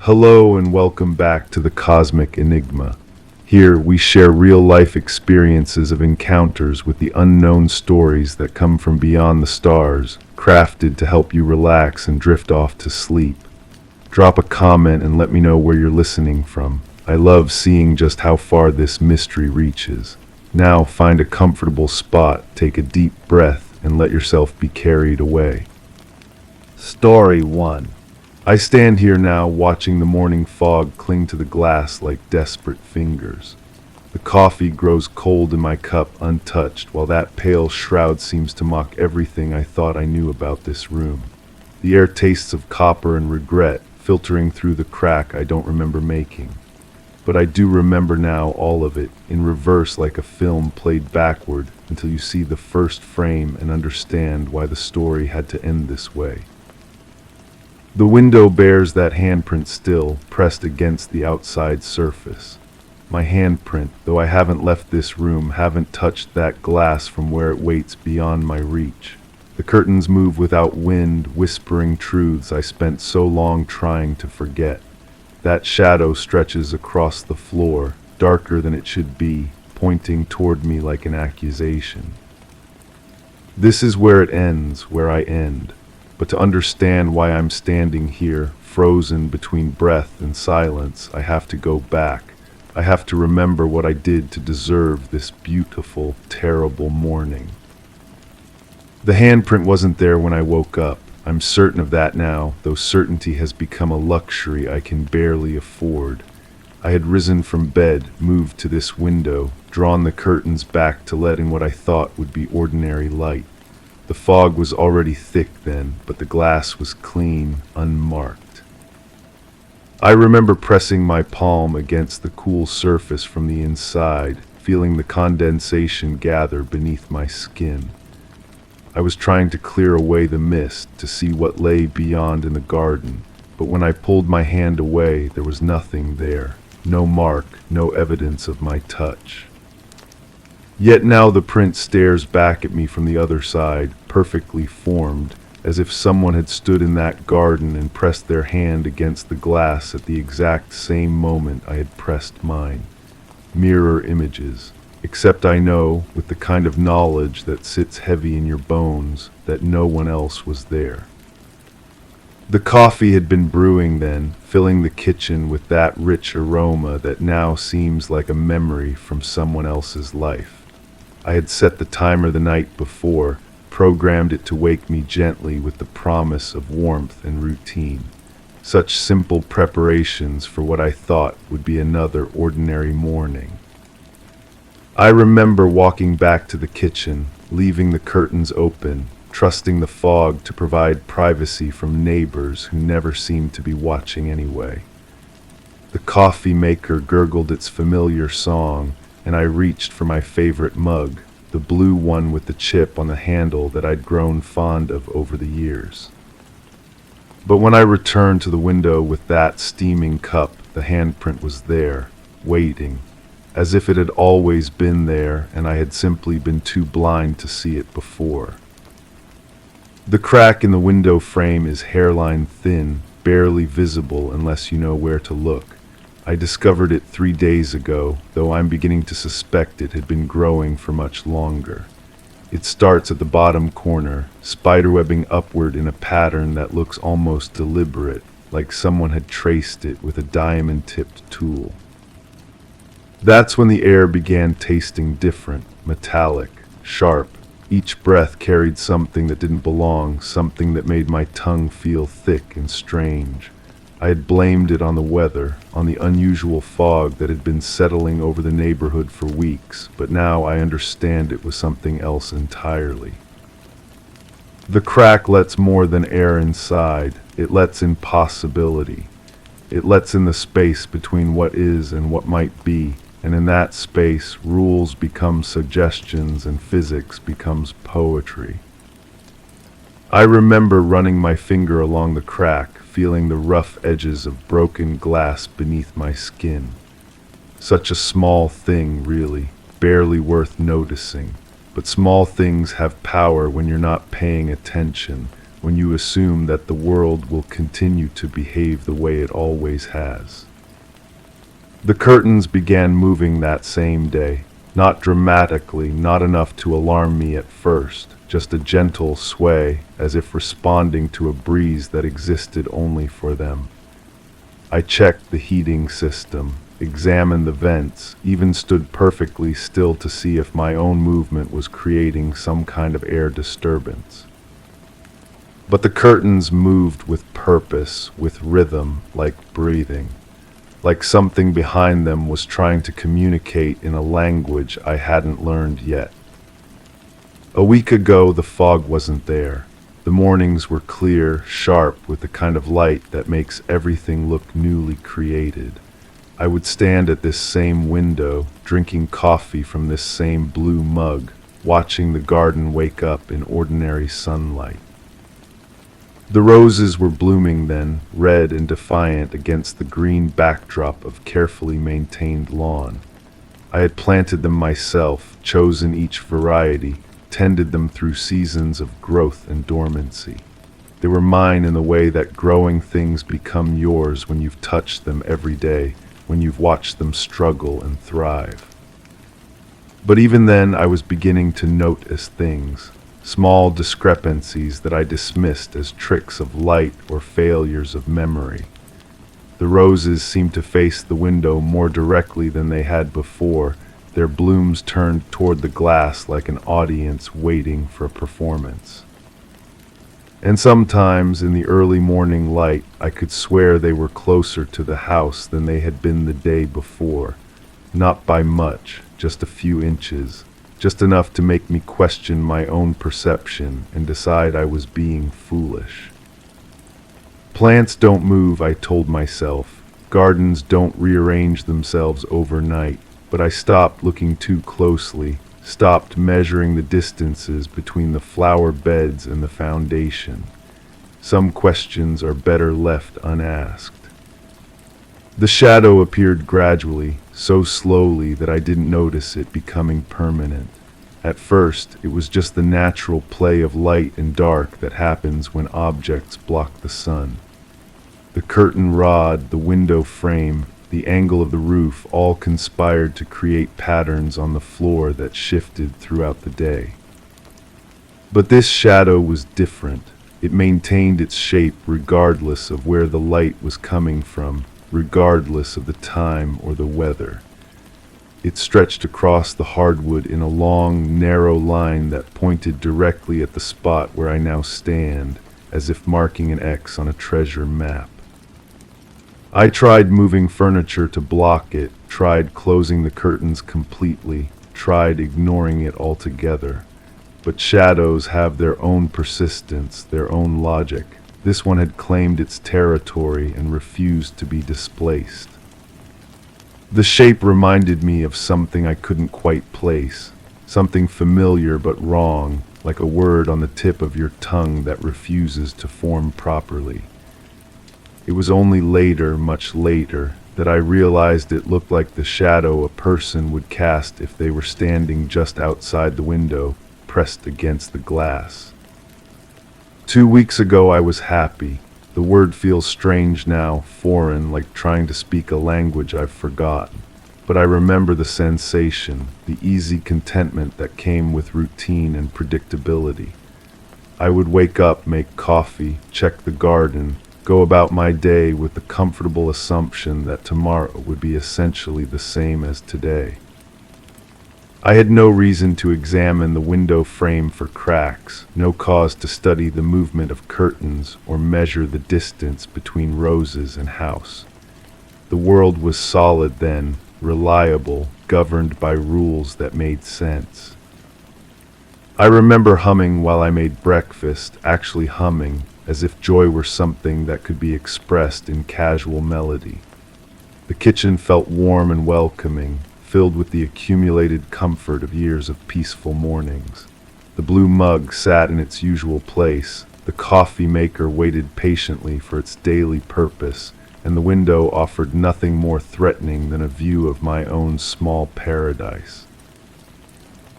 Hello and welcome back to the Cosmic Enigma. Here we share real-life experiences of encounters with the unknown stories that come from beyond the stars, crafted to help you relax and drift off to sleep. Drop a comment and let me know where you're listening from. I love seeing just how far this mystery reaches. Now find a comfortable spot, take a deep breath, and let yourself be carried away. Story 1. I stand here now watching the morning fog cling to the glass like desperate fingers. The coffee grows cold in my cup untouched, while that pale shroud seems to mock everything I thought I knew about this room. The air tastes of copper and regret, filtering through the crack I don't remember making. But I do remember now all of it, in reverse like a film played backward, until you see the first frame and understand why the story had to end this way. The window bears that handprint still, pressed against the outside surface. My handprint, though I haven't left this room, haven't touched that glass from where it waits beyond my reach. The curtains move without wind, whispering truths I spent so long trying to forget. That shadow stretches across the floor, darker than it should be, pointing toward me like an accusation. This is where it ends, where I end. But to understand why I'm standing here, frozen between breath and silence, I have to go back. I have to remember what I did to deserve this beautiful, terrible morning. The handprint wasn't there when I woke up. I'm certain of that now, though certainty has become a luxury I can barely afford. I had risen from bed, moved to this window, drawn the curtains back to let in what I thought would be ordinary light. The fog was already thick then, but the glass was clean, unmarked. I remember pressing my palm against the cool surface from the inside, feeling the condensation gather beneath my skin. I was trying to clear away the mist to see what lay beyond in the garden, but when I pulled my hand away, there was nothing there. No mark, no evidence of my touch. Yet now the print stares back at me from the other side, perfectly formed, as if someone had stood in that garden and pressed their hand against the glass at the exact same moment I had pressed mine. Mirror images, except I know, with the kind of knowledge that sits heavy in your bones, that no one else was there. The coffee had been brewing then, filling the kitchen with that rich aroma that now seems like a memory from someone else's life. I had set the timer the night before, programmed it to wake me gently with the promise of warmth and routine. Such simple preparations for what I thought would be another ordinary morning. I remember walking back to the kitchen, leaving the curtains open, trusting the fog to provide privacy from neighbors who never seemed to be watching anyway. The coffee maker gurgled its familiar song, and I reached for my favorite mug, the blue one with the chip on the handle that I'd grown fond of over the years. But when I returned to the window with that steaming cup, the handprint was there, waiting, as if it had always been there and I had simply been too blind to see it before. The crack in the window frame is hairline thin, barely visible unless you know where to look. I discovered it 3 days ago, though I'm beginning to suspect it had been growing for much longer. It starts at the bottom corner, spiderwebbing upward in a pattern that looks almost deliberate, like someone had traced it with a diamond-tipped tool. That's when the air began tasting different, metallic, sharp. Each breath carried something that didn't belong, something that made my tongue feel thick and strange. I had blamed it on the weather, on the unusual fog that had been settling over the neighborhood for weeks, but now I understand it was something else entirely. The crack lets more than air inside. It lets in possibility. It lets in the space between what is and what might be, and in that space, rules become suggestions and physics becomes poetry. I remember running my finger along the crack, feeling the rough edges of broken glass beneath my skin. Such a small thing, really, barely worth noticing. But small things have power when you're not paying attention, when you assume that the world will continue to behave the way it always has. The curtains began moving that same day, not dramatically, not enough to alarm me at first, just a gentle sway, as if responding to a breeze that existed only for them. I checked the heating system, examined the vents, even stood perfectly still to see if my own movement was creating some kind of air disturbance. But the curtains moved with purpose, with rhythm, like breathing, like something behind them was trying to communicate in a language I hadn't learned yet. A week ago, the fog wasn't there. The mornings were clear, sharp, with the kind of light that makes everything look newly created. I would stand at this same window, drinking coffee from this same blue mug, watching the garden wake up in ordinary sunlight. The roses were blooming then, red and defiant against the green backdrop of carefully maintained lawn. I had planted them myself, chosen each variety, tended them through seasons of growth and dormancy. They were mine in the way that growing things become yours when you've touched them every day, when you've watched them struggle and thrive. But even then, I was beginning to notice things, small discrepancies that I dismissed as tricks of light or failures of memory. The roses seemed to face the window more directly than they had before, their blooms turned toward the glass like an audience waiting for a performance. And sometimes, in the early morning light, I could swear they were closer to the house than they had been the day before. Not by much, just a few inches, just enough to make me question my own perception and decide I was being foolish. Plants don't move, I told myself. Gardens don't rearrange themselves overnight. But I stopped looking too closely, stopped measuring the distances between the flower beds and the foundation. Some questions are better left unasked. The shadow appeared gradually, so slowly that I didn't notice it becoming permanent. At first, it was just the natural play of light and dark that happens when objects block the sun. The curtain rod, the window frame, the angle of the roof all conspired to create patterns on the floor that shifted throughout the day. But this shadow was different. It maintained its shape regardless of where the light was coming from, regardless of the time or the weather. It stretched across the hardwood in a long, narrow line that pointed directly at the spot where I now stand, as if marking an X on a treasure map. I tried moving furniture to block it, tried closing the curtains completely, tried ignoring it altogether. But shadows have their own persistence, their own logic. This one had claimed its territory and refused to be displaced. The shape reminded me of something I couldn't quite place, something familiar but wrong, like a word on the tip of your tongue that refuses to form properly. It was only later, much later, that I realized it looked like the shadow a person would cast if they were standing just outside the window, pressed against the glass. 2 weeks ago I was happy. The word feels strange now, foreign, like trying to speak a language I've forgotten. But I remember the sensation, the easy contentment that came with routine and predictability. I would wake up, make coffee, check the garden, go about my day with the comfortable assumption that tomorrow would be essentially the same as today. I had no reason to examine the window frame for cracks, no cause to study the movement of curtains or measure the distance between roses and house. The world was solid then, reliable, governed by rules that made sense. I remember humming while I made breakfast, actually humming, as if joy were something that could be expressed in casual melody. The kitchen felt warm and welcoming, filled with the accumulated comfort of years of peaceful mornings. The blue mug sat in its usual place, the coffee maker waited patiently for its daily purpose, and the window offered nothing more threatening than a view of my own small paradise.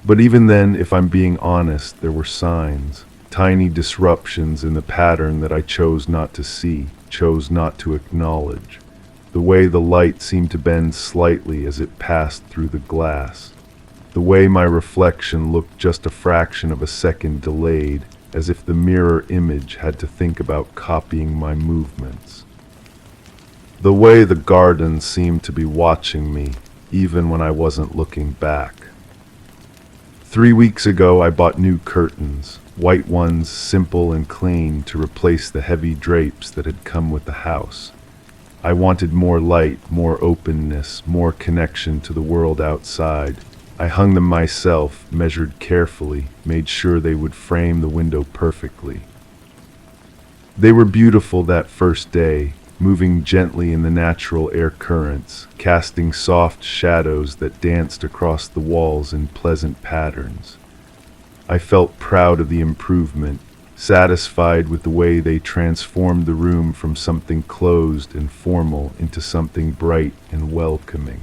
But even then, if I'm being honest, there were signs. tiny disruptions in the pattern that I chose not to see, chose not to acknowledge. The way the light seemed to bend slightly as it passed through the glass. The way my reflection looked just a fraction of a second delayed, as if the mirror image had to think about copying my movements. The way the garden seemed to be watching me, even when I wasn't looking back. 3 weeks ago I bought new curtains, white ones, simple and clean, to replace the heavy drapes that had come with the house. I wanted more light, more openness, more connection to the world outside. I hung them myself, measured carefully, made sure they would frame the window perfectly. They were beautiful that first day, moving gently in the natural air currents, casting soft shadows that danced across the walls in pleasant patterns. I felt proud of the improvement, satisfied with the way they transformed the room from something closed and formal into something bright and welcoming.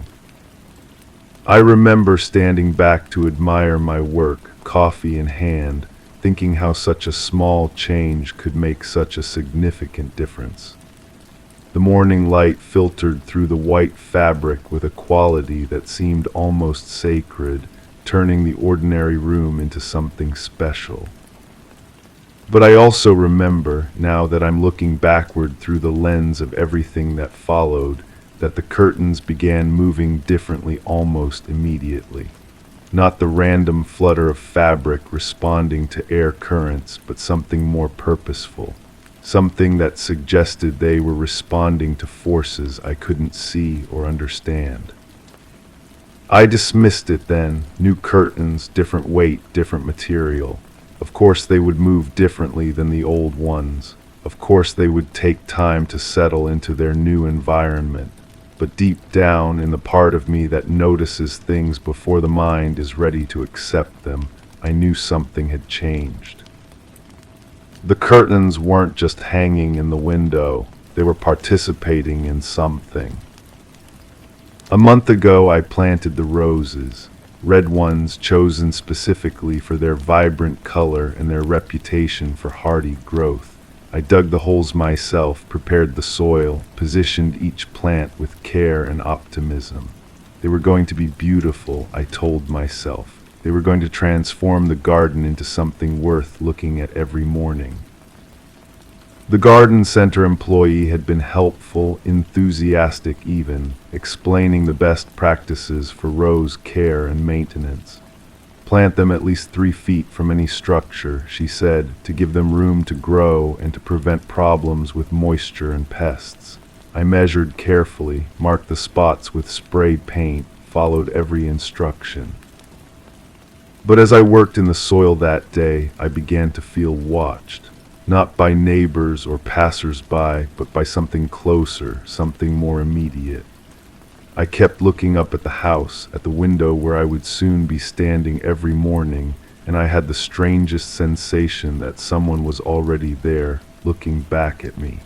I remember standing back to admire my work, coffee in hand, thinking how such a small change could make such a significant difference. The morning light filtered through the white fabric with a quality that seemed almost sacred, turning the ordinary room into something special. But I also remember, now that I'm looking backward through the lens of everything that followed, that the curtains began moving differently almost immediately. Not the random flutter of fabric responding to air currents, but something more purposeful. Something that suggested they were responding to forces I couldn't see or understand. I dismissed it then. New curtains, different weight, different material. Of course they would move differently than the old ones. Of course they would take time to settle into their new environment. But deep down, in the part of me that notices things before the mind is ready to accept them, I knew something had changed. The curtains weren't just hanging in the window, they were participating in something. A month ago I planted the roses, red ones chosen specifically for their vibrant color and their reputation for hardy growth. I dug the holes myself, prepared the soil, positioned each plant with care and optimism. They were going to be beautiful, I told myself. They were going to transform the garden into something worth looking at every morning. The garden center employee had been helpful, enthusiastic even, explaining the best practices for rose care and maintenance. Plant them at least 3 feet from any structure, she said, to give them room to grow and to prevent problems with moisture and pests. I measured carefully, marked the spots with spray paint, followed every instruction. But as I worked in the soil that day, I began to feel watched, not by neighbors or passers-by, but by something closer, something more immediate. I kept looking up at the house, at the window where I would soon be standing every morning, and I had the strangest sensation that someone was already there, looking back at me.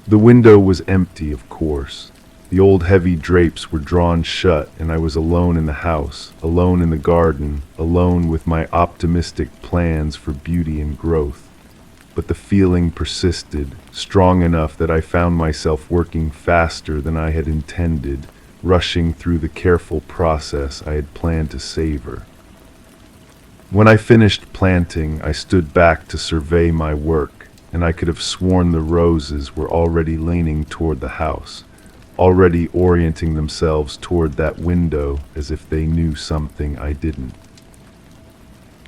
The window was empty, of course. The old heavy drapes were drawn shut, and I was alone in the house, alone in the garden, alone with my optimistic plans for beauty and growth. But the feeling persisted, strong enough that I found myself working faster than I had intended, rushing through the careful process I had planned to savor. When I finished planting, I stood back to survey my work, and I could have sworn the roses were already leaning toward the house, already orienting themselves toward that window as if they knew something I didn't.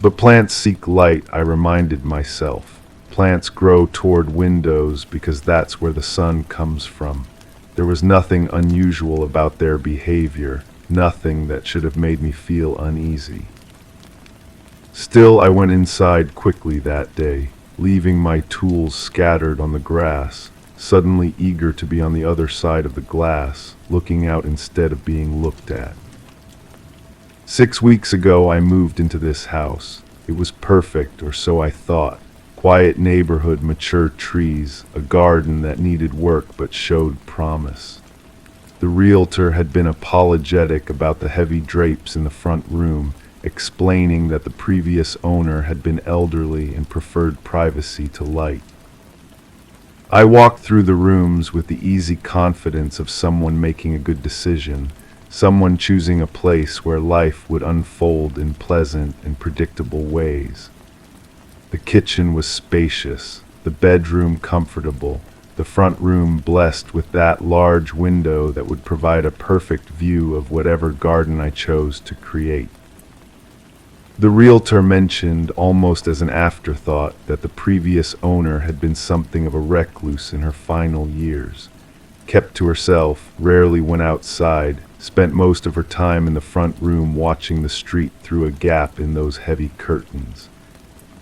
But plants seek light, I reminded myself. Plants grow toward windows because that's where the sun comes from. There was nothing unusual about their behavior, nothing that should have made me feel uneasy. Still, I went inside quickly that day, leaving my tools scattered on the grass, suddenly eager to be on the other side of the glass, looking out instead of being looked at. 6 weeks ago, I moved into this house. It was perfect, or so I thought. Quiet neighborhood, mature trees, a garden that needed work but showed promise. The realtor had been apologetic about the heavy drapes in the front room, explaining that the previous owner had been elderly and preferred privacy to light. I walked through the rooms with the easy confidence of someone making a good decision, someone choosing a place where life would unfold in pleasant and predictable ways. The kitchen was spacious, the bedroom comfortable, the front room blessed with that large window that would provide a perfect view of whatever garden I chose to create. The realtor mentioned, almost as an afterthought, that the previous owner had been something of a recluse in her final years. Kept to herself, rarely went outside, spent most of her time in the front room watching the street through a gap in those heavy curtains.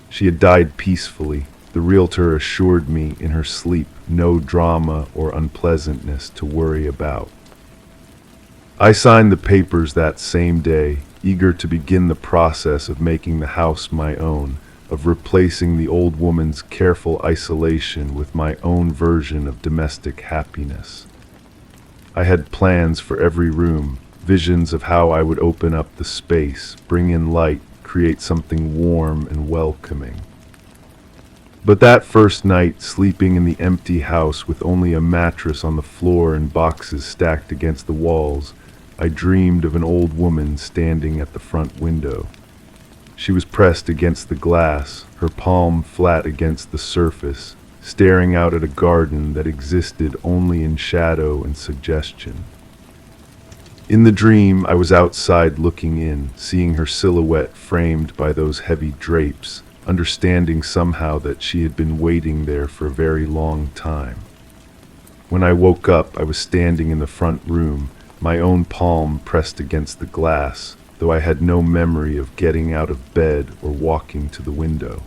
She had died peacefully, the realtor assured me in her sleep, no drama or unpleasantness to worry about. I signed the papers that same day, eager to begin the process of making the house my own, of replacing the old woman's careful isolation with my own version of domestic happiness. I had plans for every room, visions of how I would open up the space, bring in light, create something warm and welcoming. But that first night, sleeping in the empty house with only a mattress on the floor and boxes stacked against the walls, I dreamed of an old woman standing at the front window. She was pressed against the glass, her palm flat against the surface, staring out at a garden that existed only in shadow and suggestion. In the dream, I was outside looking in, seeing her silhouette framed by those heavy drapes, understanding somehow that she had been waiting there for a very long time. When I woke up, I was standing in the front room, my own palm pressed against the glass, though I had no memory of getting out of bed or walking to the window.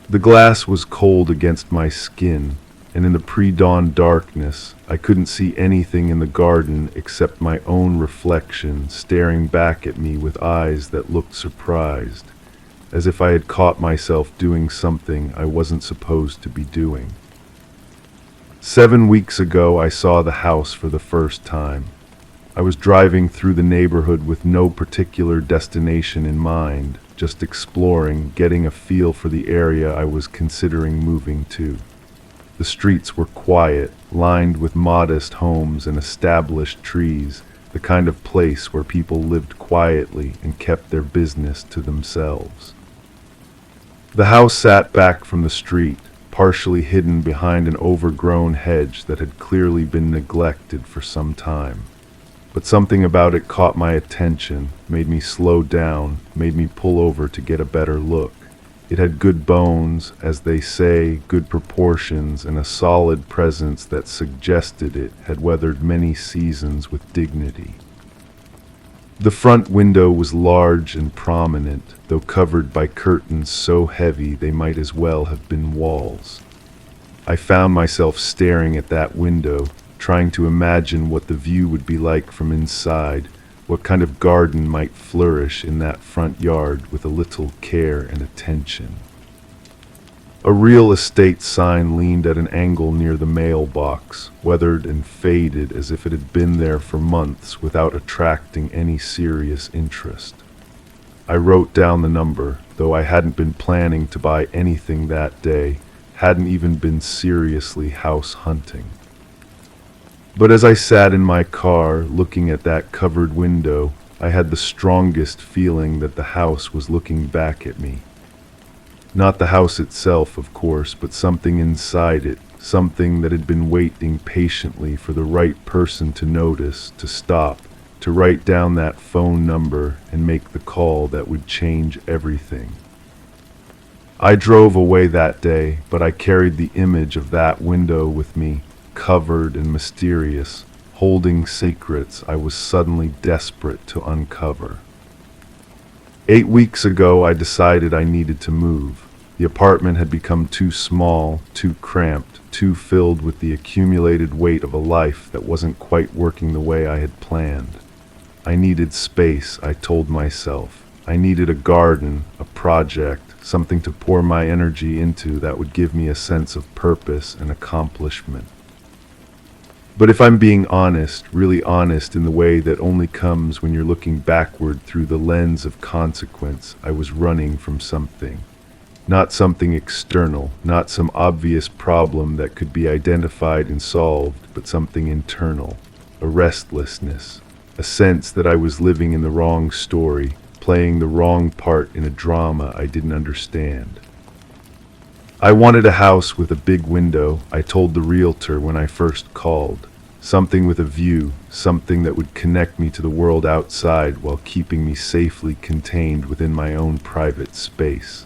The glass was cold against my skin, and in the pre-dawn darkness, I couldn't see anything in the garden except my own reflection staring back at me with eyes that looked surprised, as if I had caught myself doing something I wasn't supposed to be doing. 7 weeks ago, I saw the house for the first time. I was driving through the neighborhood with no particular destination in mind, just exploring, getting a feel for the area I was considering moving to. The streets were quiet, lined with modest homes and established trees, the kind of place where people lived quietly and kept their business to themselves. The house sat back from the street, partially hidden behind an overgrown hedge that had clearly been neglected for some time. But something about it caught my attention, made me slow down, made me pull over to get a better look. It had good bones, as they say, good proportions, and a solid presence that suggested it had weathered many seasons with dignity. The front window was large and prominent, though covered by curtains so heavy they might as well have been walls. I found myself staring at that window, trying to imagine what the view would be like from inside, what kind of garden might flourish in that front yard with a little care and attention. A real estate sign leaned at an angle near the mailbox, weathered and faded as if it had been there for months without attracting any serious interest. I wrote down the number, though I hadn't been planning to buy anything that day, hadn't even been seriously house hunting. But as I sat in my car, looking at that covered window, I had the strongest feeling that the house was looking back at me. Not the house itself, of course, but something inside it, something that had been waiting patiently for the right person to notice, to stop, to write down that phone number and make the call that would change everything. I drove away that day, but I carried the image of that window with me, covered and mysterious, holding secrets I was suddenly desperate to uncover. 8 weeks ago, I decided I needed to move. The apartment had become too small, too cramped, too filled with the accumulated weight of a life that wasn't quite working the way I had planned. I needed space, I told myself. I needed a garden, a project, something to pour my energy into that would give me a sense of purpose and accomplishment. But if I'm being honest, really honest in the way that only comes when you're looking backward through the lens of consequence, I was running from something. Not something external, not some obvious problem that could be identified and solved, but something internal. A restlessness, a sense that I was living in the wrong story, playing the wrong part in a drama I didn't understand. I wanted a house with a big window, I told the realtor when I first called. Something with a view, something that would connect me to the world outside while keeping me safely contained within my own private space.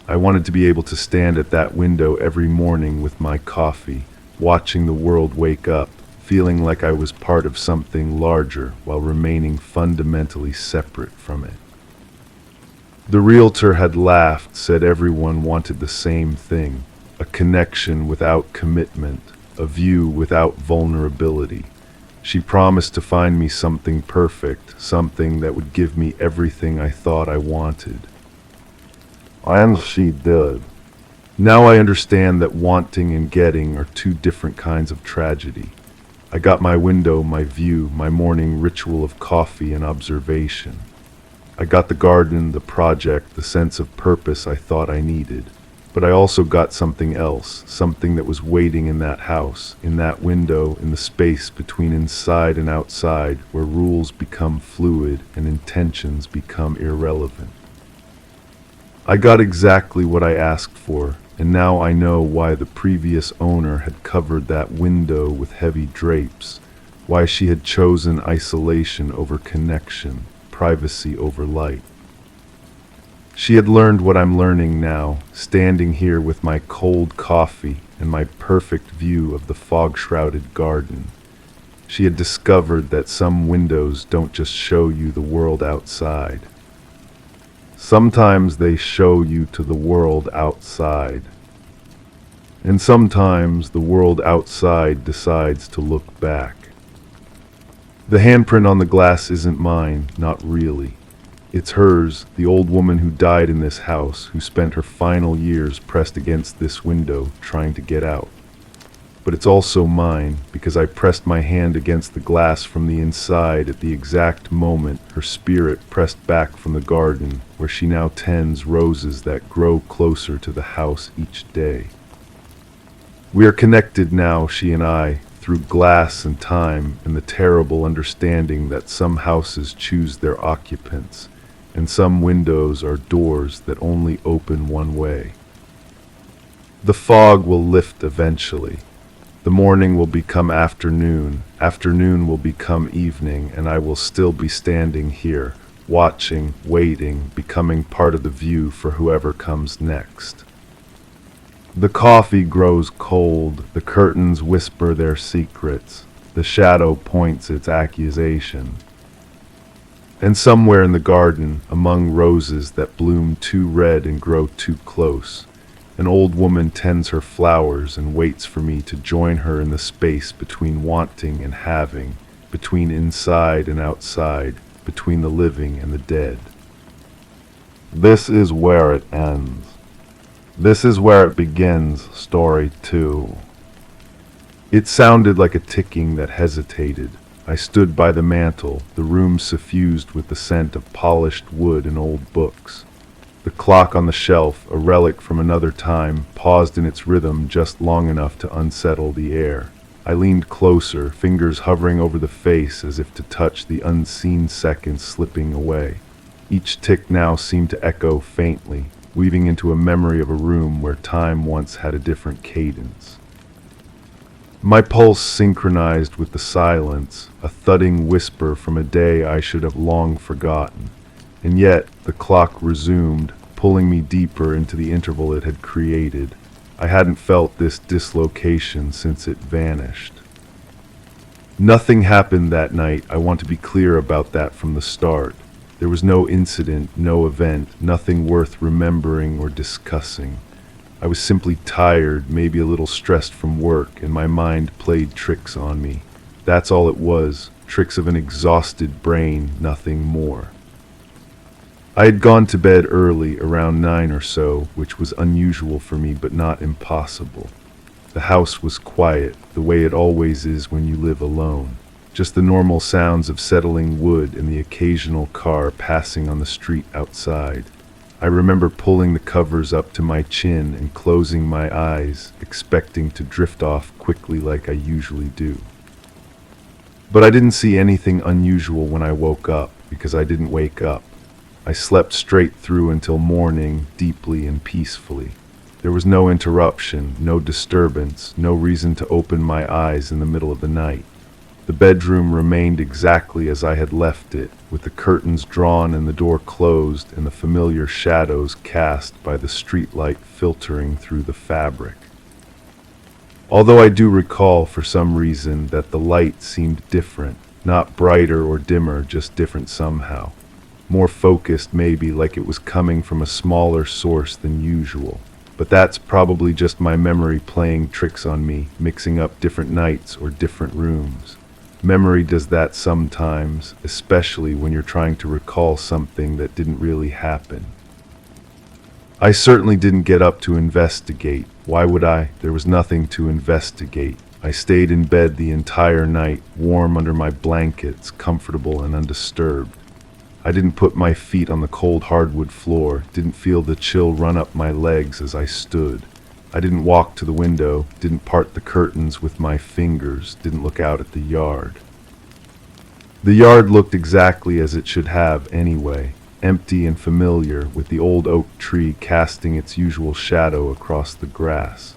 I wanted to be able to stand at that window every morning with my coffee, watching the world wake up, feeling like I was part of something larger while remaining fundamentally separate from it. The realtor had laughed, said everyone wanted the same thing, a connection without commitment, a view without vulnerability. She promised to find me something perfect, something that would give me everything I thought I wanted. And she did. Now I understand that wanting and getting are two different kinds of tragedy. I got my window, my view, my morning ritual of coffee and observation. I got the garden, the project, the sense of purpose I thought I needed. But I also got something else, something that was waiting in that house, in that window, in the space between inside and outside, where rules become fluid and intentions become irrelevant. I got exactly what I asked for, and now I know why the previous owner had covered that window with heavy drapes, why she had chosen isolation over connection, privacy over light. She had learned what I'm learning now, standing here with my cold coffee and my perfect view of the fog-shrouded garden. She had discovered that some windows don't just show you the world outside. Sometimes they show you to the world outside. And sometimes the world outside decides to look back. The handprint on the glass isn't mine, not really. It's hers, the old woman who died in this house, who spent her final years pressed against this window, trying to get out. But it's also mine, because I pressed my hand against the glass from the inside at the exact moment her spirit pressed back from the garden, where she now tends roses that grow closer to the house each day. We are connected now, she and I, through glass and time and the terrible understanding that some houses choose their occupants, and some windows are doors that only open one way. The fog will lift eventually. The morning will become afternoon, afternoon will become evening, and I will still be standing here, watching, waiting, becoming part of the view for whoever comes next. The coffee grows cold, the curtains whisper their secrets, the shadow points its accusation. And somewhere in the garden, among roses that bloom too red and grow too close, an old woman tends her flowers and waits for me to join her in the space between wanting and having, between inside and outside, between the living and the dead. This is where it ends. This is where it begins, story 2. It sounded like a ticking that hesitated. I stood by the mantel, the room suffused with the scent of polished wood and old books. The clock on the shelf, a relic from another time, paused in its rhythm just long enough to unsettle the air. I leaned closer, fingers hovering over the face as if to touch the unseen seconds slipping away. Each tick now seemed to echo faintly, weaving into a memory of a room where time once had a different cadence. My pulse synchronized with the silence, a thudding whisper from a day I should have long forgotten. And yet the clock resumed, pulling me deeper into the interval it had created. I hadn't felt this dislocation since it vanished. Nothing happened that night. I want to be clear about that from the start. There was no incident, no event, nothing worth remembering or discussing. I was simply tired, maybe a little stressed from work, and my mind played tricks on me. That's all it was, tricks of an exhausted brain, nothing more. I had gone to bed early, around 9 or so, which was unusual for me but not impossible. The house was quiet, the way it always is when you live alone. Just the normal sounds of settling wood and the occasional car passing on the street outside. I remember pulling the covers up to my chin and closing my eyes, expecting to drift off quickly like I usually do. But I didn't see anything unusual when I woke up, because I didn't wake up. I slept straight through until morning, deeply and peacefully. There was no interruption, no disturbance, no reason to open my eyes in the middle of the night. The bedroom remained exactly as I had left it, with the curtains drawn and the door closed and the familiar shadows cast by the streetlight filtering through the fabric. Although I do recall for some reason that the light seemed different, not brighter or dimmer, just different somehow. More focused maybe, like it was coming from a smaller source than usual. But that's probably just my memory playing tricks on me, mixing up different nights or different rooms. Memory does that sometimes, especially when you're trying to recall something that didn't really happen. I certainly didn't get up to investigate. Why would I? There was nothing to investigate. I stayed in bed the entire night, warm under my blankets, comfortable and undisturbed. I didn't put my feet on the cold hardwood floor, didn't feel the chill run up my legs as I stood. I didn't walk to the window, didn't part the curtains with my fingers, didn't look out at the yard. The yard looked exactly as it should have anyway, empty and familiar, with the old oak tree casting its usual shadow across the grass.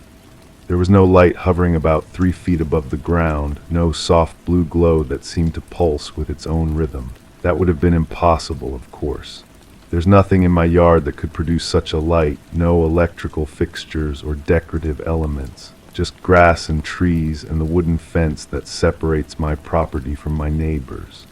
There was no light hovering about 3 feet above the ground, no soft blue glow that seemed to pulse with its own rhythm. That would have been impossible, of course. There's nothing in my yard that could produce such a light, no electrical fixtures or decorative elements, just grass and trees and the wooden fence that separates my property from my neighbors.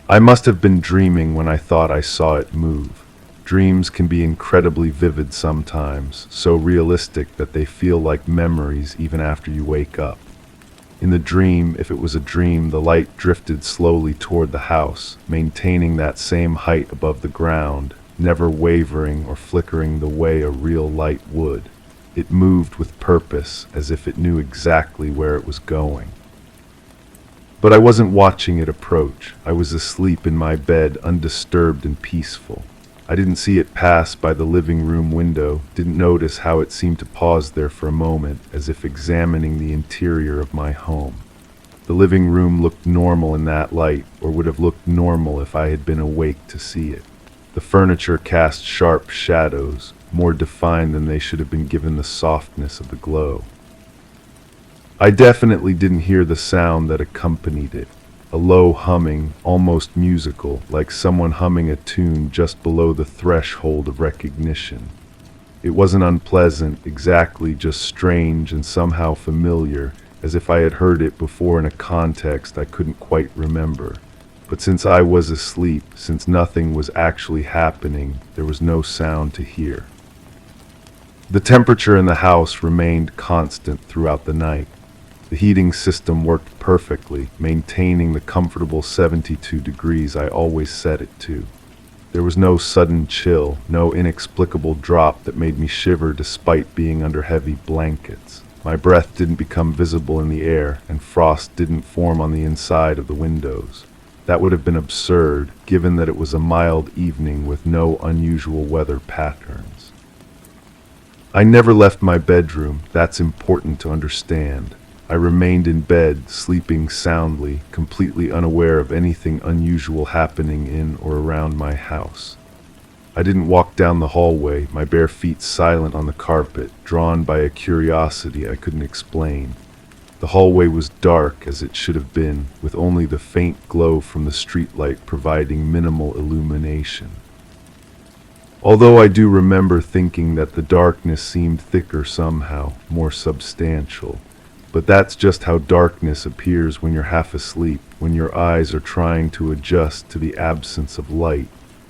I must have been dreaming when I thought I saw it move. Dreams can be incredibly vivid sometimes, so realistic that they feel like memories even after you wake up. In the dream, if it was a dream, the light drifted slowly toward the house, maintaining that same height above the ground, never wavering or flickering the way a real light would. It moved with purpose, as if it knew exactly where it was going. But I wasn't watching it approach. I was asleep in my bed, undisturbed and peaceful. I didn't see it pass by the living room window, didn't notice how it seemed to pause there for a moment, as if examining the interior of my home. The living room looked normal in that light, or would have looked normal if I had been awake to see it. The furniture cast sharp shadows, more defined than they should have been given the softness of the glow. I definitely didn't hear the sound that accompanied it. A low humming, almost musical, like someone humming a tune just below the threshold of recognition. It wasn't unpleasant, exactly, just strange and somehow familiar, as if I had heard it before in a context I couldn't quite remember. But since I was asleep, since nothing was actually happening, there was no sound to hear. The temperature in the house remained constant throughout the night. The heating system worked perfectly, maintaining the comfortable 72 degrees I always set it to. There was no sudden chill, no inexplicable drop that made me shiver despite being under heavy blankets. My breath didn't become visible in the air, and frost didn't form on the inside of the windows. That would have been absurd, given that it was a mild evening with no unusual weather patterns. I never left my bedroom, that's important to understand. I remained in bed, sleeping soundly, completely unaware of anything unusual happening in or around my house. I didn't walk down the hallway, my bare feet silent on the carpet, drawn by a curiosity I couldn't explain. The hallway was dark, as it should have been, with only the faint glow from the streetlight providing minimal illumination. Although I do remember thinking that the darkness seemed thicker somehow, more substantial. But that's just how darkness appears when you're half asleep, when your eyes are trying to adjust to the absence of light.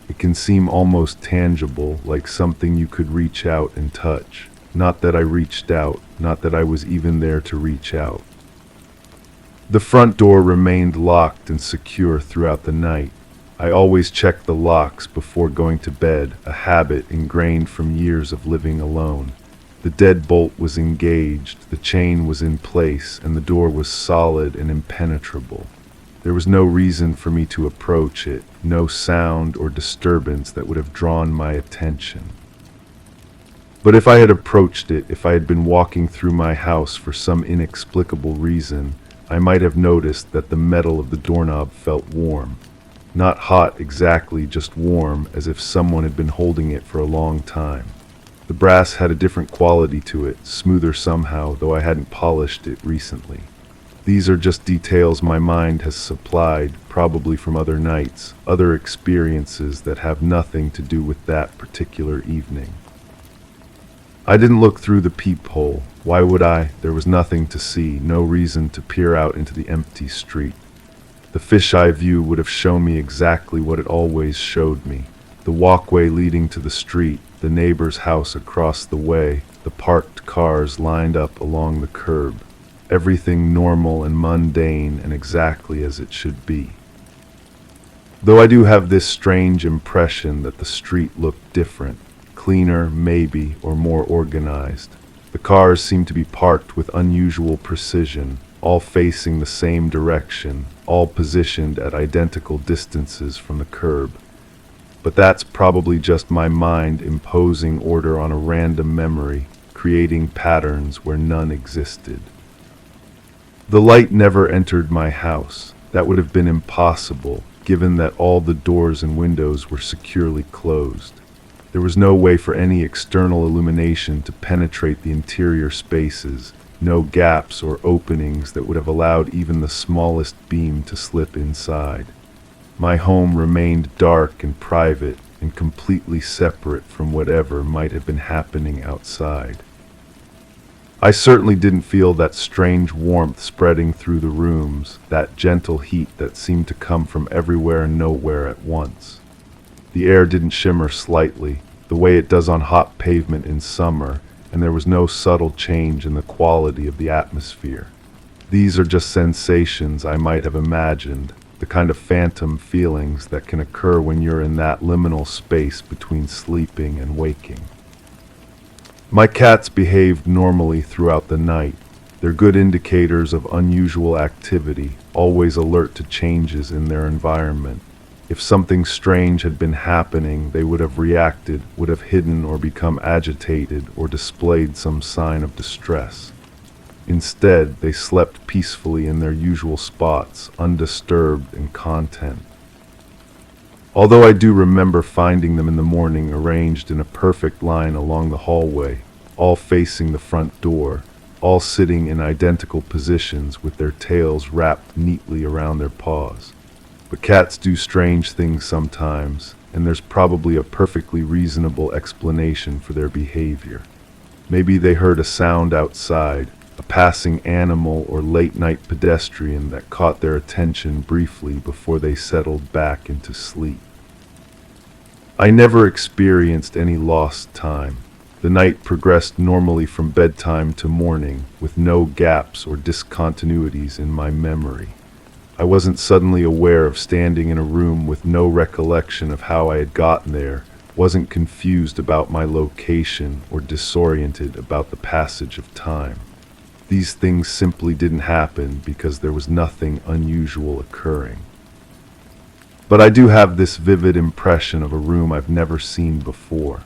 It can seem almost tangible, like something you could reach out and touch. Not that I reached out, not that I was even there to reach out. The front door remained locked and secure throughout the night. I always checked the locks before going to bed, a habit ingrained from years of living alone. The deadbolt was engaged, the chain was in place, and the door was solid and impenetrable. There was no reason for me to approach it, no sound or disturbance that would have drawn my attention. But if I had approached it, if I had been walking through my house for some inexplicable reason, I might have noticed that the metal of the doorknob felt warm. Not hot exactly, just warm, as if someone had been holding it for a long time. The brass had a different quality to it, smoother somehow, though I hadn't polished it recently. These are just details my mind has supplied, probably from other nights, other experiences that have nothing to do with that particular evening. I didn't look through the peephole. Why would I? There was nothing to see, no reason to peer out into the empty street. The fisheye view would have shown me exactly what it always showed me. The walkway leading to the street, the neighbor's house across the way, the parked cars lined up along the curb. Everything normal and mundane and exactly as it should be. Though I do have this strange impression that the street looked different, cleaner maybe, or more organized. The cars seem to be parked with unusual precision, all facing the same direction, all positioned at identical distances from the curb. But that's probably just my mind imposing order on a random memory, creating patterns where none existed. The light never entered my house. That would have been impossible, given that all the doors and windows were securely closed. There was no way for any external illumination to penetrate the interior spaces, no gaps or openings that would have allowed even the smallest beam to slip inside. My home remained dark and private and completely separate from whatever might have been happening outside. I certainly didn't feel that strange warmth spreading through the rooms, that gentle heat that seemed to come from everywhere and nowhere at once. The air didn't shimmer slightly, the way it does on hot pavement in summer, and there was no subtle change in the quality of the atmosphere. These are just sensations I might have imagined, the kind of phantom feelings that can occur when you're in that liminal space between sleeping and waking. My cats behaved normally throughout the night. They're good indicators of unusual activity, always alert to changes in their environment. If something strange had been happening, they would have reacted, would have hidden or become agitated or displayed some sign of distress. Instead, they slept peacefully in their usual spots, undisturbed and content. Although I do remember finding them in the morning arranged in a perfect line along the hallway, all facing the front door, all sitting in identical positions with their tails wrapped neatly around their paws. But cats do strange things sometimes, and there's probably a perfectly reasonable explanation for their behavior. Maybe they heard a sound outside, a passing animal or late-night pedestrian that caught their attention briefly before they settled back into sleep. I never experienced any lost time. The night progressed normally from bedtime to morning, with no gaps or discontinuities in my memory. I wasn't suddenly aware of standing in a room with no recollection of how I had gotten there, wasn't confused about my location or disoriented about the passage of time. These things simply didn't happen because there was nothing unusual occurring. But I do have this vivid impression of a room I've never seen before.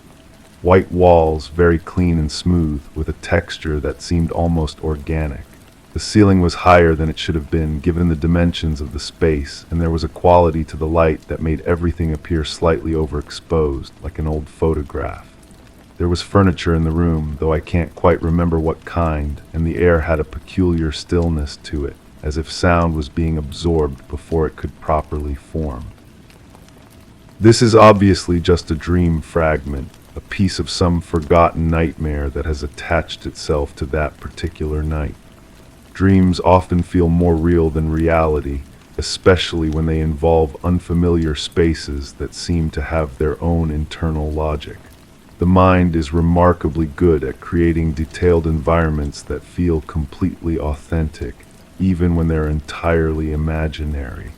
White walls, very clean and smooth, with a texture that seemed almost organic. The ceiling was higher than it should have been, given the dimensions of the space, and there was a quality to the light that made everything appear slightly overexposed, like an old photograph. There was furniture in the room, though I can't quite remember what kind, and the air had a peculiar stillness to it, as if sound was being absorbed before it could properly form. This is obviously just a dream fragment, a piece of some forgotten nightmare that has attached itself to that particular night. Dreams often feel more real than reality, especially when they involve unfamiliar spaces that seem to have their own internal logic. The mind is remarkably good at creating detailed environments that feel completely authentic, even when they're entirely imaginary.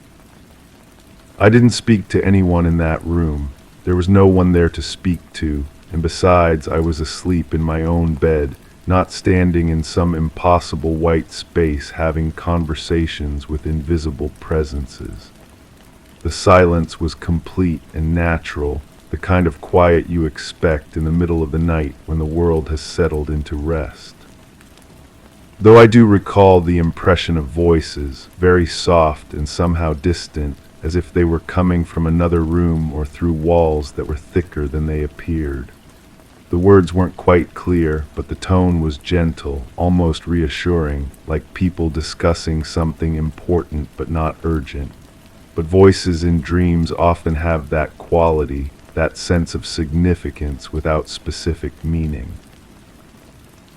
I didn't speak to anyone in that room. There was no one there to speak to, and besides, I was asleep in my own bed, not standing in some impossible white space having conversations with invisible presences. The silence was complete and natural, the kind of quiet you expect in the middle of the night when the world has settled into rest. Though I do recall the impression of voices, very soft and somehow distant, as if they were coming from another room or through walls that were thicker than they appeared. The words weren't quite clear, but the tone was gentle, almost reassuring, like people discussing something important but not urgent. But voices in dreams often have that quality, that sense of significance without specific meaning.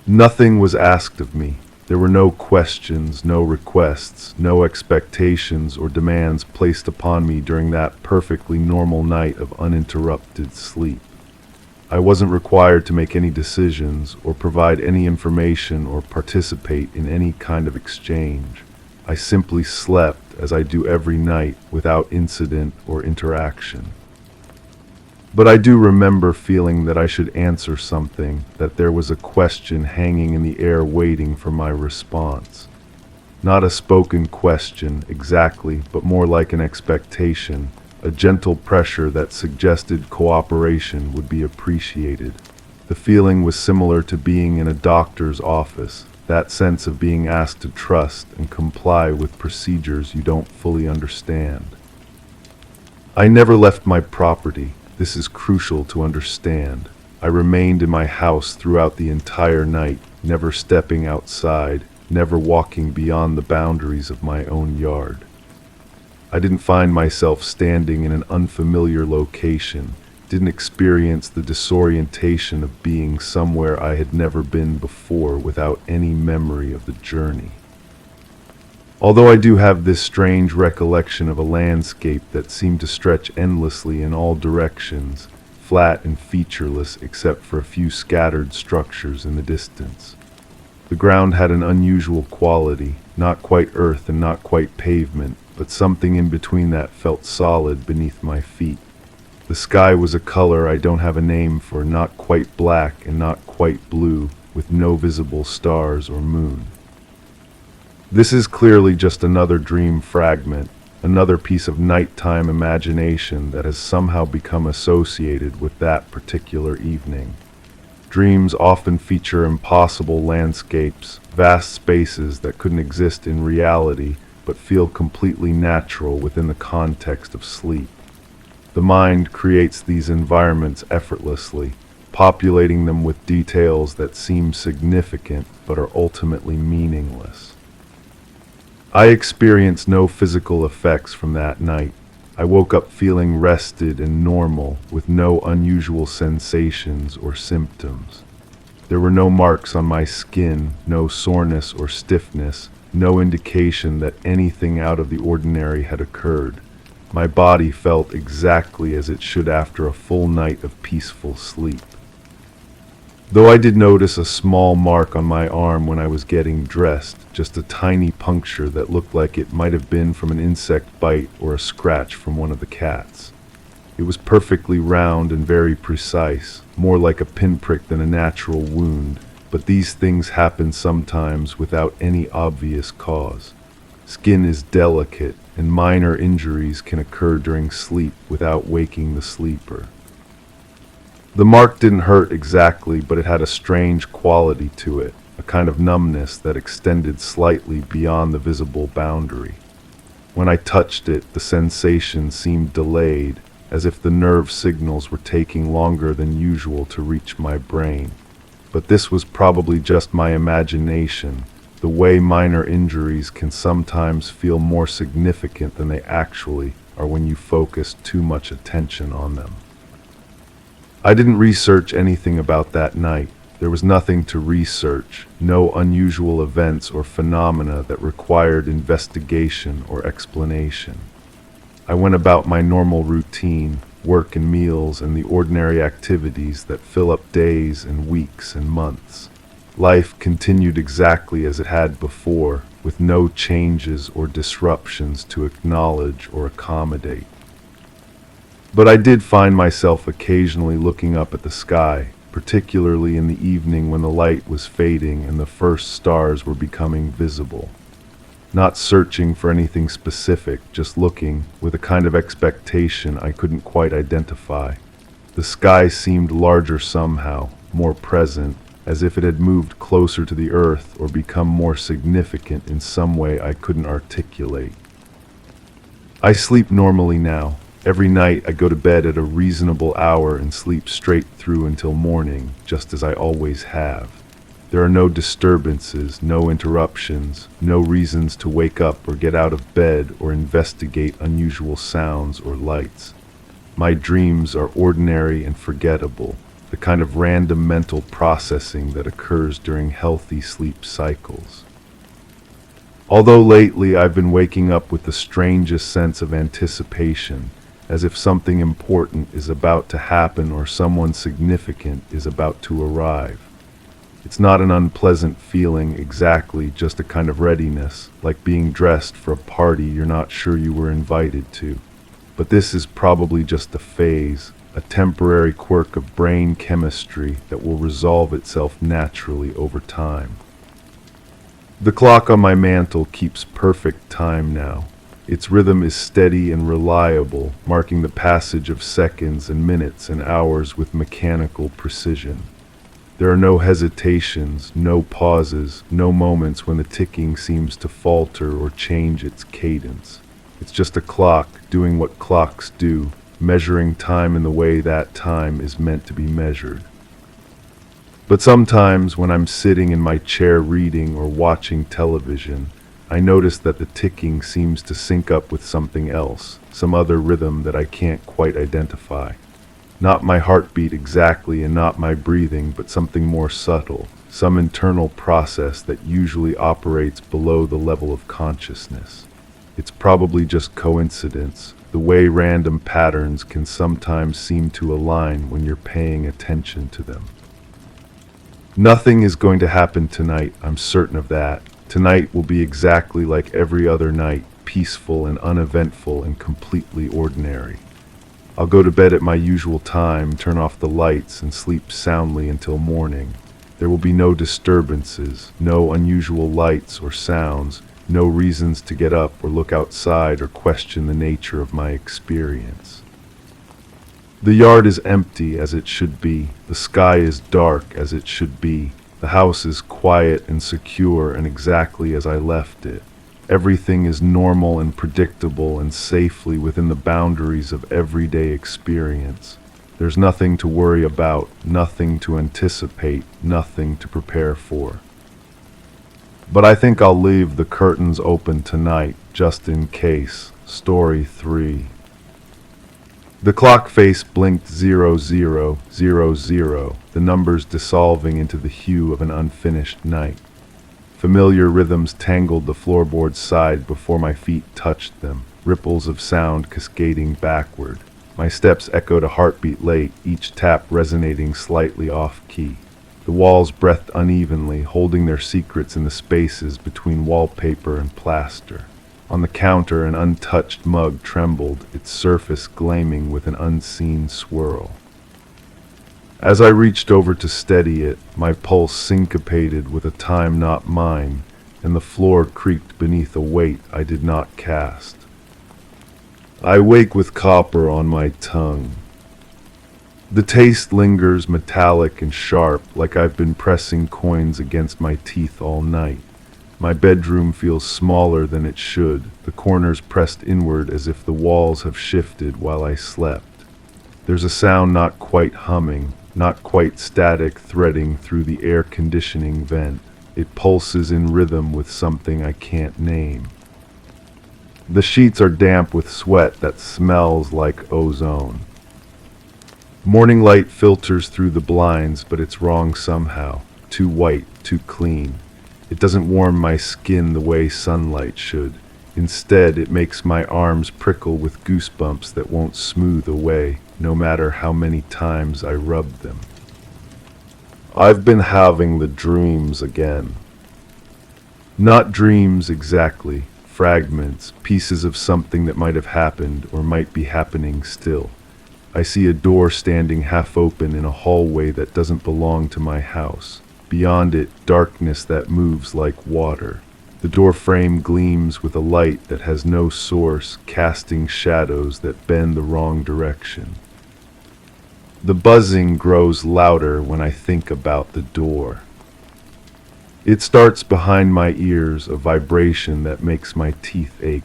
Nothing was asked of me. There were no questions, no requests, no expectations or demands placed upon me during that perfectly normal night of uninterrupted sleep. I wasn't required to make any decisions or provide any information or participate in any kind of exchange. I simply slept as I do every night without incident or interaction. But I do remember feeling that I should answer something, that there was a question hanging in the air waiting for my response. Not a spoken question exactly, but more like an expectation, a gentle pressure that suggested cooperation would be appreciated. The feeling was similar to being in a doctor's office, that sense of being asked to trust and comply with procedures you don't fully understand. I never left my property. This is crucial to understand. I remained in my house throughout the entire night, never stepping outside, never walking beyond the boundaries of my own yard. I didn't find myself standing in an unfamiliar location, didn't experience the disorientation of being somewhere I had never been before without any memory of the journey. Although I do have this strange recollection of a landscape that seemed to stretch endlessly in all directions, flat and featureless except for a few scattered structures in the distance. The ground had an unusual quality, not quite earth and not quite pavement, but something in between that felt solid beneath my feet. The sky was a color I don't have a name for, not quite black and not quite blue, with no visible stars or moon. This is clearly just another dream fragment, another piece of nighttime imagination that has somehow become associated with that particular evening. Dreams often feature impossible landscapes, vast spaces that couldn't exist in reality but feel completely natural within the context of sleep. The mind creates these environments effortlessly, populating them with details that seem significant but are ultimately meaningless. I experienced no physical effects from that night. I woke up feeling rested and normal, with no unusual sensations or symptoms. There were no marks on my skin, no soreness or stiffness, no indication that anything out of the ordinary had occurred. My body felt exactly as it should after a full night of peaceful sleep. Though I did notice a small mark on my arm when I was getting dressed, just a tiny puncture that looked like it might have been from an insect bite or a scratch from one of the cats. It was perfectly round and very precise, more like a pinprick than a natural wound, but these things happen sometimes without any obvious cause. Skin is delicate, and minor injuries can occur during sleep without waking the sleeper. The mark didn't hurt exactly, but it had a strange quality to it, a kind of numbness that extended slightly beyond the visible boundary. When I touched it, the sensation seemed delayed, as if the nerve signals were taking longer than usual to reach my brain. But this was probably just my imagination, the way minor injuries can sometimes feel more significant than they actually are when you focus too much attention on them. I didn't research anything about that night. There was nothing to research, no unusual events or phenomena that required investigation or explanation. I went about my normal routine, work and meals and the ordinary activities that fill up days and weeks and months. Life continued exactly as it had before, with no changes or disruptions to acknowledge or accommodate. But I did find myself occasionally looking up at the sky, particularly in the evening when the light was fading and the first stars were becoming visible. Not searching for anything specific, just looking with a kind of expectation I couldn't quite identify. The sky seemed larger somehow, more present, as if it had moved closer to the earth or become more significant in some way I couldn't articulate. I sleep normally now. Every night I go to bed at a reasonable hour and sleep straight through until morning, just as I always have. There are no disturbances, no interruptions, no reasons to wake up or get out of bed or investigate unusual sounds or lights. My dreams are ordinary and forgettable, the kind of random mental processing that occurs during healthy sleep cycles. Although lately I've been waking up with the strangest sense of anticipation, as if something important is about to happen or someone significant is about to arrive. It's not an unpleasant feeling exactly, just a kind of readiness, like being dressed for a party you're not sure you were invited to. But this is probably just a phase, a temporary quirk of brain chemistry that will resolve itself naturally over time. The clock on my mantle keeps perfect time now. Its rhythm is steady and reliable, marking the passage of seconds and minutes and hours with mechanical precision. There are no hesitations, no pauses, no moments when the ticking seems to falter or change its cadence. It's just a clock doing what clocks do, measuring time in the way that time is meant to be measured. But sometimes when I'm sitting in my chair reading or watching television, I notice that the ticking seems to sync up with something else, some other rhythm that I can't quite identify. Not my heartbeat exactly and not my breathing, but something more subtle, some internal process that usually operates below the level of consciousness. It's probably just coincidence, the way random patterns can sometimes seem to align when you're paying attention to them. Nothing is going to happen tonight, I'm certain of that. Tonight will be exactly like every other night, peaceful and uneventful and completely ordinary. I'll go to bed at my usual time, turn off the lights, and sleep soundly until morning. There will be no disturbances, no unusual lights or sounds, no reasons to get up or look outside or question the nature of my experience. The yard is empty as it should be. The sky is dark as it should be. The house is quiet and secure and exactly as I left it. Everything is normal and predictable and safely within the boundaries of everyday experience. There's nothing to worry about, nothing to anticipate, nothing to prepare for. But I think I'll leave the curtains open tonight, just in case. Story 3. The clock face blinked 0000, the numbers dissolving into the hue of an unfinished night. Familiar rhythms tangled the floorboard's side before my feet touched them, ripples of sound cascading backward. My steps echoed a heartbeat late, each tap resonating slightly off-key. The walls breathed unevenly, holding their secrets in the spaces between wallpaper and plaster. On the counter, an untouched mug trembled, its surface gleaming with an unseen swirl. As I reached over to steady it, my pulse syncopated with a time not mine, and the floor creaked beneath a weight I did not cast. I wake with copper on my tongue. The taste lingers metallic and sharp, like I've been pressing coins against my teeth all night. My bedroom feels smaller than it should, the corners pressed inward as if the walls have shifted while I slept. There's a sound not quite humming, not quite static, threading through the air conditioning vent. It pulses in rhythm with something I can't name. The sheets are damp with sweat that smells like ozone. Morning light filters through the blinds, but it's wrong somehow. Too white, too clean. It doesn't warm my skin the way sunlight should. Instead, it makes my arms prickle with goosebumps that won't smooth away, no matter how many times I rub them. I've been having the dreams again. Not dreams exactly, fragments, pieces of something that might have happened or might be happening still. I see a door standing half open in a hallway that doesn't belong to my house. Beyond it, darkness that moves like water. The door frame gleams with a light that has no source, casting shadows that bend the wrong direction. The buzzing grows louder when I think about the door. It starts behind my ears, a vibration that makes my teeth ache.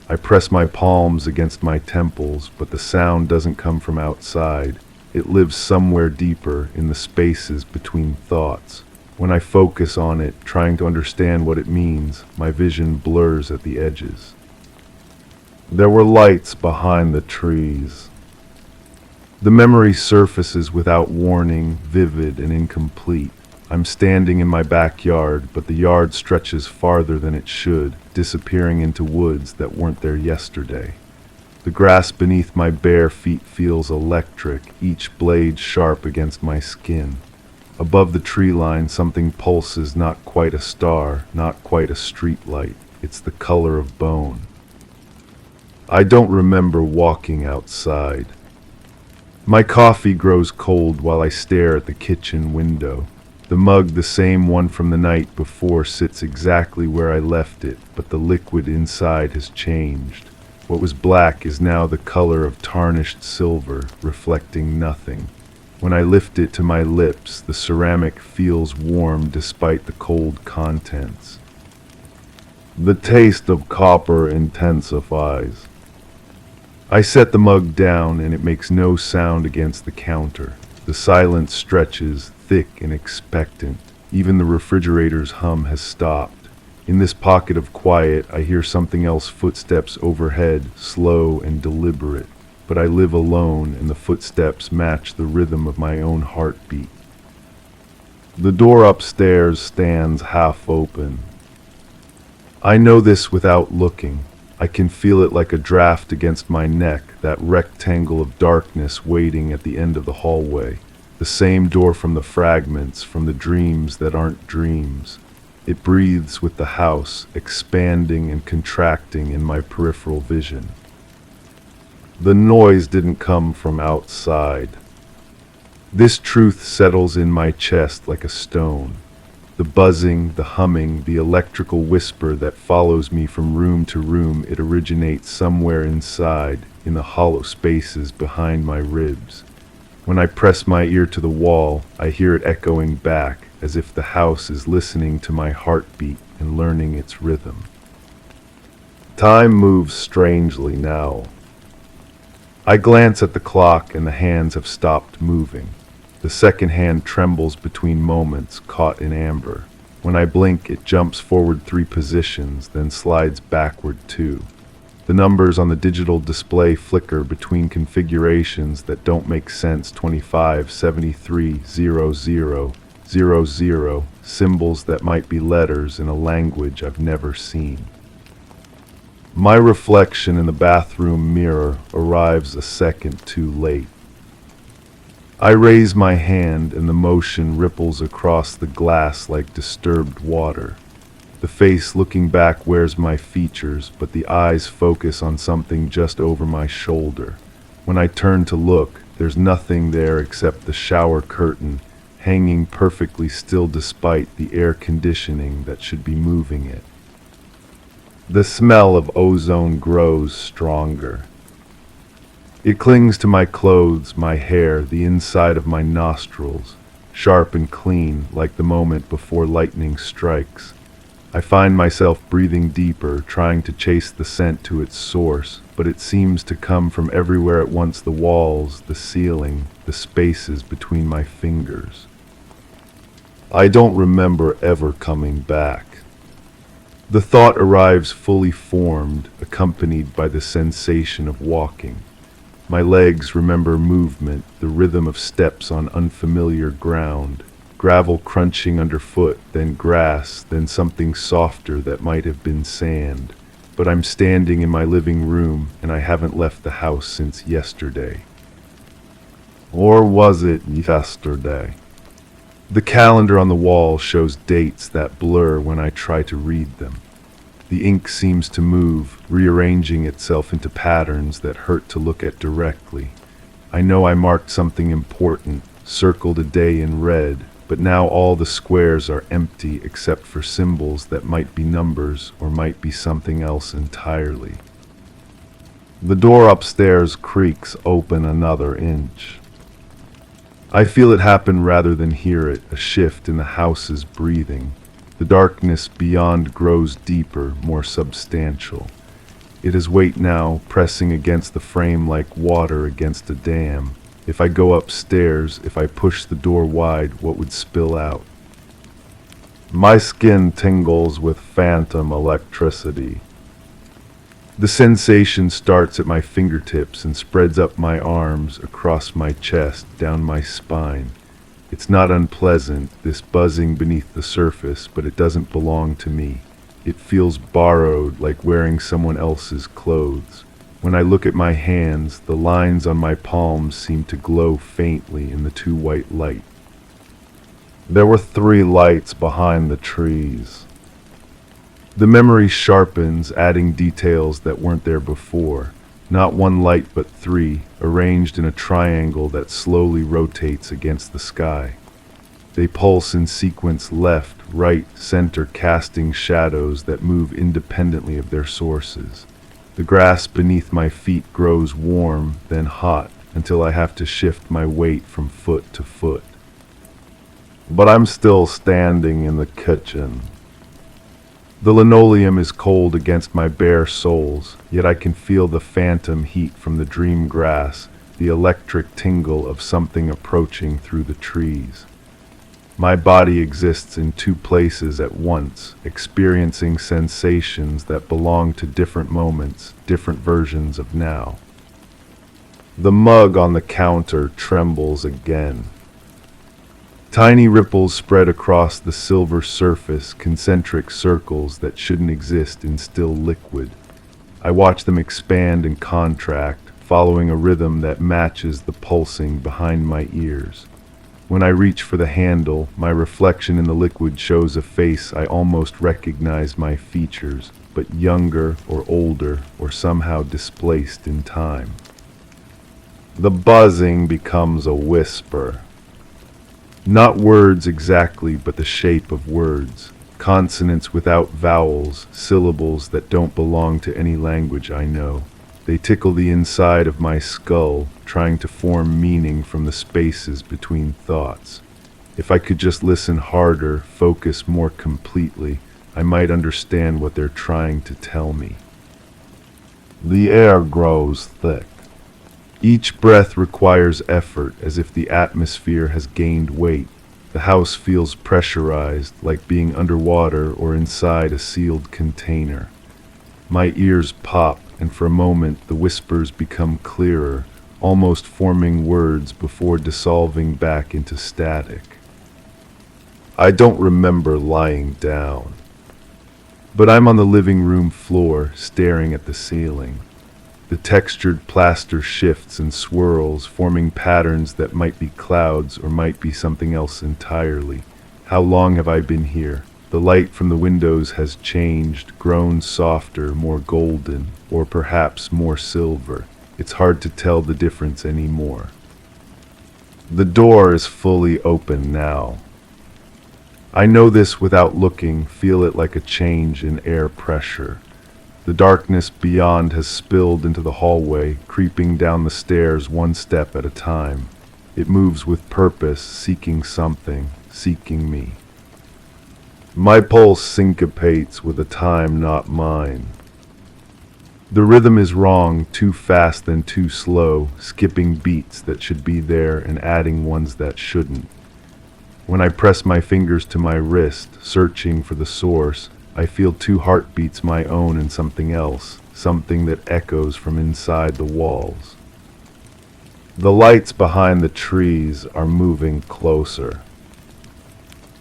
I press my palms against my temples, but the sound doesn't come from outside. It lives somewhere deeper, in the spaces between thoughts. When I focus on it, trying to understand what it means, my vision blurs at the edges. There were lights behind the trees. The memory surfaces without warning, vivid and incomplete. I'm standing in my backyard, but the yard stretches farther than it should, disappearing into woods that weren't there yesterday. The grass beneath my bare feet feels electric, each blade sharp against my skin. Above the tree line, something pulses, not quite a star, not quite a street light. It's the color of bone. I don't remember walking outside. My coffee grows cold while I stare at the kitchen window. The mug, the same one from the night before, sits exactly where I left it, but the liquid inside has changed. What was black is now the color of tarnished silver, reflecting nothing. When I lift it to my lips, the ceramic feels warm despite the cold contents. The taste of copper intensifies. I set the mug down and it makes no sound against the counter. The silence stretches, thick and expectant. Even the refrigerator's hum has stopped. In this pocket of quiet, I hear something else, footsteps overhead, slow and deliberate. But I live alone and the footsteps match the rhythm of my own heartbeat. The door upstairs stands half open. I know this without looking. I can feel it like a draft against my neck, that rectangle of darkness waiting at the end of the hallway. The same door from the fragments, from the dreams that aren't dreams. It breathes with the house, expanding and contracting in my peripheral vision. The noise didn't come from outside. This truth settles in my chest like a stone. The buzzing, the humming, the electrical whisper that follows me from room to room, it originates somewhere inside, in the hollow spaces behind my ribs. When I press my ear to the wall, I hear it echoing back, as if the house is listening to my heartbeat and learning its rhythm. Time moves strangely now. I glance at the clock and the hands have stopped moving. The second hand trembles between moments, caught in amber. When I blink, it jumps forward 3 positions, then slides backward 2. The numbers on the digital display flicker between configurations that don't make sense. 25, 73, 00, 00, symbols that might be letters in a language I've never seen. My reflection in the bathroom mirror arrives a second too late. I raise my hand and the motion ripples across the glass like disturbed water. The face looking back wears my features, but the eyes focus on something just over my shoulder. When I turn to look, there's nothing there except the shower curtain, hanging perfectly still despite the air conditioning that should be moving it. The smell of ozone grows stronger. It clings to my clothes, my hair, the inside of my nostrils, sharp and clean, like the moment before lightning strikes. I find myself breathing deeper, trying to chase the scent to its source, but it seems to come from everywhere at once: the walls, the ceiling, the spaces between my fingers. I don't remember ever coming back. The thought arrives fully formed, accompanied by the sensation of walking. My legs remember movement, the rhythm of steps on unfamiliar ground, gravel crunching underfoot, then grass, then something softer that might have been sand. But I'm standing in my living room, and I haven't left the house since yesterday. Or was it yesterday? The calendar on the wall shows dates that blur when I try to read them. The ink seems to move, rearranging itself into patterns that hurt to look at directly. I know I marked something important, circled a day in red, but now all the squares are empty except for symbols that might be numbers or might be something else entirely. The door upstairs creaks open another inch. I feel it happen rather than hear it, a shift in the house's breathing. The darkness beyond grows deeper, more substantial. It is weight now, pressing against the frame like water against a dam. If I go upstairs, if I push the door wide, what would spill out? My skin tingles with phantom electricity. The sensation starts at my fingertips and spreads up my arms, across my chest, down my spine. It's not unpleasant, this buzzing beneath the surface, but it doesn't belong to me. It feels borrowed, like wearing someone else's clothes. When I look at my hands, the lines on my palms seem to glow faintly in the too white light. There were 3 lights behind the trees. The memory sharpens, adding details that weren't there before. Not 1 light, but 3, arranged in a triangle that slowly rotates against the sky. They pulse in sequence left, right, center, casting shadows that move independently of their sources. The grass beneath my feet grows warm, then hot, until I have to shift my weight from foot to foot. But I'm still standing in the kitchen. The linoleum is cold against my bare soles, yet I can feel the phantom heat from the dream grass, the electric tingle of something approaching through the trees. My body exists in 2 places at once, experiencing sensations that belong to different moments, different versions of now. The mug on the counter trembles again. Tiny ripples spread across the silver surface, concentric circles that shouldn't exist in still liquid. I watch them expand and contract, following a rhythm that matches the pulsing behind my ears. When I reach for the handle, my reflection in the liquid shows a face I almost recognize my features, but younger or older or somehow displaced in time. The buzzing becomes a whisper. Not words exactly, but the shape of words. Consonants without vowels, syllables that don't belong to any language I know. They tickle the inside of my skull, trying to form meaning from the spaces between thoughts. If I could just listen harder, focus more completely, I might understand what they're trying to tell me. The air grows thick. Each breath requires effort, as if the atmosphere has gained weight. The house feels pressurized, like being underwater or inside a sealed container. My ears pop, and for a moment the whispers become clearer, almost forming words before dissolving back into static. I don't remember lying down, but I'm on the living room floor, staring at the ceiling. The textured plaster shifts and swirls, forming patterns that might be clouds or might be something else entirely. How long have I been here? The light from the windows has changed, grown softer, more golden, or perhaps more silver. It's hard to tell the difference anymore. The door is fully open now. I know this without looking, feel it like a change in air pressure. The darkness beyond has spilled into the hallway, creeping down the stairs 1 step at a time. It moves with purpose, seeking something, seeking me. My pulse syncopates with a time not mine. The rhythm is wrong, too fast then too slow, skipping beats that should be there and adding ones that shouldn't. When I press my fingers to my wrist, searching for the source, I feel 2 heartbeats my own and something else, something that echoes from inside the walls. The lights behind the trees are moving closer.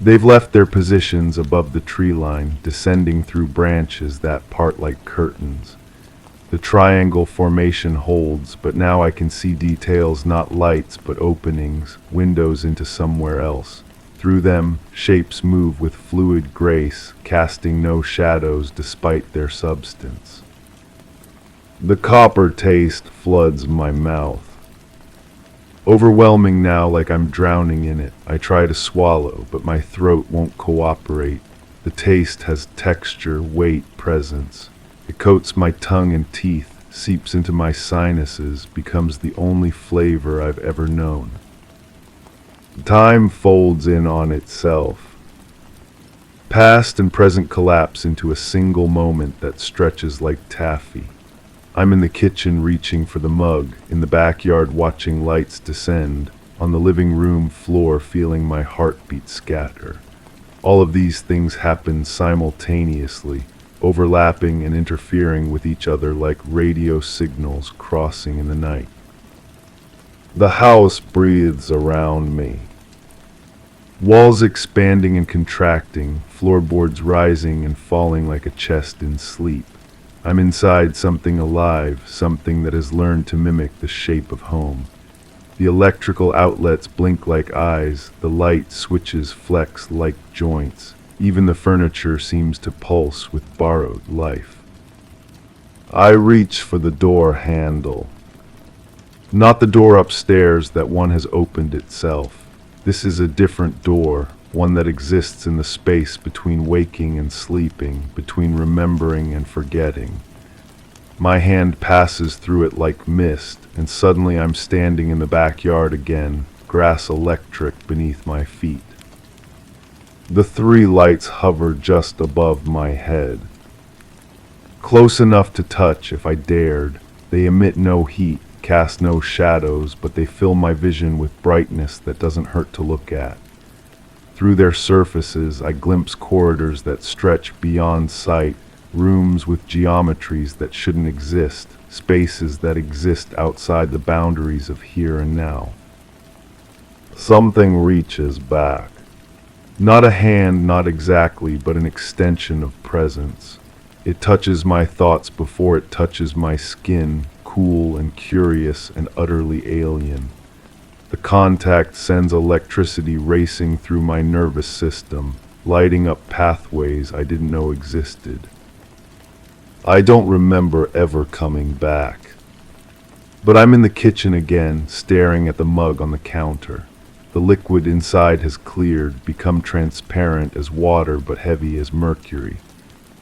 They've left their positions above the tree line, descending through branches that part like curtains. The triangle formation holds, but now I can see details, not lights, but openings, windows into somewhere else. Through them, shapes move with fluid grace, casting no shadows despite their substance. The copper taste floods my mouth. Overwhelming now, like I'm drowning in it. I try to swallow, but my throat won't cooperate. The taste has texture, weight, presence. It coats my tongue and teeth, seeps into my sinuses, becomes the only flavor I've ever known. Time folds in on itself. Past and present collapse into a single moment that stretches like taffy. I'm in the kitchen reaching for the mug, in the backyard watching lights descend, on the living room floor feeling my heartbeat scatter. All of these things happen simultaneously, overlapping and interfering with each other like radio signals crossing in the night. The house breathes around me. Walls expanding and contracting, floorboards rising and falling like a chest in sleep. I'm inside something alive, something that has learned to mimic the shape of home. The electrical outlets blink like eyes, the light switches flex like joints. Even the furniture seems to pulse with borrowed life. I reach for the door handle. Not the door upstairs that one has opened itself. This is a different door, one that exists in the space between waking and sleeping, between remembering and forgetting. My hand passes through it like mist, and suddenly I'm standing in the backyard again, grass electric beneath my feet. The three lights hover just above my head. Close enough to touch if I dared. They emit no heat, cast no shadows, but they fill my vision with brightness that doesn't hurt to look at. Through their surfaces, I glimpse corridors that stretch beyond sight, rooms with geometries that shouldn't exist, spaces that exist outside the boundaries of here and now. Something reaches back. Not a hand, not exactly, but an extension of presence. It touches my thoughts before it touches my skin, cool and curious and utterly alien. The contact sends electricity racing through my nervous system, lighting up pathways I didn't know existed. I don't remember ever coming back. But I'm in the kitchen again, staring at the mug on the counter. The liquid inside has cleared, become transparent as water but heavy as mercury.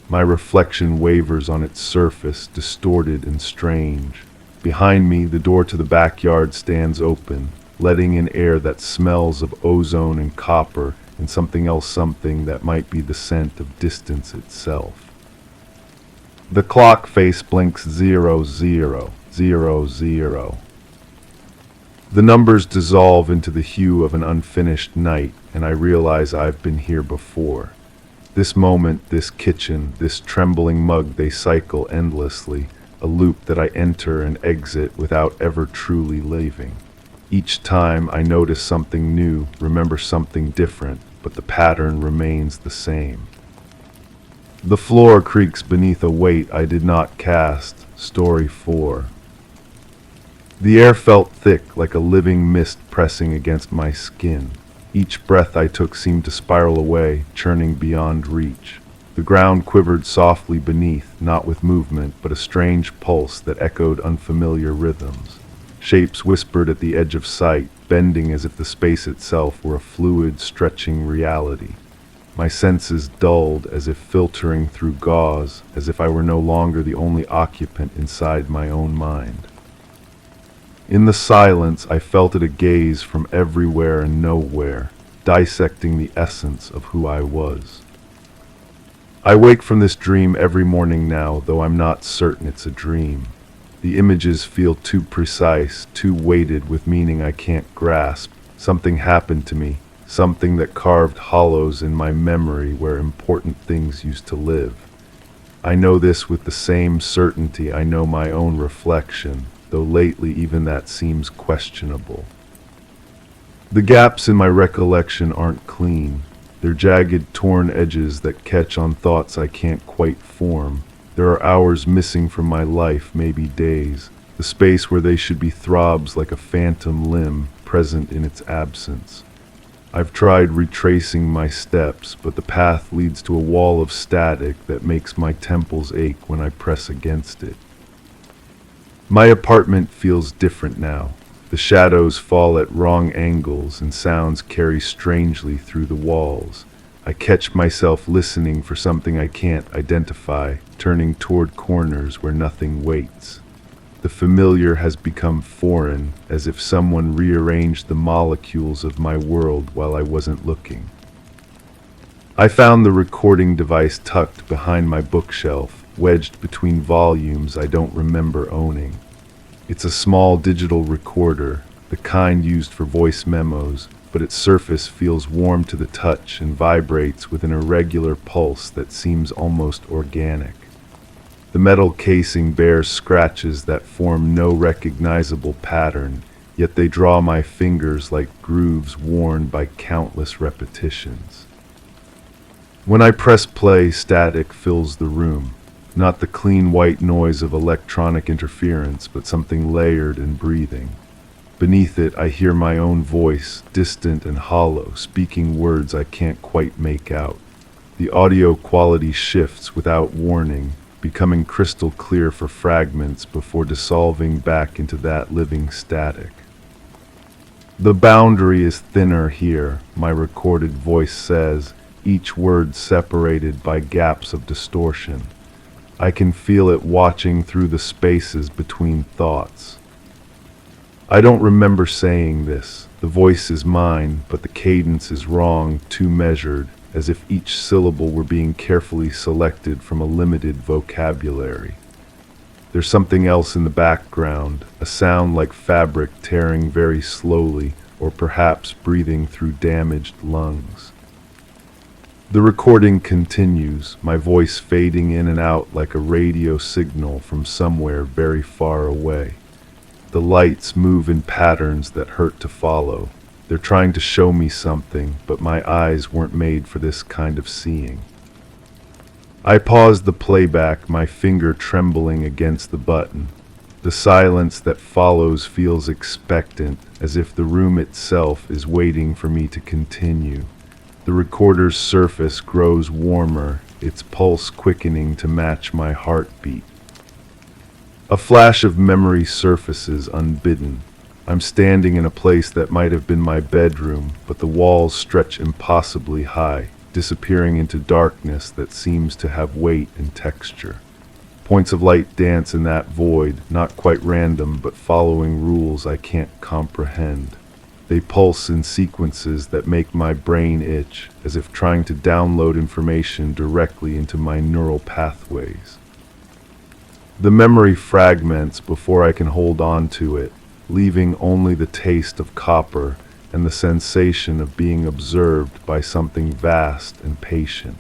My reflection wavers on its surface, distorted and strange. Behind me, the door to the backyard stands open, letting in air that smells of ozone and copper and something else, something that might be the scent of distance itself. The clock face blinks 0000. The numbers dissolve into the hue of an unfinished night, and I realize I've been here before. This moment, this kitchen, this trembling mug, they cycle endlessly, a loop that I enter and exit without ever truly leaving. Each time I notice something new, remember something different, but the pattern remains the same. The floor creaks beneath a weight I did not cast. Story 4. The air felt thick, like a living mist pressing against my skin. Each breath I took seemed to spiral away, churning beyond reach. The ground quivered softly beneath, not with movement, but a strange pulse that echoed unfamiliar rhythms. Shapes whispered at the edge of sight, bending as if the space itself were a fluid, stretching reality. My senses dulled as if filtering through gauze, as if I were no longer the only occupant inside my own mind. In the silence, I felt it a gaze from everywhere and nowhere, dissecting the essence of who I was. I wake from this dream every morning now, though I'm not certain it's a dream. The images feel too precise, too weighted with meaning I can't grasp. Something happened to me, something that carved hollows in my memory where important things used to live. I know this with the same certainty I know my own reflection, though lately even that seems questionable. The gaps in my recollection aren't clean. They're jagged, torn edges that catch on thoughts I can't quite form. There are hours missing from my life, maybe days. The space where they should be throbs like a phantom limb, present in its absence. I've tried retracing my steps, but the path leads to a wall of static that makes my temples ache when I press against it. My apartment feels different now. The shadows fall at wrong angles and sounds carry strangely through the walls. I catch myself listening for something I can't identify, turning toward corners where nothing waits. The familiar has become foreign, as if someone rearranged the molecules of my world while I wasn't looking. I found the recording device tucked behind my bookshelf, wedged between volumes I don't remember owning. It's a small digital recorder, the kind used for voice memos, but its surface feels warm to the touch and vibrates with an irregular pulse that seems almost organic. The metal casing bears scratches that form no recognizable pattern, yet they draw my fingers like grooves worn by countless repetitions. When I press play, static fills the room, not the clean white noise of electronic interference, but something layered and breathing. Beneath it, I hear my own voice, distant and hollow, speaking words I can't quite make out. The audio quality shifts without warning, becoming crystal clear for fragments before dissolving back into that living static. The boundary is thinner here, my recorded voice says, each word separated by gaps of distortion. I can feel it watching through the spaces between thoughts. I don't remember saying this. The voice is mine, but the cadence is wrong, too measured, as if each syllable were being carefully selected from a limited vocabulary. There's something else in the background, a sound like fabric tearing very slowly, or perhaps breathing through damaged lungs. The recording continues, my voice fading in and out like a radio signal from somewhere very far away. The lights move in patterns that hurt to follow. They're trying to show me something, but my eyes weren't made for this kind of seeing. I pause the playback, my finger trembling against the button. The silence that follows feels expectant, as if the room itself is waiting for me to continue. The recorder's surface grows warmer, its pulse quickening to match my heartbeat. A flash of memory surfaces unbidden. I'm standing in a place that might have been my bedroom, but the walls stretch impossibly high, disappearing into darkness that seems to have weight and texture. Points of light dance in that void, not quite random, but following rules I can't comprehend. They pulse in sequences that make my brain itch, as if trying to download information directly into my neural pathways. The memory fragments before I can hold on to it, leaving only the taste of copper and the sensation of being observed by something vast and patient.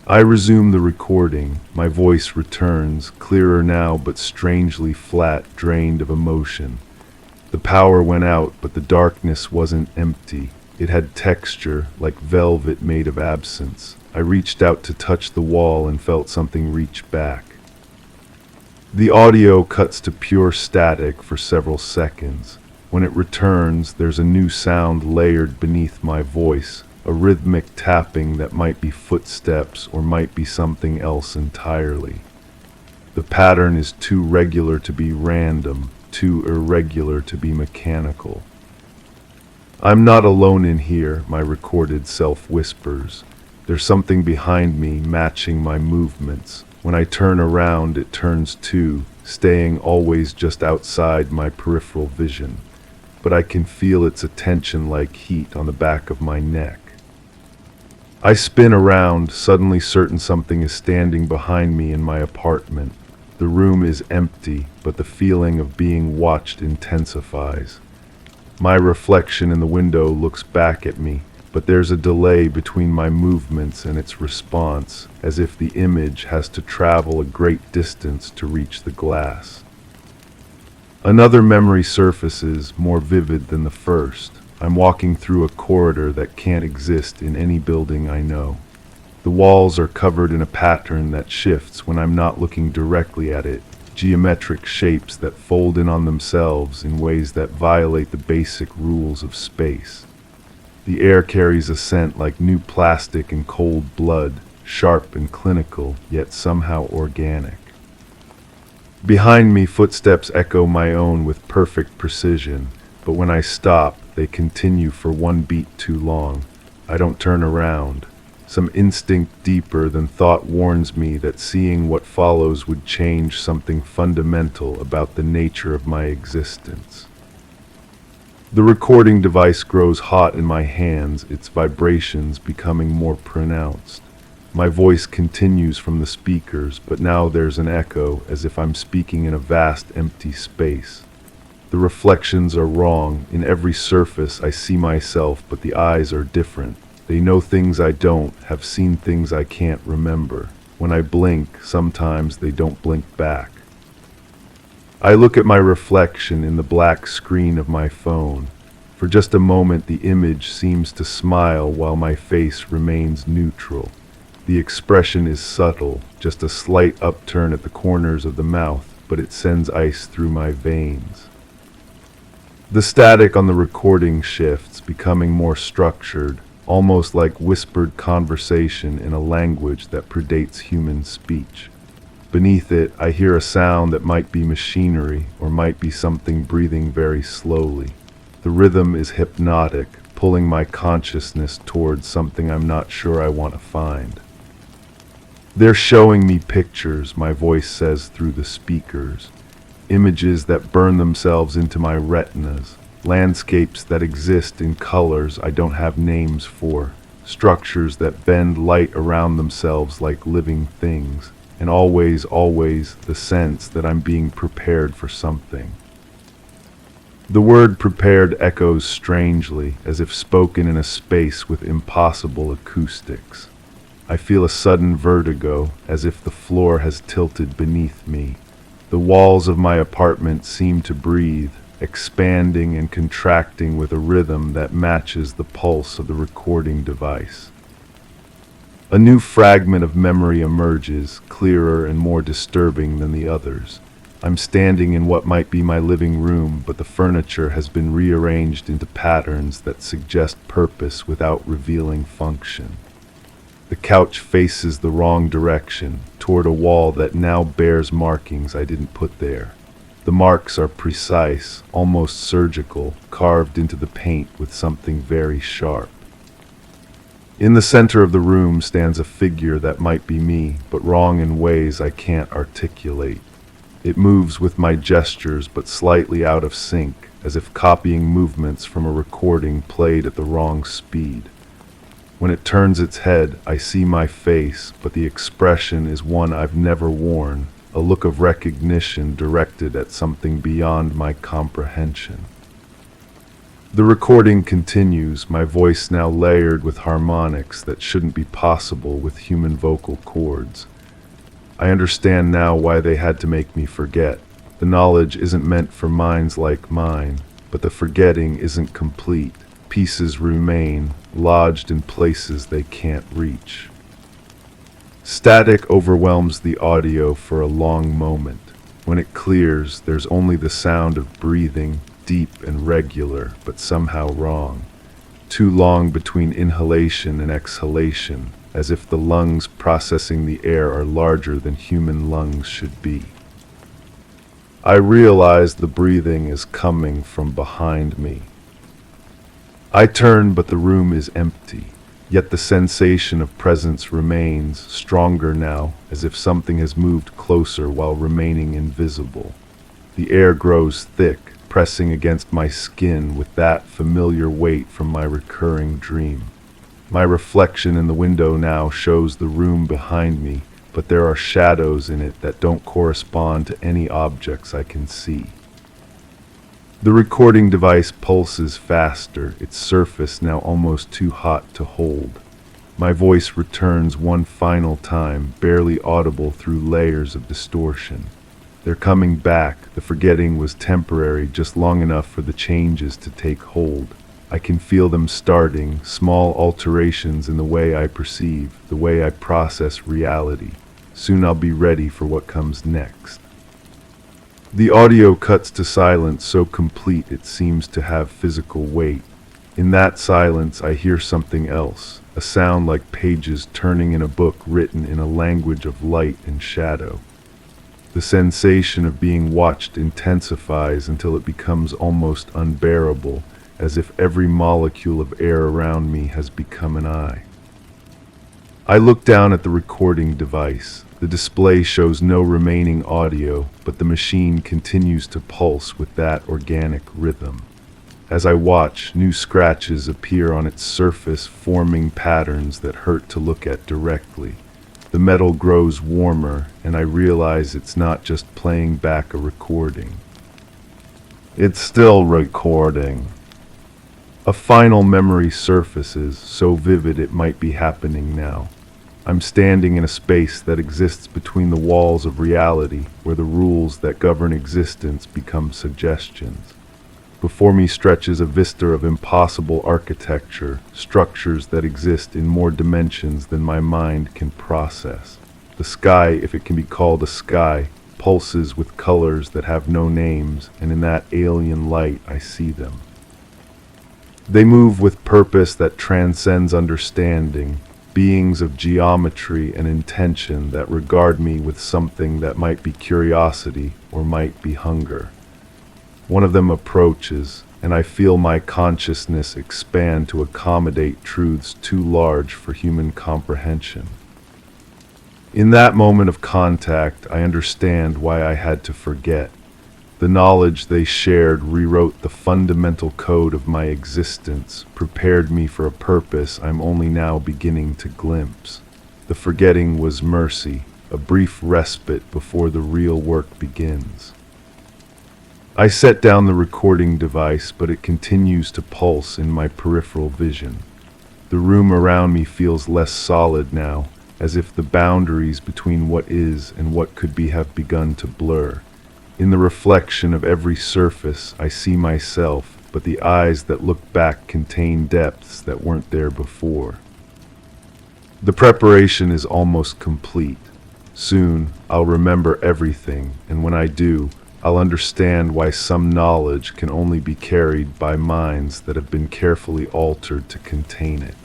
I resume the recording. My voice returns, clearer now but strangely flat, drained of emotion. The power went out, but the darkness wasn't empty. It had texture, like velvet made of absence. I reached out to touch the wall and felt something reach back. The audio cuts to pure static for several seconds. When it returns, there's a new sound layered beneath my voice, a rhythmic tapping that might be footsteps or might be something else entirely. The pattern is too regular to be random, too irregular to be mechanical. I'm not alone in here, my recorded self whispers. There's something behind me matching my movements. When I turn around, it turns too, staying always just outside my peripheral vision. But I can feel its attention like heat on the back of my neck. I spin around, suddenly certain something is standing behind me in my apartment. The room is empty, but the feeling of being watched intensifies. My reflection in the window looks back at me, but there's a delay between my movements and its response, as if the image has to travel a great distance to reach the glass. Another memory surfaces, more vivid than the first. I'm walking through a corridor that can't exist in any building I know. The walls are covered in a pattern that shifts when I'm not looking directly at it, geometric shapes that fold in on themselves in ways that violate the basic rules of space. The air carries a scent like new plastic and cold blood, sharp and clinical, yet somehow organic. Behind me, footsteps echo my own with perfect precision, but when I stop, they continue for one beat too long. I don't turn around. Some instinct deeper than thought warns me that seeing what follows would change something fundamental about the nature of my existence. The recording device grows hot in my hands, its vibrations becoming more pronounced. My voice continues from the speakers, but now there's an echo, as if I'm speaking in a vast empty space. The reflections are wrong. In every surface I see myself, but the eyes are different. They know things I don't, have seen things I can't remember. When I blink, sometimes they don't blink back. I look at my reflection in the black screen of my phone. For just a moment the image seems to smile while my face remains neutral. The expression is subtle, just a slight upturn at the corners of the mouth, but it sends ice through my veins. The static on the recording shifts, becoming more structured, almost like whispered conversation in a language that predates human speech. Beneath it, I hear a sound that might be machinery or might be something breathing very slowly. The rhythm is hypnotic, pulling my consciousness towards something I'm not sure I want to find. They're showing me pictures, my voice says through the speakers. Images that burn themselves into my retinas. Landscapes that exist in colors I don't have names for. Structures that bend light around themselves like living things. And always the sense that I'm being prepared for something. The word prepared echoes strangely, as if spoken in a space with impossible acoustics. I feel a sudden vertigo, as if the floor has tilted beneath me. The walls of my apartment seem to breathe, expanding and contracting with a rhythm that matches the pulse of the recording device. A new fragment of memory emerges, clearer and more disturbing than the others. I'm standing in what might be my living room, but the furniture has been rearranged into patterns that suggest purpose without revealing function. The couch faces the wrong direction, toward a wall that now bears markings I didn't put there. The marks are precise, almost surgical, carved into the paint with something very sharp. In the center of the room stands a figure that might be me, but wrong in ways I can't articulate. It moves with my gestures, but slightly out of sync, as if copying movements from a recording played at the wrong speed. When it turns its head, I see my face, but the expression is one I've never worn, a look of recognition directed at something beyond my comprehension. The recording continues, my voice now layered with harmonics that shouldn't be possible with human vocal cords. I understand now why they had to make me forget. The knowledge isn't meant for minds like mine, but the forgetting isn't complete. Pieces remain, lodged in places they can't reach. Static overwhelms the audio for a long moment. When it clears, there's only the sound of breathing, deep and regular, but somehow wrong. Too long between inhalation and exhalation, as if the lungs processing the air are larger than human lungs should be. I realize the breathing is coming from behind me. I turn, but the room is empty, yet the sensation of presence remains, stronger now, as if something has moved closer while remaining invisible. The air grows thick, pressing against my skin with that familiar weight from my recurring dream. My reflection in the window now shows the room behind me, but there are shadows in it that don't correspond to any objects I can see. The recording device pulses faster, its surface now almost too hot to hold. My voice returns one final time, barely audible through layers of distortion. They're coming back. The forgetting was temporary, just long enough for the changes to take hold. I can feel them starting, small alterations in the way I perceive, the way I process reality. Soon I'll be ready for what comes next. The audio cuts to silence so complete it seems to have physical weight. In that silence I hear something else, a sound like pages turning in a book written in a language of light and shadow. The sensation of being watched intensifies until it becomes almost unbearable, as if every molecule of air around me has become an eye. I look down at the recording device. The display shows no remaining audio, but the machine continues to pulse with that organic rhythm. As I watch, new scratches appear on its surface, forming patterns that hurt to look at directly. The metal grows warmer, and I realize it's not just playing back a recording. It's still recording. A final memory surfaces, so vivid it might be happening now. I'm standing in a space that exists between the walls of reality, where the rules that govern existence become suggestions. Before me stretches a vista of impossible architecture, structures that exist in more dimensions than my mind can process. The sky, if it can be called a sky, pulses with colors that have no names, and in that alien light I see them. They move with purpose that transcends understanding, beings of geometry and intention that regard me with something that might be curiosity or might be hunger. One of them approaches, and I feel my consciousness expand to accommodate truths too large for human comprehension. In that moment of contact, I understand why I had to forget. The knowledge they shared rewrote the fundamental code of my existence, prepared me for a purpose I'm only now beginning to glimpse. The forgetting was mercy, a brief respite before the real work begins. I set down the recording device, but it continues to pulse in my peripheral vision. The room around me feels less solid now, as if the boundaries between what is and what could be have begun to blur. In the reflection of every surface, I see myself, but the eyes that look back contain depths that weren't there before. The preparation is almost complete. Soon, I'll remember everything, and when I do, I'll understand why some knowledge can only be carried by minds that have been carefully altered to contain it.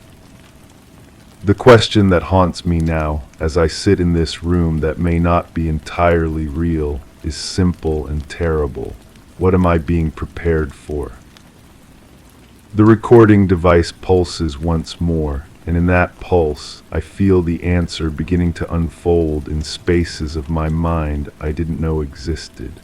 The question that haunts me now, as I sit in this room that may not be entirely real, is simple and terrible. What am I being prepared for? The recording device pulses once more, and in that pulse, I feel the answer beginning to unfold in spaces of my mind I didn't know existed.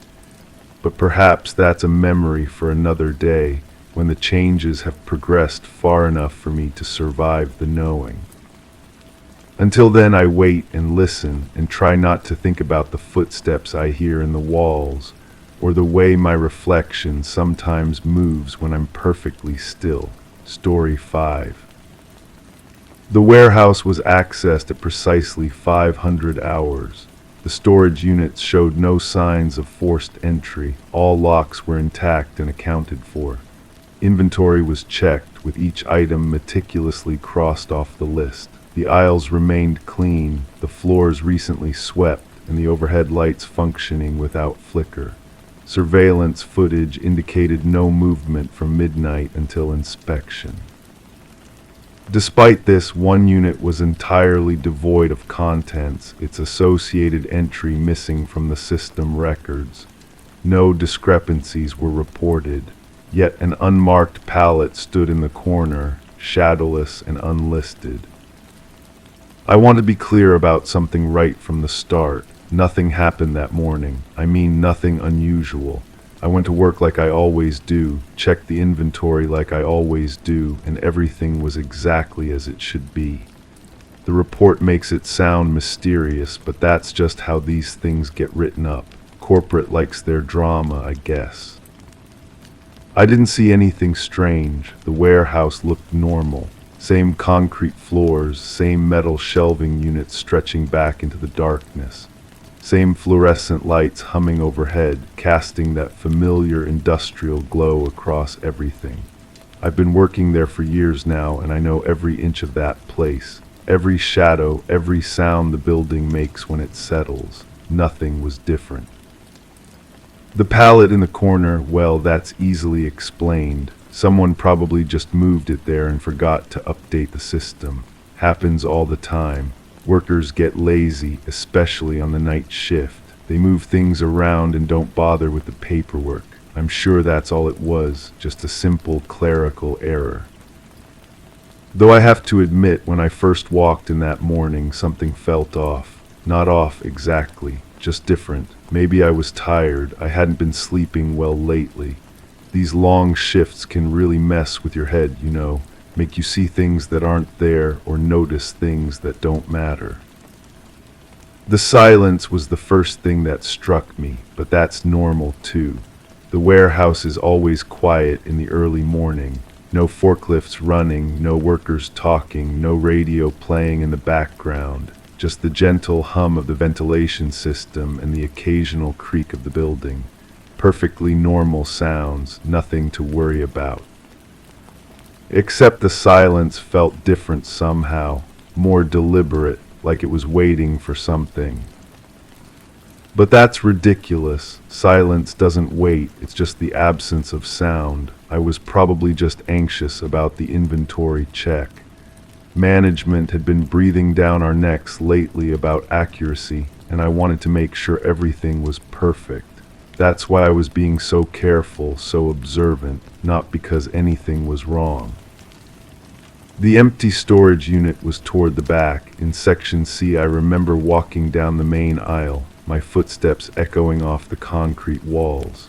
But perhaps that's a memory for another day, when the changes have progressed far enough for me to survive the knowing. Until then, I wait and listen and try not to think about the footsteps I hear in the walls, or the way my reflection sometimes moves when I'm perfectly still. Story 5. The warehouse was accessed at precisely 500 hours. The storage units showed no signs of forced entry. All locks were intact and accounted for. Inventory was checked, with each item meticulously crossed off the list. The aisles remained clean, the floors recently swept, and the overhead lights functioning without flicker. Surveillance footage indicated no movement from midnight until inspection. Despite this, one unit was entirely devoid of contents, its associated entry missing from the system records. No discrepancies were reported, yet an unmarked pallet stood in the corner, shadowless and unlisted. I want to be clear about something right from the start. Nothing happened that morning. I mean nothing unusual. I went to work like I always do, checked the inventory like I always do, and everything was exactly as it should be. The report makes it sound mysterious, but that's just how these things get written up. Corporate likes their drama, I guess. I didn't see anything strange. The warehouse looked normal. Same concrete floors, same metal shelving units stretching back into the darkness. Same fluorescent lights humming overhead, casting that familiar industrial glow across everything. I've been working there for years now, and I know every inch of that place. Every shadow, every sound the building makes when it settles. Nothing was different. The pallet in the corner, well, that's easily explained. Someone probably just moved it there and forgot to update the system. Happens all the time. Workers get lazy, especially on the night shift. They move things around and don't bother with the paperwork. I'm sure that's all it was, just a simple clerical error. Though I have to admit, when I first walked in that morning, something felt off. Not off exactly, just different. Maybe I was tired. I hadn't been sleeping well lately. These long shifts can really mess with your head, make you see things that aren't there or notice things that don't matter. The silence was the first thing that struck me, but that's normal too. The warehouse is always quiet in the early morning. No forklifts running, no workers talking, no radio playing in the background. Just the gentle hum of the ventilation system and the occasional creak of the building. Perfectly normal sounds, nothing to worry about. Except the silence felt different somehow, more deliberate, like it was waiting for something. But that's ridiculous. Silence doesn't wait, it's just the absence of sound. I was probably just anxious about the inventory check. Management had been breathing down our necks lately about accuracy, and I wanted to make sure everything was perfect. That's why I was being so careful, so observant, not because anything was wrong. The empty storage unit was toward the back. In Section C, I remember walking down the main aisle, my footsteps echoing off the concrete walls.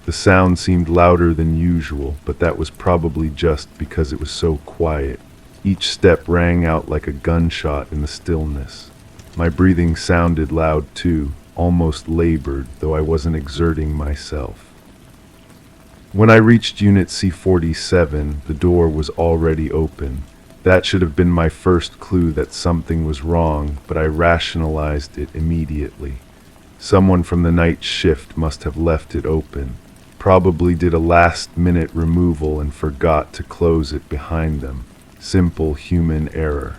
The sound seemed louder than usual, but that was probably just because it was so quiet. Each step rang out like a gunshot in the stillness. My breathing sounded loud too, almost labored, though I wasn't exerting myself. When I reached Unit C-47, the door was already open. That should have been my first clue that something was wrong, but I rationalized it immediately. Someone from the night shift must have left it open. Probably did a last-minute removal and forgot to close it behind them. Simple human error.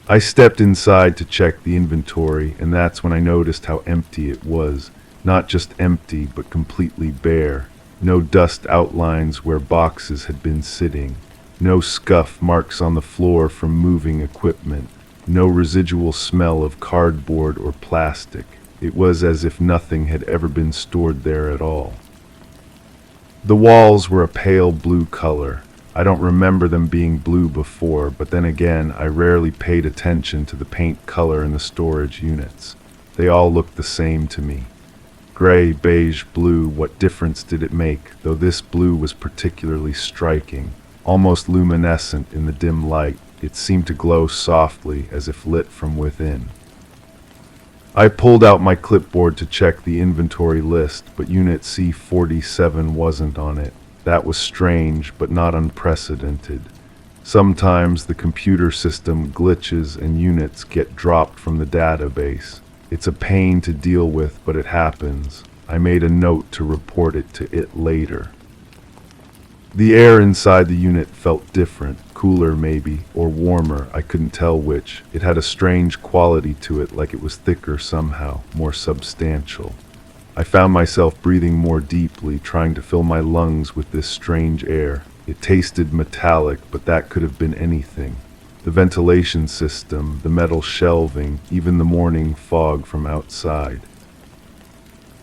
I stepped inside to check the inventory, and that's when I noticed how empty it was. Not just empty, but completely bare. No dust outlines where boxes had been sitting. No scuff marks on the floor from moving equipment. No residual smell of cardboard or plastic. It was as if nothing had ever been stored there at all. The walls were a pale blue color. I don't remember them being blue before, but then again, I rarely paid attention to the paint color in the storage units. They all looked the same to me. Gray, beige, blue, what difference did it make, though this blue was particularly striking, almost luminescent in the dim light. It seemed to glow softly, as if lit from within. I pulled out my clipboard to check the inventory list, but Unit C-47 wasn't on it. That was strange, but not unprecedented. Sometimes the computer system glitches and units get dropped from the database. It's a pain to deal with, but it happens. I made a note to report it to it later. The air inside the unit felt different, cooler maybe, or warmer, I couldn't tell which. It had a strange quality to it, like it was thicker somehow, more substantial. I found myself breathing more deeply, trying to fill my lungs with this strange air. It tasted metallic, but that could have been anything. The ventilation system, the metal shelving, even the morning fog from outside.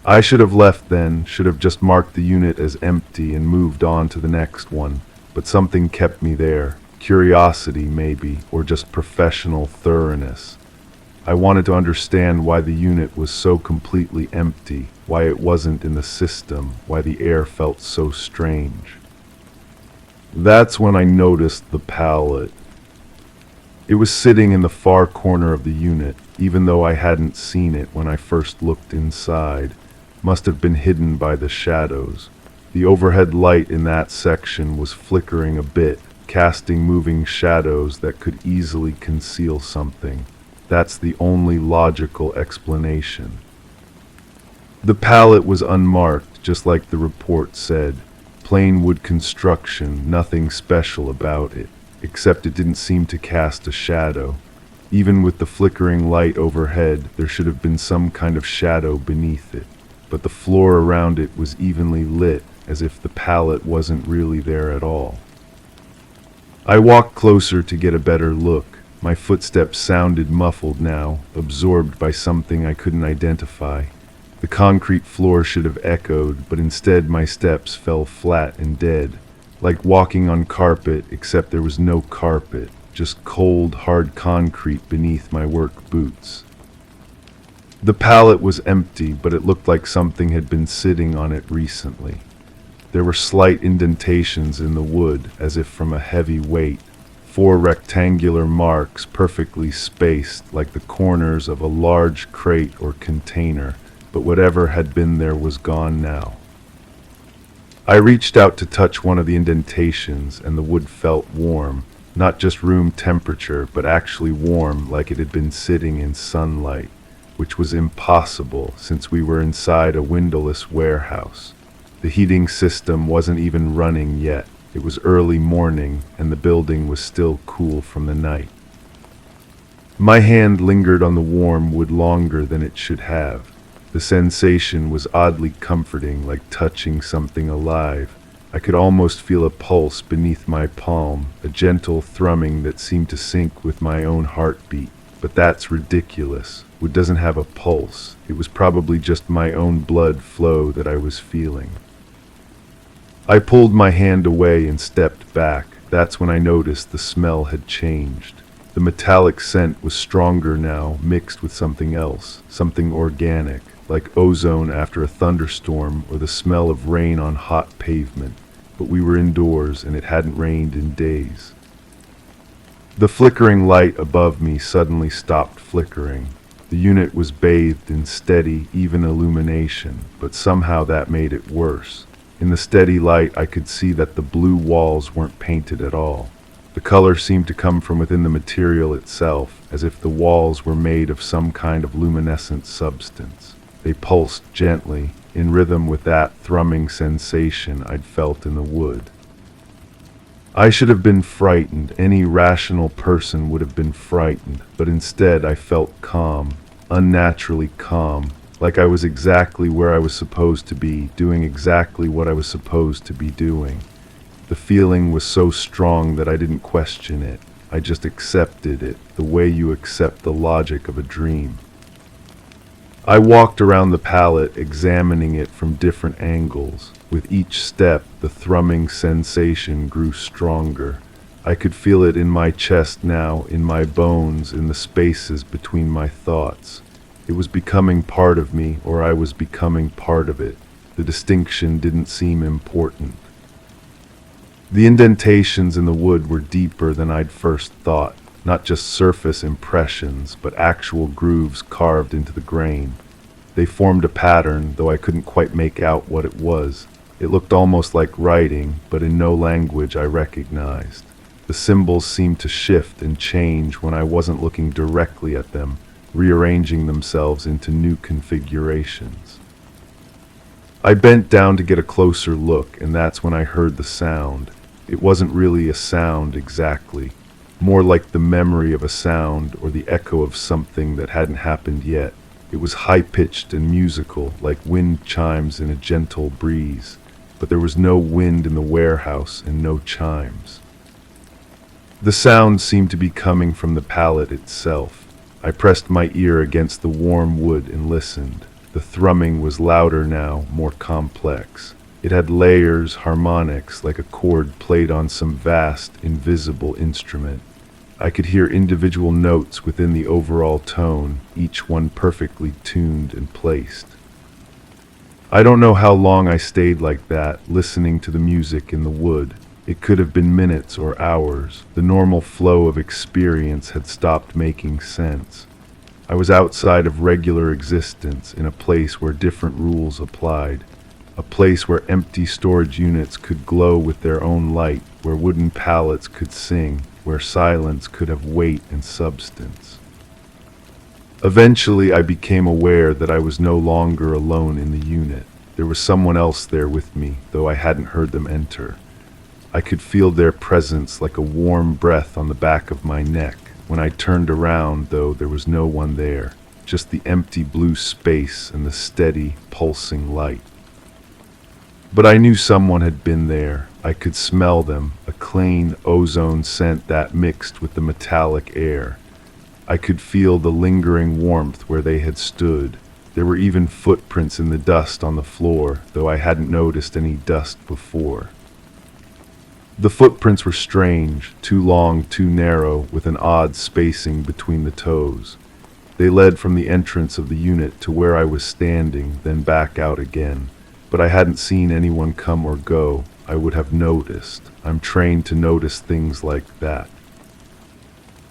I should have left then, should have just marked the unit as empty and moved on to the next one, but something kept me there. Curiosity, maybe, or just professional thoroughness. I wanted to understand why the unit was so completely empty, why it wasn't in the system, why the air felt so strange. That's when I noticed the pallet. It was sitting in the far corner of the unit, even though I hadn't seen it when I first looked inside. Must have been hidden by the shadows. The overhead light in that section was flickering a bit, casting moving shadows that could easily conceal something. That's the only logical explanation. The pallet was unmarked, just like the report said. Plain wood construction, nothing special about it, except it didn't seem to cast a shadow. Even with the flickering light overhead, there should have been some kind of shadow beneath it. But the floor around it was evenly lit, as if the pallet wasn't really there at all. I walked closer to get a better look. My footsteps sounded muffled now, absorbed by something I couldn't identify. The concrete floor should have echoed, but instead my steps fell flat and dead, like walking on carpet, except there was no carpet, just cold, hard concrete beneath my work boots. The pallet was empty, but it looked like something had been sitting on it recently. There were slight indentations in the wood, as if from a heavy weight. 4 rectangular marks perfectly spaced like the corners of a large crate or container, but whatever had been there was gone now. I reached out to touch one of the indentations, and the wood felt warm, not just room temperature, but actually warm, like it had been sitting in sunlight, which was impossible since we were inside a windowless warehouse. The heating system wasn't even running yet. It was early morning, and the building was still cool from the night. My hand lingered on the warm wood longer than it should have. The sensation was oddly comforting, like touching something alive. I could almost feel a pulse beneath my palm, a gentle thrumming that seemed to sync with my own heartbeat. But that's ridiculous. Wood doesn't have a pulse. It was probably just my own blood flow that I was feeling. I pulled my hand away and stepped back. That's when I noticed the smell had changed. The metallic scent was stronger now, mixed with something else, something organic, like ozone after a thunderstorm or the smell of rain on hot pavement. But we were indoors and it hadn't rained in days. The flickering light above me suddenly stopped flickering. The unit was bathed in steady, even illumination, but somehow that made it worse. In the steady light, I could see that the blue walls weren't painted at all. The color seemed to come from within the material itself, as if the walls were made of some kind of luminescent substance. They pulsed gently, in rhythm with that thrumming sensation I'd felt in the wood. I should have been frightened. Any rational person would have been frightened, but instead I felt calm, unnaturally calm, like I was exactly where I was supposed to be, doing exactly what I was supposed to be doing. The feeling was so strong that I didn't question it. I just accepted it, the way you accept the logic of a dream. I walked around the pallet, examining it from different angles. With each step, the thrumming sensation grew stronger. I could feel it in my chest now, in my bones, in the spaces between my thoughts. It was becoming part of me, or I was becoming part of it. The distinction didn't seem important. The indentations in the wood were deeper than I'd first thought. Not just surface impressions, but actual grooves carved into the grain. They formed a pattern, though I couldn't quite make out what it was. It looked almost like writing, but in no language I recognized. The symbols seemed to shift and change when I wasn't looking directly at them, rearranging themselves into new configurations. I bent down to get a closer look, and that's when I heard the sound. It wasn't really a sound exactly, more like the memory of a sound or the echo of something that hadn't happened yet. It was high-pitched and musical, like wind chimes in a gentle breeze, but there was no wind in the warehouse and no chimes. The sound seemed to be coming from the pallet itself. I pressed my ear against the warm wood and listened. The thrumming was louder now, more complex. It had layers, harmonics, like a chord played on some vast, invisible instrument. I could hear individual notes within the overall tone, each one perfectly tuned and placed. I don't know how long I stayed like that, listening to the music in the wood. It could have been minutes or hours. The normal flow of experience had stopped making sense. I was outside of regular existence, in a place where different rules applied. A place where empty storage units could glow with their own light, where wooden pallets could sing, where silence could have weight and substance. Eventually, I became aware that I was no longer alone in the unit. There was someone else there with me, though I hadn't heard them enter. I could feel their presence like a warm breath on the back of my neck. When I turned around, though, there was no one there, just the empty blue space and the steady, pulsing light. But I knew someone had been there. I could smell them, a clean ozone scent that mixed with the metallic air. I could feel the lingering warmth where they had stood. There were even footprints in the dust on the floor, though I hadn't noticed any dust before. The footprints were strange, too long, too narrow, with an odd spacing between the toes. They led from the entrance of the unit to where I was standing, then back out again. But I hadn't seen anyone come or go. I would have noticed. I'm trained to notice things like that.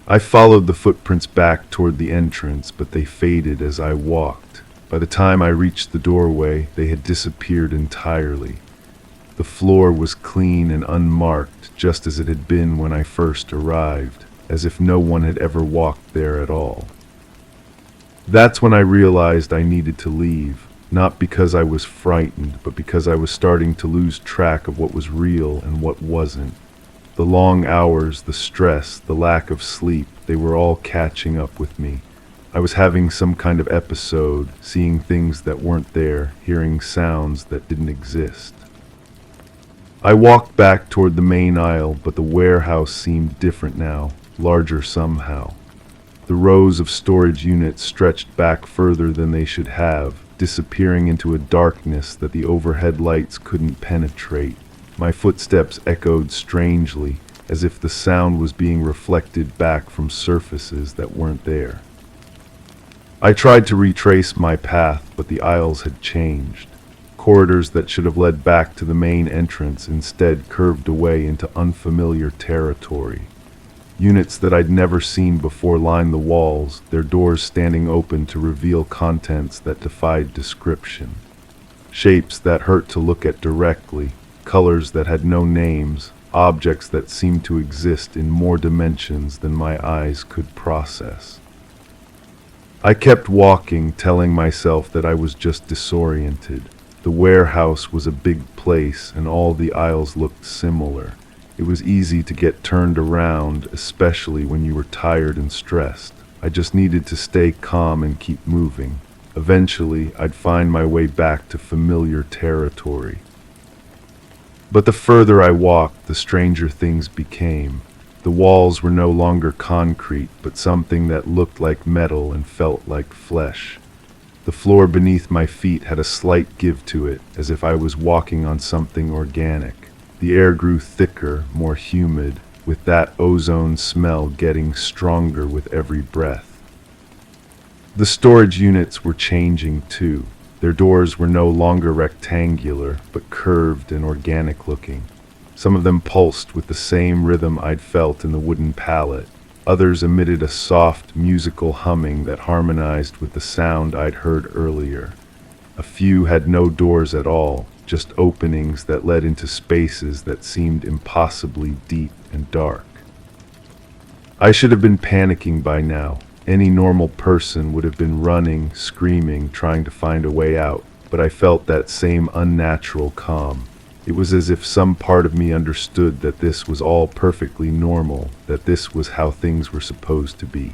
I followed the footprints back toward the entrance, but they faded as I walked. By the time I reached the doorway, they had disappeared entirely. The floor was clean and unmarked, just as it had been when I first arrived, as if no one had ever walked there at all. That's when I realized I needed to leave, not because I was frightened, but because I was starting to lose track of what was real and what wasn't. The long hours, the stress, the lack of sleep, they were all catching up with me. I was having some kind of episode, seeing things that weren't there, hearing sounds that didn't exist. I walked back toward the main aisle, but the warehouse seemed different now, larger somehow. The rows of storage units stretched back further than they should have, disappearing into a darkness that the overhead lights couldn't penetrate. My footsteps echoed strangely, as if the sound was being reflected back from surfaces that weren't there. I tried to retrace my path, but the aisles had changed. Corridors that should have led back to the main entrance instead curved away into unfamiliar territory. Units that I'd never seen before lined the walls, their doors standing open to reveal contents that defied description. Shapes that hurt to look at directly, colors that had no names, objects that seemed to exist in more dimensions than my eyes could process. I kept walking, telling myself that I was just disoriented. The warehouse was a big place, and all the aisles looked similar. It was easy to get turned around, especially when you were tired and stressed. I just needed to stay calm and keep moving. Eventually, I'd find my way back to familiar territory. But the further I walked, the stranger things became. The walls were no longer concrete, but something that looked like metal and felt like flesh. The floor beneath my feet had a slight give to it, as if I was walking on something organic. The air grew thicker, more humid, with that ozone smell getting stronger with every breath. The storage units were changing too. Their doors were no longer rectangular, but curved and organic looking. Some of them pulsed with the same rhythm I'd felt in the wooden pallet. Others emitted a soft, musical humming that harmonized with the sound I'd heard earlier. A few had no doors at all, just openings that led into spaces that seemed impossibly deep and dark. I should have been panicking by now. Any normal person would have been running, screaming, trying to find a way out, but I felt that same unnatural calm. It was as if some part of me understood that this was all perfectly normal, that this was how things were supposed to be.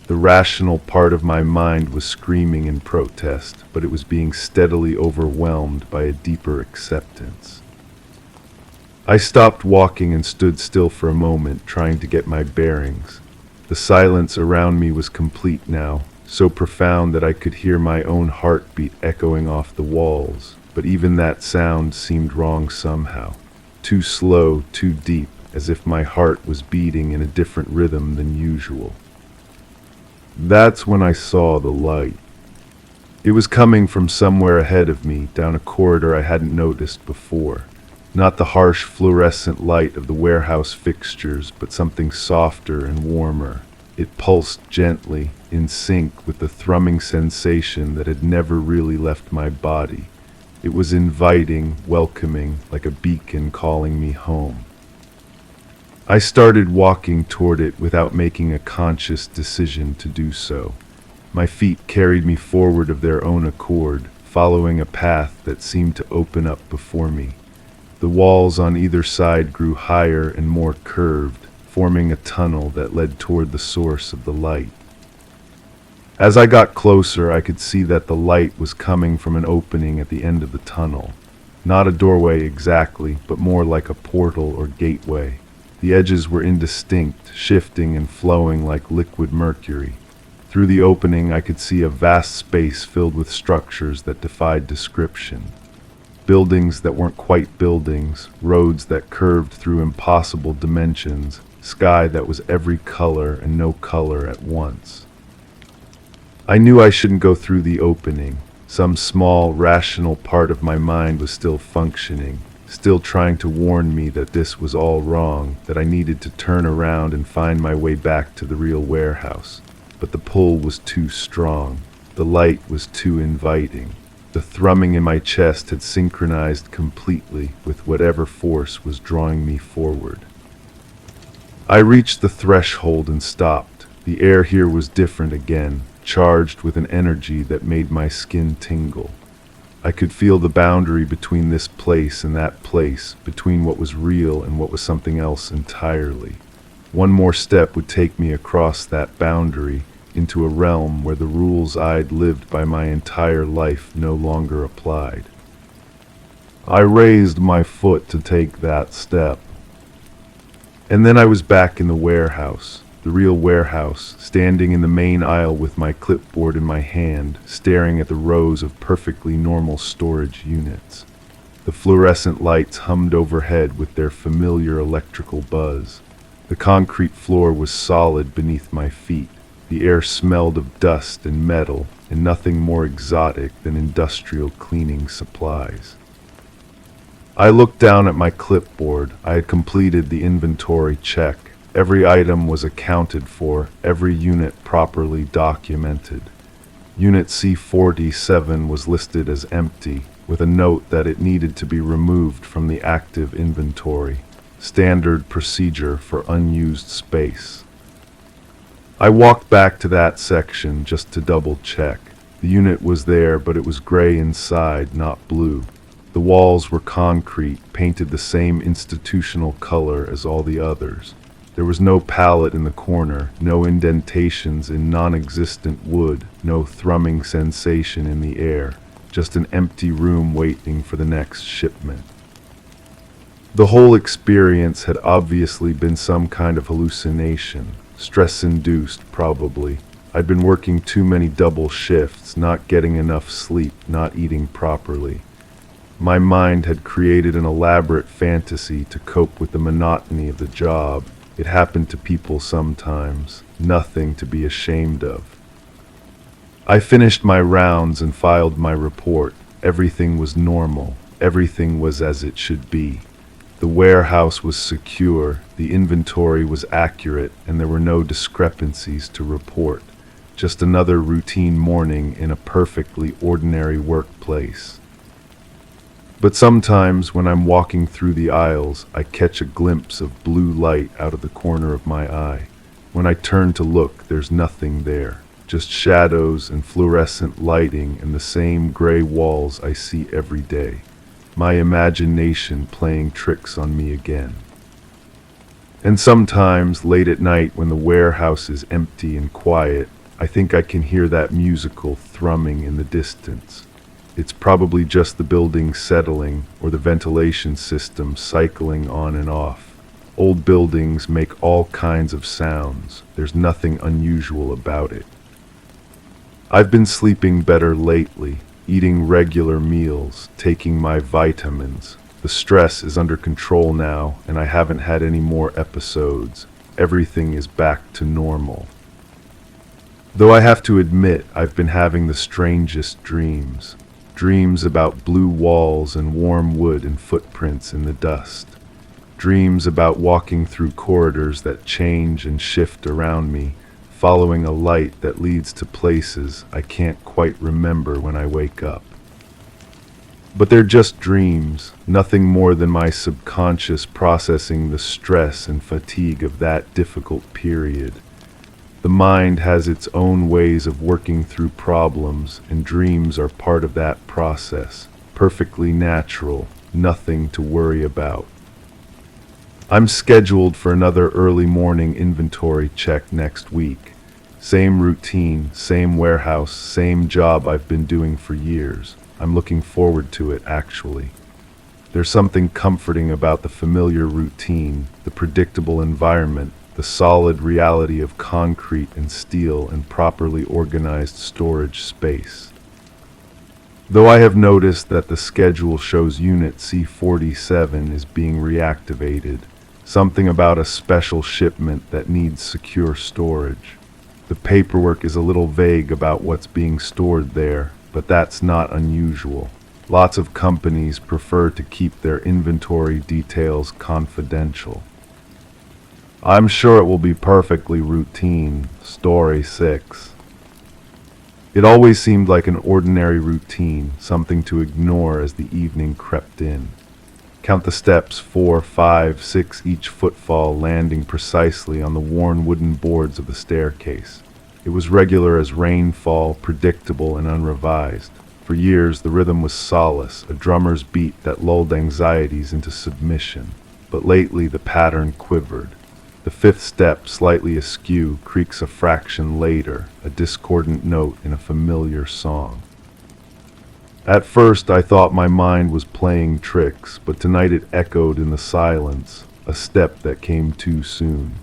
The rational part of my mind was screaming in protest, but it was being steadily overwhelmed by a deeper acceptance. I stopped walking and stood still for a moment, trying to get my bearings. The silence around me was complete now, so profound that I could hear my own heartbeat echoing off the walls, but even that sound seemed wrong somehow. Too slow, too deep, as if my heart was beating in a different rhythm than usual. That's when I saw the light. It was coming from somewhere ahead of me, down a corridor I hadn't noticed before. Not the harsh fluorescent light of the warehouse fixtures, but something softer and warmer. It pulsed gently, in sync with the thrumming sensation that had never really left my body. It was inviting, welcoming, like a beacon calling me home. I started walking toward it without making a conscious decision to do so. My feet carried me forward of their own accord, following a path that seemed to open up before me. The walls on either side grew higher and more curved, forming a tunnel that led toward the source of the light. As I got closer, I could see that the light was coming from an opening at the end of the tunnel. Not a doorway exactly, but more like a portal or gateway. The edges were indistinct, shifting and flowing like liquid mercury. Through the opening, I could see a vast space filled with structures that defied description. Buildings that weren't quite buildings, roads that curved through impossible dimensions, sky that was every color and no color at once. I knew I shouldn't go through the opening. Some small, rational part of my mind was still functioning, still trying to warn me that this was all wrong, that I needed to turn around and find my way back to the real warehouse. But the pull was too strong. The light was too inviting. The thrumming in my chest had synchronized completely with whatever force was drawing me forward. I reached the threshold and stopped. The air here was different again, charged with an energy that made my skin tingle. I could feel the boundary between this place and that place, between what was real and what was something else entirely. One more step would take me across that boundary, into a realm where the rules I'd lived by my entire life no longer applied. I raised my foot to take that step. And then I was back in the warehouse, the real warehouse, standing in the main aisle with my clipboard in my hand, staring at the rows of perfectly normal storage units. The fluorescent lights hummed overhead with their familiar electrical buzz. The concrete floor was solid beneath my feet. The air smelled of dust and metal, and nothing more exotic than industrial cleaning supplies. I looked down at my clipboard. I had completed the inventory check. Every item was accounted for, every unit properly documented. Unit C-47 was listed as empty, with a note that it needed to be removed from the active inventory. Standard procedure for unused space. I walked back to that section just to double check. The unit was there, but it was gray inside, not blue. The walls were concrete, painted the same institutional color as all the others. There was no pallet in the corner, no indentations in non-existent wood, no thrumming sensation in the air, just an empty room waiting for the next shipment. The whole experience had obviously been some kind of hallucination. Stress-induced, probably. I'd been working too many double shifts, not getting enough sleep, not eating properly. My mind had created an elaborate fantasy to cope with the monotony of the job. It happened to people sometimes, nothing to be ashamed of. I finished my rounds and filed my report. Everything was normal. Everything was as it should be. The warehouse was secure, the inventory was accurate, and there were no discrepancies to report. Just another routine morning in a perfectly ordinary workplace. But sometimes when I'm walking through the aisles, I catch a glimpse of blue light out of the corner of my eye. When I turn to look, there's nothing there. Just shadows and fluorescent lighting and the same gray walls I see every day. My imagination playing tricks on me again. And sometimes, late at night when the warehouse is empty and quiet, I think I can hear that musical thrumming in the distance. It's probably just the building settling or the ventilation system cycling on and off. Old buildings make all kinds of sounds. There's nothing unusual about it. I've been sleeping better lately. Eating regular meals, taking my vitamins. The stress is under control now, and I haven't had any more episodes. Everything is back to normal. Though I have to admit, I've been having the strangest dreams. Dreams about blue walls and warm wood and footprints in the dust. Dreams about walking through corridors that change and shift around me, following a light that leads to places I can't quite remember when I wake up. But they're just dreams, nothing more than my subconscious processing the stress and fatigue of that difficult period. The mind has its own ways of working through problems, and dreams are part of that process, perfectly natural, nothing to worry about. I'm scheduled for another early morning inventory check next week. Same routine, same warehouse, same job I've been doing for years. I'm looking forward to it, actually. There's something comforting about the familiar routine, the predictable environment, the solid reality of concrete and steel and properly organized storage space. Though I have noticed that the schedule shows Unit C-47 is being reactivated, something about a special shipment that needs secure storage. The paperwork is a little vague about what's being stored there, but that's not unusual. Lots of companies prefer to keep their inventory details confidential. I'm sure it will be perfectly routine. Story 6. It always seemed like an ordinary routine, something to ignore as the evening crept in. Count the steps, 4, 5, 6, each footfall landing precisely on the worn wooden boards of the staircase. It was regular as rainfall, predictable and unrevised. For years, the rhythm was solace, a drummer's beat that lulled anxieties into submission. But lately, the pattern quivered. The fifth step, slightly askew, creaks a fraction later, a discordant note in a familiar song. At first, I thought my mind was playing tricks, but tonight it echoed in the silence, a step that came too soon.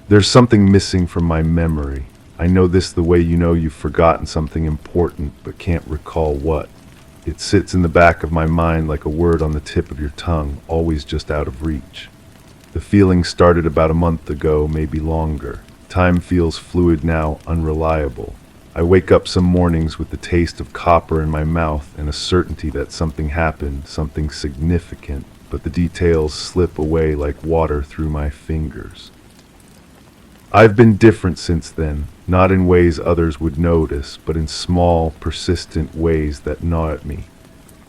There's something missing from my memory. I know this the way you know you've forgotten something important, but can't recall what. It sits in the back of my mind like a word on the tip of your tongue, always just out of reach. The feeling started about a month ago, maybe longer. Time feels fluid now, unreliable. I wake up some mornings with the taste of copper in my mouth and a certainty that something happened, something significant, but the details slip away like water through my fingers. I've been different since then, not in ways others would notice, but in small, persistent ways that gnaw at me.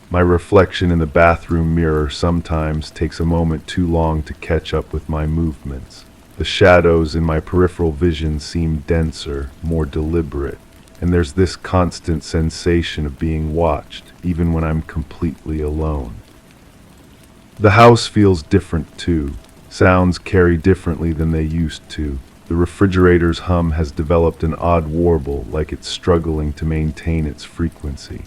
My reflection in the bathroom mirror sometimes takes a moment too long to catch up with my movements. The shadows in my peripheral vision seem denser, more deliberate, and there's this constant sensation of being watched, even when I'm completely alone. The house feels different too. Sounds carry differently than they used to. The refrigerator's hum has developed an odd warble, like it's struggling to maintain its frequency.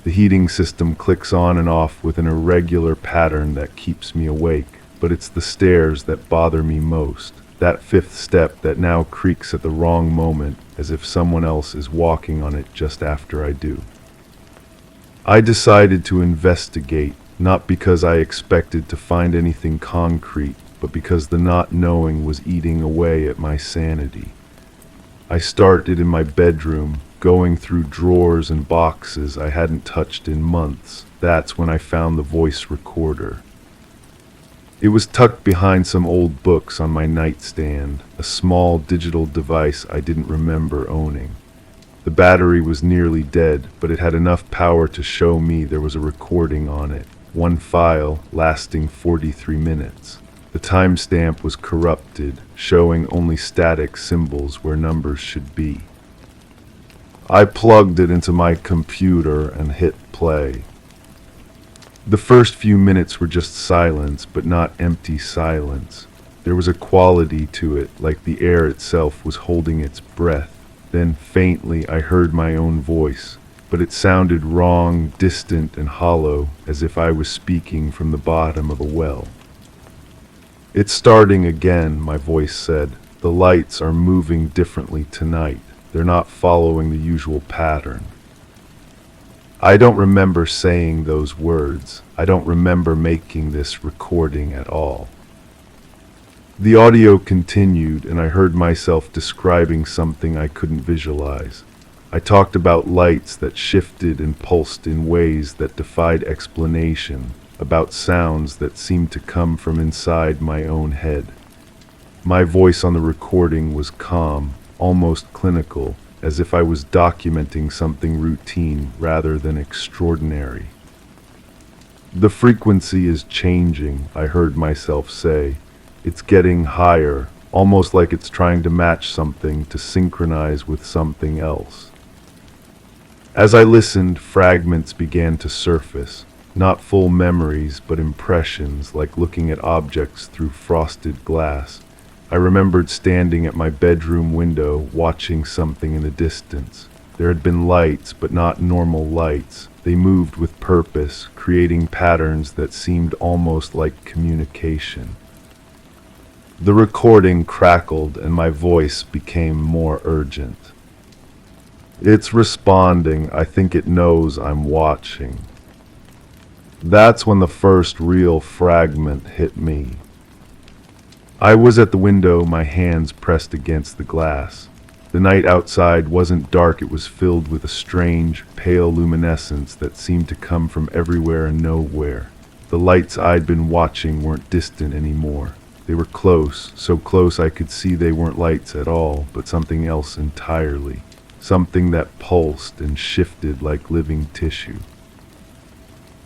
The heating system clicks on and off with an irregular pattern that keeps me awake, but it's the stairs that bother me most. That fifth step that now creaks at the wrong moment, as if someone else is walking on it just after I do. I decided to investigate, not because I expected to find anything concrete, but because the not knowing was eating away at my sanity. I started in my bedroom, going through drawers and boxes I hadn't touched in months. That's when I found the voice recorder. It was tucked behind some old books on my nightstand, a small digital device I didn't remember owning. The battery was nearly dead, but it had enough power to show me there was a recording on it, one file lasting 43 minutes. The timestamp was corrupted, showing only static symbols where numbers should be. I plugged it into my computer and hit play. The first few minutes were just silence, but not empty silence. There was a quality to it, like the air itself was holding its breath. Then faintly I heard my own voice, but it sounded wrong, distant and hollow, as if I was speaking from the bottom of a well. "It's starting again," my voice said. "The lights are moving differently tonight. They're not following the usual pattern." I don't remember saying those words. I don't remember making this recording at all. The audio continued, and I heard myself describing something I couldn't visualize. I talked about lights that shifted and pulsed in ways that defied explanation, about sounds that seemed to come from inside my own head. My voice on the recording was calm, almost clinical, as if I was documenting something routine rather than extraordinary. "The frequency is changing," I heard myself say. "It's getting higher, almost like it's trying to match something, to synchronize with something else." As I listened, fragments began to surface. Not full memories, but impressions, like looking at objects through frosted glass. I remembered standing at my bedroom window, watching something in the distance. There had been lights, but not normal lights. They moved with purpose, creating patterns that seemed almost like communication. The recording crackled and my voice became more urgent. It's responding. I think it knows I'm watching. That's when the first real fragment hit me. I was at the window, my hands pressed against the glass. The night outside wasn't dark, it was filled with a strange, pale luminescence that seemed to come from everywhere and nowhere. The lights I'd been watching weren't distant anymore. They were close, so close I could see they weren't lights at all, but something else entirely. Something that pulsed and shifted like living tissue.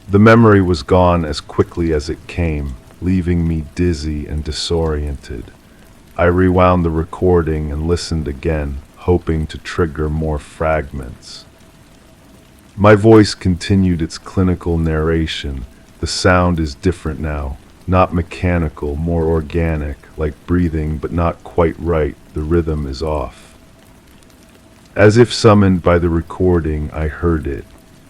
The memory was gone as quickly as it came, leaving me dizzy and disoriented. I rewound the recording and listened again, hoping to trigger more fragments. My voice continued its clinical narration. The sound is different now, not mechanical, more organic, like breathing, but not quite right. The rhythm is off. As if summoned by the recording, I heard it.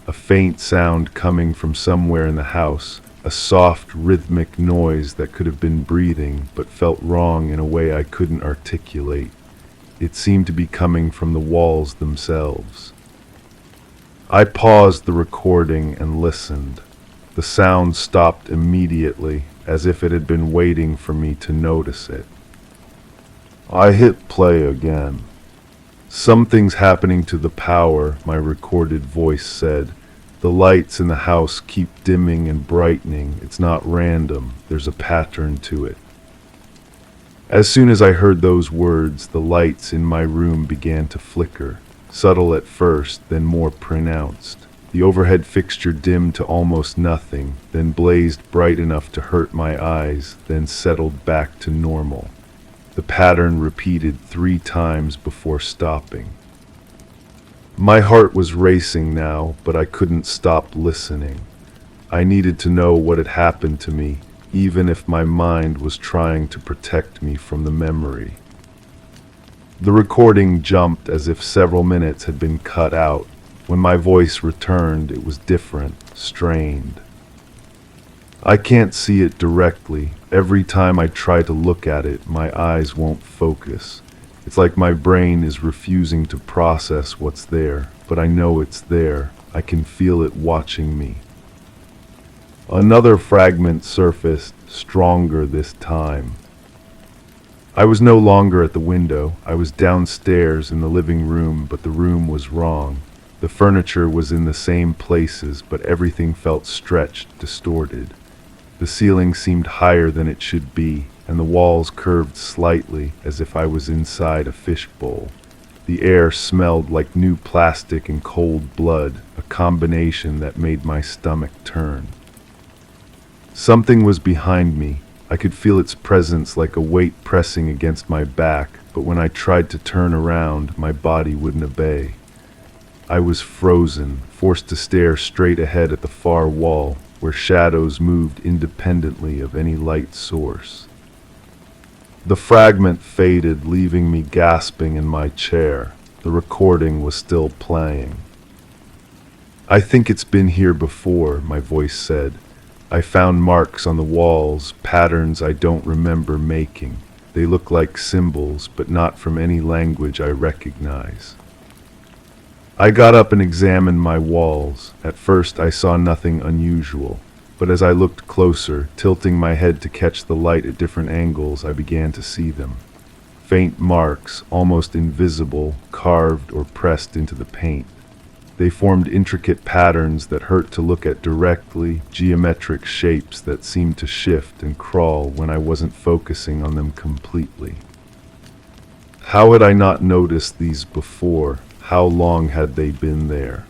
A faint sound coming from somewhere in the house, a soft, rhythmic noise that could have been breathing, but felt wrong in a way I couldn't articulate. It seemed to be coming from the walls themselves. I paused the recording and listened. The sound stopped immediately, as if it had been waiting for me to notice it. I hit play again. Something's happening to the power, my recorded voice said. The lights in the house keep dimming and brightening. It's not random. There's a pattern to it. As soon as I heard those words, the lights in my room began to flicker, subtle at first, then more pronounced. The overhead fixture dimmed to almost nothing, then blazed bright enough to hurt my eyes, then settled back to normal. The pattern repeated 3 times before stopping. My heart was racing now, but I couldn't stop listening. I needed to know what had happened to me, even if my mind was trying to protect me from the memory. The recording jumped as if several minutes had been cut out. When my voice returned, it was different, strained. I can't see it directly. Every time I try to look at it, my eyes won't focus. It's like my brain is refusing to process what's there, but I know it's there. I can feel it watching me. Another fragment surfaced, stronger this time. I was no longer at the window. I was downstairs in the living room, but the room was wrong. The furniture was in the same places, but everything felt stretched, distorted. The ceiling seemed higher than it should be, and the walls curved slightly, as if I was inside a fishbowl. The air smelled like new plastic and cold blood, a combination that made my stomach turn. Something was behind me. I could feel its presence like a weight pressing against my back, but when I tried to turn around, my body wouldn't obey. I was frozen, forced to stare straight ahead at the far wall, where shadows moved independently of any light source. The fragment faded, leaving me gasping in my chair. The recording was still playing. I think it's been here before, my voice said. I found marks on the walls, patterns I don't remember making. They look like symbols, but not from any language I recognize. I got up and examined my walls. At first I saw nothing unusual, but as I looked closer, tilting my head to catch the light at different angles, I began to see them. Faint marks, almost invisible, carved or pressed into the paint. They formed intricate patterns that hurt to look at directly, geometric shapes that seemed to shift and crawl when I wasn't focusing on them completely. How had I not noticed these before? How long had they been there?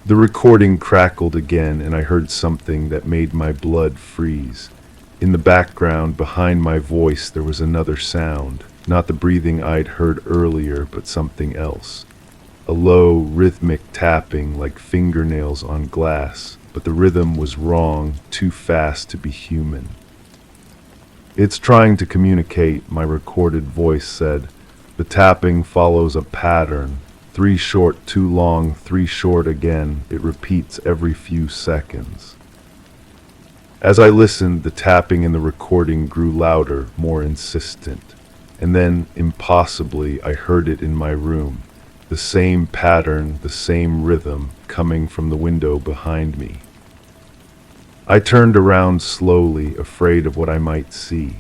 The recording crackled again, and I heard something that made my blood freeze. In the background, behind my voice, there was another sound. Not the breathing I'd heard earlier, but something else. A low, rhythmic tapping like fingernails on glass, but the rhythm was wrong, too fast to be human. It's trying to communicate, my recorded voice said. The tapping follows a pattern, 3 short, too long, 3 short again. It repeats every few seconds. As I listened, the tapping in the recording grew louder, more insistent. And then, impossibly, I heard it in my room. The same pattern, the same rhythm, coming from the window behind me. I turned around slowly, afraid of what I might see.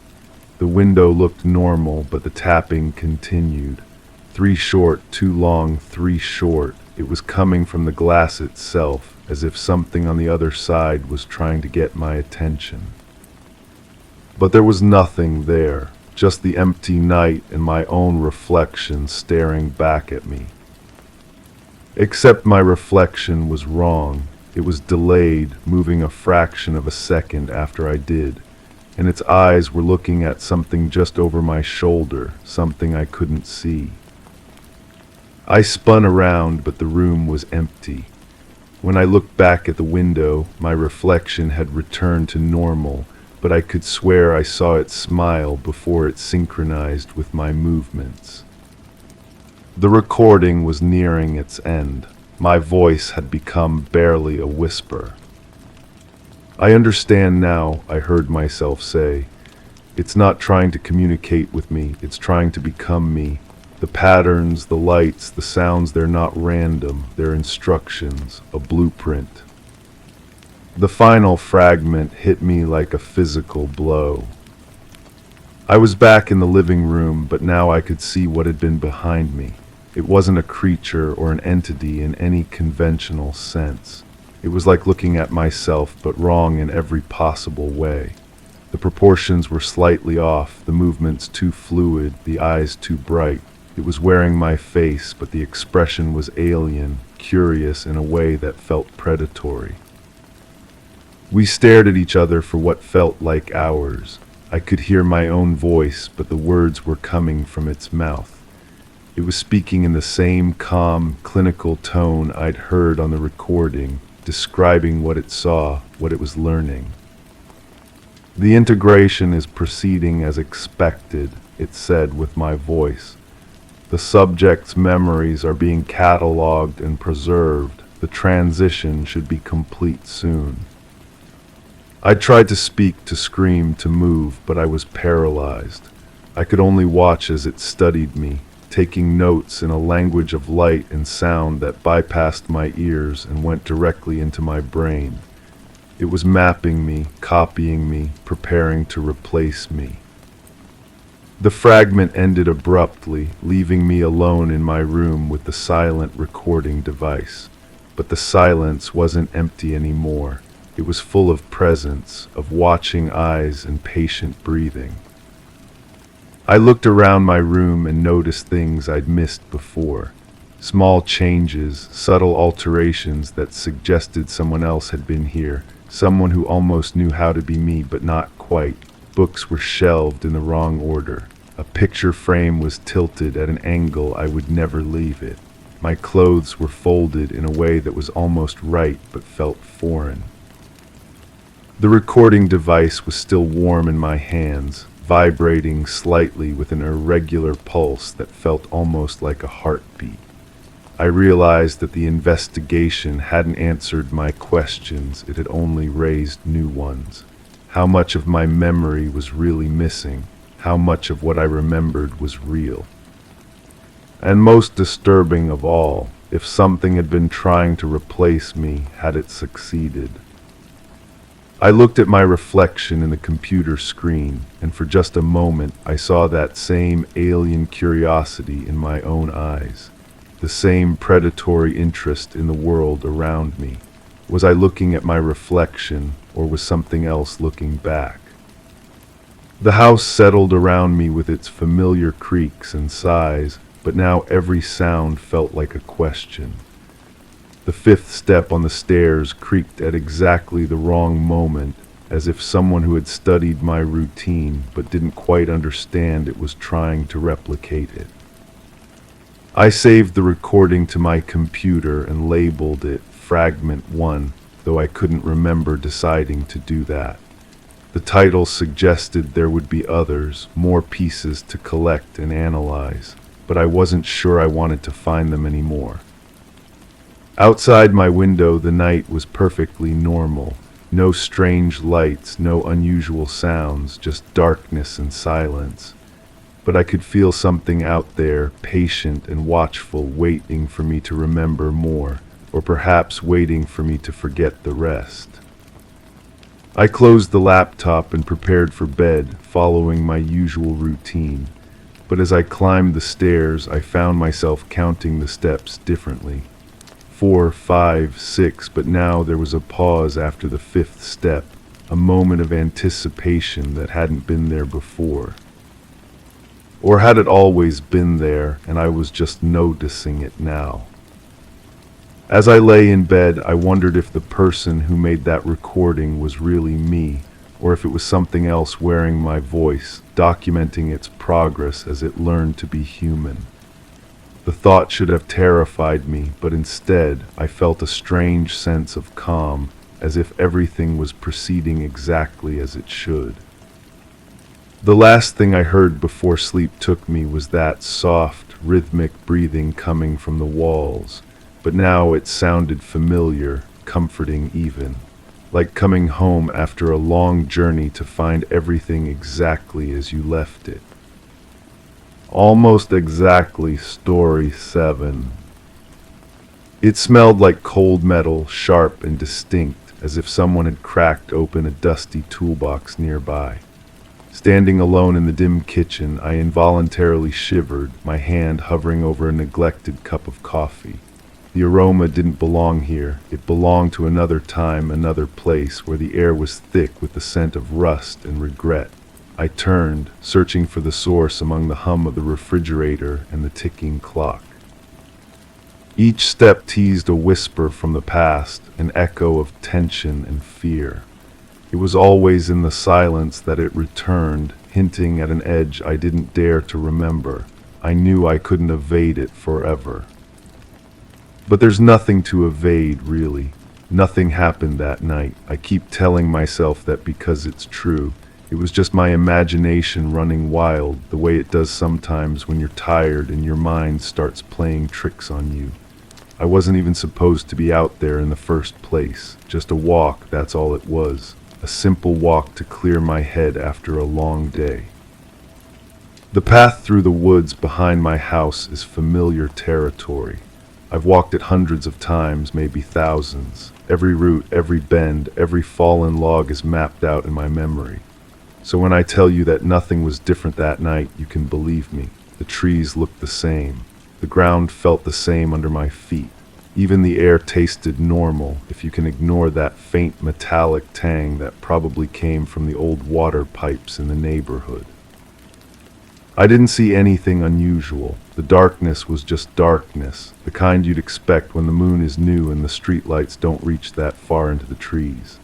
The window looked normal, but the tapping continued. 3 short, too long, 3 short. It was coming from the glass itself, as if something on the other side was trying to get my attention. But there was nothing there, just the empty night and my own reflection staring back at me. Except my reflection was wrong. It was delayed, moving a fraction of a second after I did, and its eyes were looking at something just over my shoulder, something I couldn't see. I spun around, but the room was empty. When I looked back at the window, my reflection had returned to normal, but I could swear I saw it smile before it synchronized with my movements. The recording was nearing its end. My voice had become barely a whisper. "I understand now," I heard myself say. "It's not trying to communicate with me, it's trying to become me. The patterns, the lights, the sounds, they're not random, they're instructions, a blueprint." The final fragment hit me like a physical blow. I was back in the living room, but now I could see what had been behind me. It wasn't a creature or an entity in any conventional sense. It was like looking at myself, but wrong in every possible way. The proportions were slightly off, the movements too fluid, the eyes too bright. It was wearing my face, but the expression was alien, curious in a way that felt predatory. We stared at each other for what felt like hours. I could hear my own voice, but the words were coming from its mouth. It was speaking in the same calm, clinical tone I'd heard on the recording, describing what it saw, what it was learning. "The integration is proceeding as expected," it said with my voice. "The subject's memories are being cataloged and preserved. The transition should be complete soon." I tried to speak, to scream, to move, but I was paralyzed. I could only watch as it studied me, taking notes in a language of light and sound that bypassed my ears and went directly into my brain. It was mapping me, copying me, preparing to replace me. The fragment ended abruptly, leaving me alone in my room with the silent recording device. But the silence wasn't empty anymore. It was full of presence, of watching eyes and patient breathing. I looked around my room and noticed things I'd missed before. Small changes, subtle alterations that suggested someone else had been here, someone who almost knew how to be me but not quite. Books were shelved in the wrong order. A picture frame was tilted at an angle I would never leave it. My clothes were folded in a way that was almost right but felt foreign. The recording device was still warm in my hands, vibrating slightly with an irregular pulse that felt almost like a heartbeat. I realized that the investigation hadn't answered my questions, it had only raised new ones. How much of my memory was really missing? How much of what I remembered was real? And most disturbing of all, if something had been trying to replace me, had it succeeded? I looked at my reflection in the computer screen, and for just a moment I saw that same alien curiosity in my own eyes, the same predatory interest in the world around me. Was I looking at my reflection, or was something else looking back? The house settled around me with its familiar creaks and sighs, but now every sound felt like a question. The 5th step on the stairs creaked at exactly the wrong moment, as if someone who had studied my routine but didn't quite understand it was trying to replicate it. I saved the recording to my computer and labeled it Fragment 1, though I couldn't remember deciding to do that. The title suggested there would be others, more pieces to collect and analyze. but I wasn't sure I wanted to find them anymore. Outside my window, the night was perfectly normal. No strange lights, no unusual sounds, just darkness and silence. But I could feel something out there, patient and watchful, waiting for me to remember more, or perhaps waiting for me to forget the rest. I closed the laptop and prepared for bed, following my usual routine. But as I climbed the stairs, I found myself counting the steps differently. 4, 5, 6, but now there was a pause after the 5th step, a moment of anticipation that hadn't been there before. Or had it always been there, and I was just noticing it now? As I lay in bed, I wondered if the person who made that recording was really me, or if it was something else wearing my voice, documenting its progress as it learned to be human. The thought should have terrified me, but instead I felt a strange sense of calm, as if everything was proceeding exactly as it should. The last thing I heard before sleep took me was that soft, rhythmic breathing coming from the walls, but now it sounded familiar, comforting even, like coming home after a long journey to find everything exactly as you left it. Almost exactly story 7. It smelled like cold metal, sharp and distinct, as if someone had cracked open a dusty toolbox nearby. Standing alone in the dim kitchen, I involuntarily shivered, my hand hovering over a neglected cup of coffee. The aroma didn't belong here. It belonged to another time, another place, where the air was thick with the scent of rust and regret. I turned, searching for the source among the hum of the refrigerator and the ticking clock. Each step teased a whisper from the past, an echo of tension and fear. It was always in the silence that it returned, hinting at an edge I didn't dare to remember. I knew I couldn't evade it forever. But there's nothing to evade, really. Nothing happened that night. I keep telling myself that because it's true. It was just my imagination running wild, the way it does sometimes when you're tired and your mind starts playing tricks on you. I wasn't even supposed to be out there in the first place. Just a walk, that's all it was. A simple walk to clear my head after a long day. The path through the woods behind my house is familiar territory. I've walked it hundreds of times, maybe thousands. Every route, every bend, every fallen log is mapped out in my memory. So when I tell you that nothing was different that night, you can believe me. The trees looked the same. The ground felt the same under my feet. Even the air tasted normal, if you can ignore that faint metallic tang that probably came from the old water pipes in the neighborhood. I didn't see anything unusual. The darkness was just darkness, the kind you'd expect when the moon is new and the streetlights don't reach that far into the trees.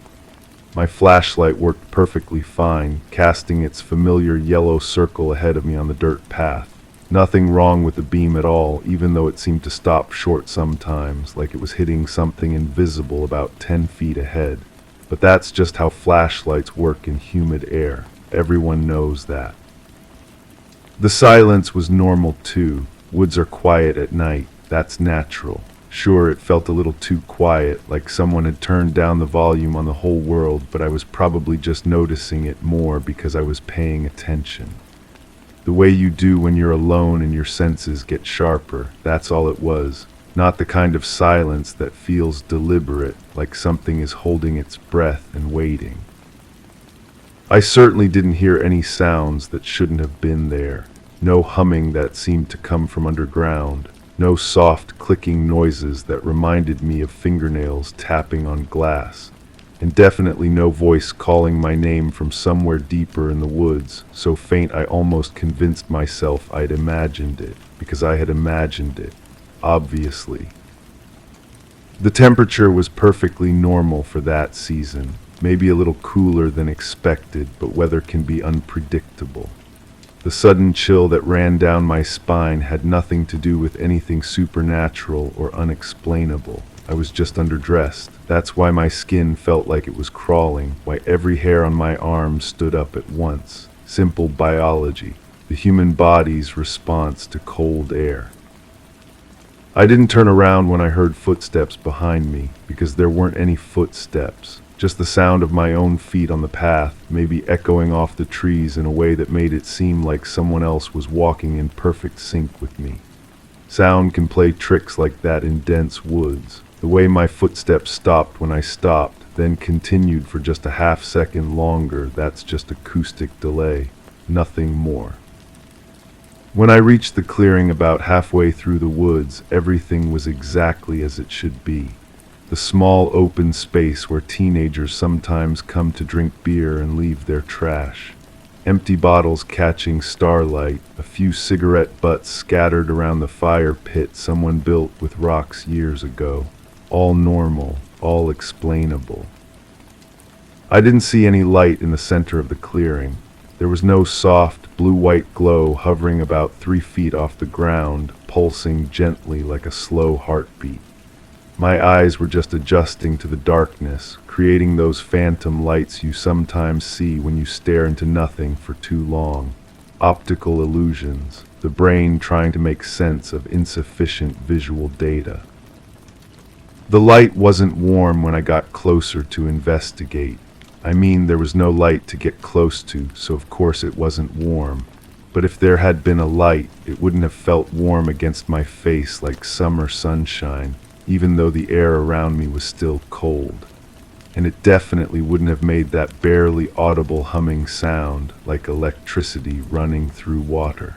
My flashlight worked perfectly fine, casting its familiar yellow circle ahead of me on the dirt path. Nothing wrong with the beam at all, even though it seemed to stop short sometimes, like it was hitting something invisible about 10 feet ahead. But that's just how flashlights work in humid air. Everyone knows that. The silence was normal too. Woods are quiet at night. That's natural. Sure, it felt a little too quiet, like someone had turned down the volume on the whole world, but I was probably just noticing it more because I was paying attention. The way you do when you're alone and your senses get sharper, that's all it was. Not the kind of silence that feels deliberate, like something is holding its breath and waiting. I certainly didn't hear any sounds that shouldn't have been there. No humming that seemed to come from underground. No soft clicking noises that reminded me of fingernails tapping on glass. And definitely no voice calling my name from somewhere deeper in the woods, so faint I almost convinced myself I'd imagined it, because I had imagined it, obviously. The temperature was perfectly normal for that season, maybe a little cooler than expected, but weather can be unpredictable. The sudden chill that ran down my spine had nothing to do with anything supernatural or unexplainable. I was just underdressed. That's why my skin felt like it was crawling, why every hair on my arm stood up at once. Simple biology. the human body's response to cold air. I didn't turn around when I heard footsteps behind me, because there weren't any footsteps, just the sound of my own feet on the path, maybe echoing off the trees in a way that made it seem like someone else was walking in perfect sync with me. Sound can play tricks like that in dense woods. The way my footsteps stopped when I stopped, then continued for just a half second longer, that's just acoustic delay, nothing more. When I reached the clearing about halfway through the woods, everything was exactly as it should be. The small open space where teenagers sometimes come to drink beer and leave their trash. Empty bottles catching starlight, a few cigarette butts scattered around the fire pit someone built with rocks years ago. All normal, all explainable. I didn't see any light in the center of the clearing. There was no soft, blue-white glow hovering about 3 feet off the ground, pulsing gently like a slow heartbeat. My eyes were just adjusting to the darkness, creating those phantom lights you sometimes see when you stare into nothing for too long. Optical illusions, the brain trying to make sense of insufficient visual data. The light wasn't warm when I got closer to investigate. I mean, there was no light to get close to, so of course it wasn't warm. But if there had been a light, it wouldn't have felt warm against my face like summer sunshine, even though the air around me was still cold. And it definitely wouldn't have made that barely audible humming sound like electricity running through water.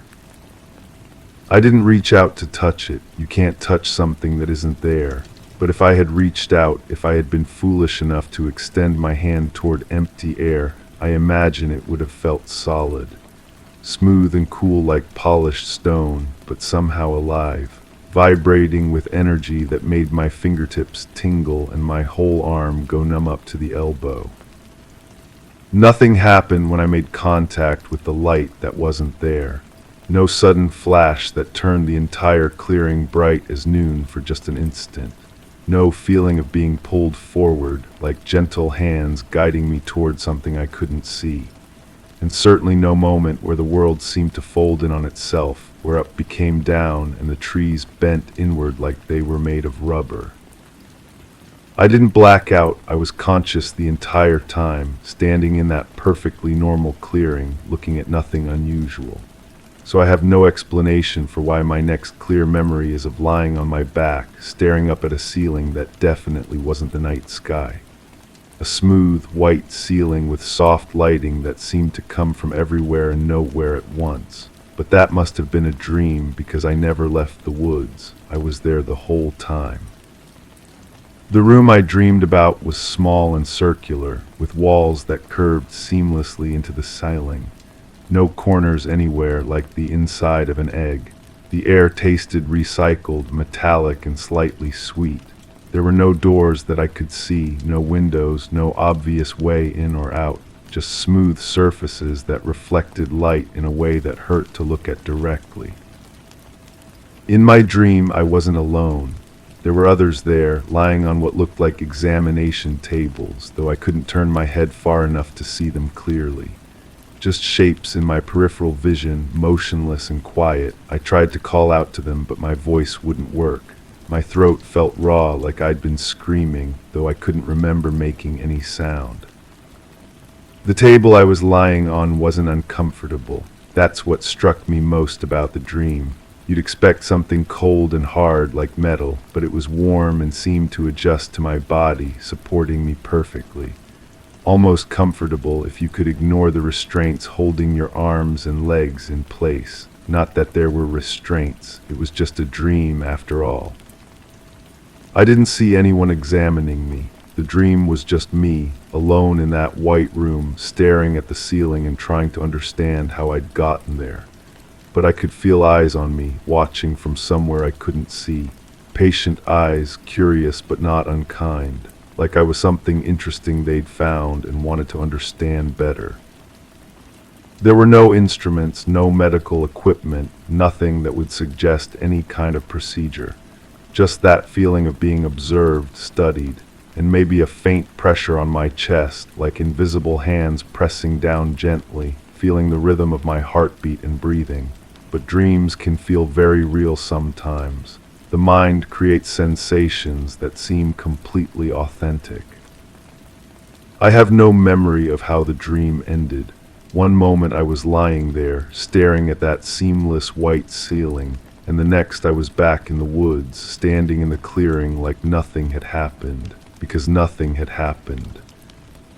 I didn't reach out to touch it. You can't touch something that isn't there. But if I had reached out, if I had been foolish enough to extend my hand toward empty air, I imagine it would have felt solid. Smooth and cool like polished stone, but somehow alive, vibrating with energy that made my fingertips tingle and my whole arm go numb up to the elbow. Nothing happened when I made contact with the light that wasn't there. No sudden flash that turned the entire clearing bright as noon for just an instant. No feeling of being pulled forward, like gentle hands guiding me toward something I couldn't see. And certainly no moment where the world seemed to fold in on itself, where up became down and the trees bent inward like they were made of rubber. I didn't black out. I was conscious the entire time, standing in that perfectly normal clearing, looking at nothing unusual. So I have no explanation for why my next clear memory is of lying on my back, staring up at a ceiling that definitely wasn't the night sky. A smooth, white ceiling with soft lighting that seemed to come from everywhere and nowhere at once. But that must have been a dream because I never left the woods. I was there the whole time. The room I dreamed about was small and circular, with walls that curved seamlessly into the ceiling. No corners anywhere, like the inside of an egg. The air tasted recycled, metallic, and slightly sweet. There were no doors that I could see, no windows, no obvious way in or out, just smooth surfaces that reflected light in a way that hurt to look at directly. In my dream, I wasn't alone. There were others there, lying on what looked like examination tables, though I couldn't turn my head far enough to see them clearly. Just shapes in my peripheral vision, motionless and quiet. I tried to call out to them, but my voice wouldn't work. My throat felt raw, like I'd been screaming, though I couldn't remember making any sound. The table I was lying on wasn't uncomfortable. That's what struck me most about the dream. You'd expect something cold and hard like metal, but it was warm and seemed to adjust to my body, supporting me perfectly. Almost comfortable if you could ignore the restraints holding your arms and legs in place. Not that there were restraints, it was just a dream after all. I didn't see anyone examining me. The dream was just me, alone in that white room, staring at the ceiling and trying to understand how I'd gotten there. But I could feel eyes on me, watching from somewhere I couldn't see. Patient eyes, curious but not unkind. Like I was something interesting they'd found and wanted to understand better. There were no instruments, no medical equipment, nothing that would suggest any kind of procedure. Just that feeling of being observed, studied, and maybe a faint pressure on my chest, like invisible hands pressing down gently, feeling the rhythm of my heartbeat and breathing. But dreams can feel very real sometimes. The mind creates sensations that seem completely authentic. I have no memory of how the dream ended. One moment I was lying there, staring at that seamless white ceiling, and the next I was back in the woods, standing in the clearing like nothing had happened, because nothing had happened.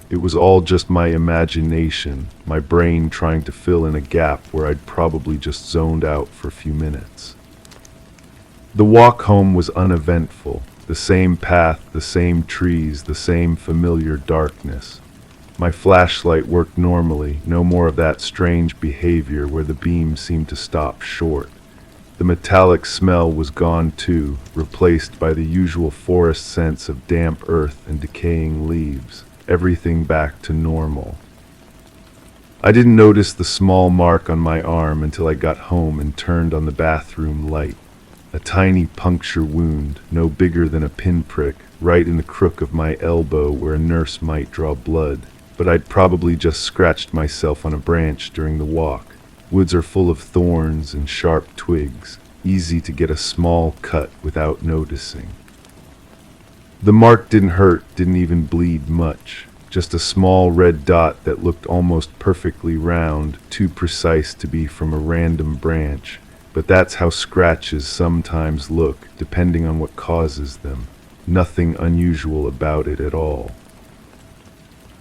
It was all just my imagination, my brain trying to fill in a gap where I'd probably just zoned out for a few minutes. The walk home was uneventful. The same path, the same trees, the same familiar darkness. My flashlight worked normally, no more of that strange behavior where the beam seemed to stop short. The metallic smell was gone too, replaced by the usual forest sense of damp earth and decaying leaves. Everything back to normal. I didn't notice the small mark on my arm until I got home and turned on the bathroom light. A tiny puncture wound, no bigger than a pinprick, right in the crook of my elbow where a nurse might draw blood. But I'd probably just scratched myself on a branch during the walk. Woods are full of thorns and sharp twigs, easy to get a small cut without noticing. The mark didn't hurt, didn't even bleed much. Just a small red dot that looked almost perfectly round, too precise to be from a random branch. But that's how scratches sometimes look, depending on what causes them. Nothing unusual about it at all.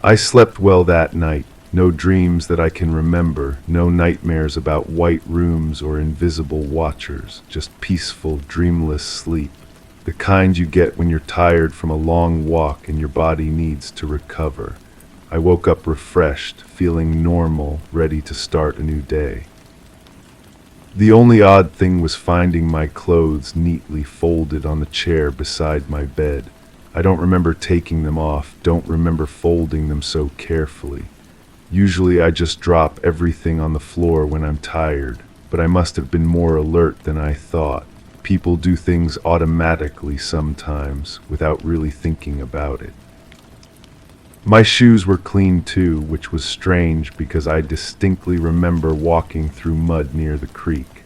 I slept well that night. No dreams that I can remember, no nightmares about white rooms or invisible watchers, just peaceful, dreamless sleep. The kind you get when you're tired from a long walk and your body needs to recover. I woke up refreshed, feeling normal, ready to start a new day. The only odd thing was finding my clothes neatly folded on the chair beside my bed. I don't remember taking them off, don't remember folding them so carefully. Usually I just drop everything on the floor when I'm tired, but I must have been more alert than I thought. People do things automatically sometimes, without really thinking about it. My shoes were clean too, which was strange because I distinctly remember walking through mud near the creek.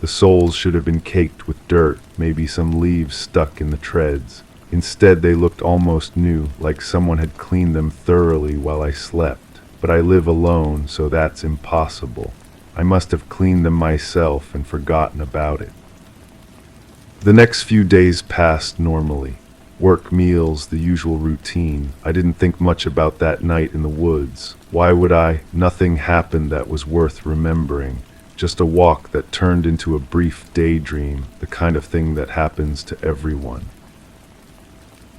The soles should have been caked with dirt, maybe some leaves stuck in the treads. Instead, they looked almost new, like someone had cleaned them thoroughly while I slept. But I live alone, so that's impossible. I must have cleaned them myself and forgotten about it. The next few days passed normally. Work, meals, the usual routine. I didn't think much about that night in the woods. Why would I? Nothing happened that was worth remembering. Just a walk that turned into a brief daydream, the kind of thing that happens to everyone.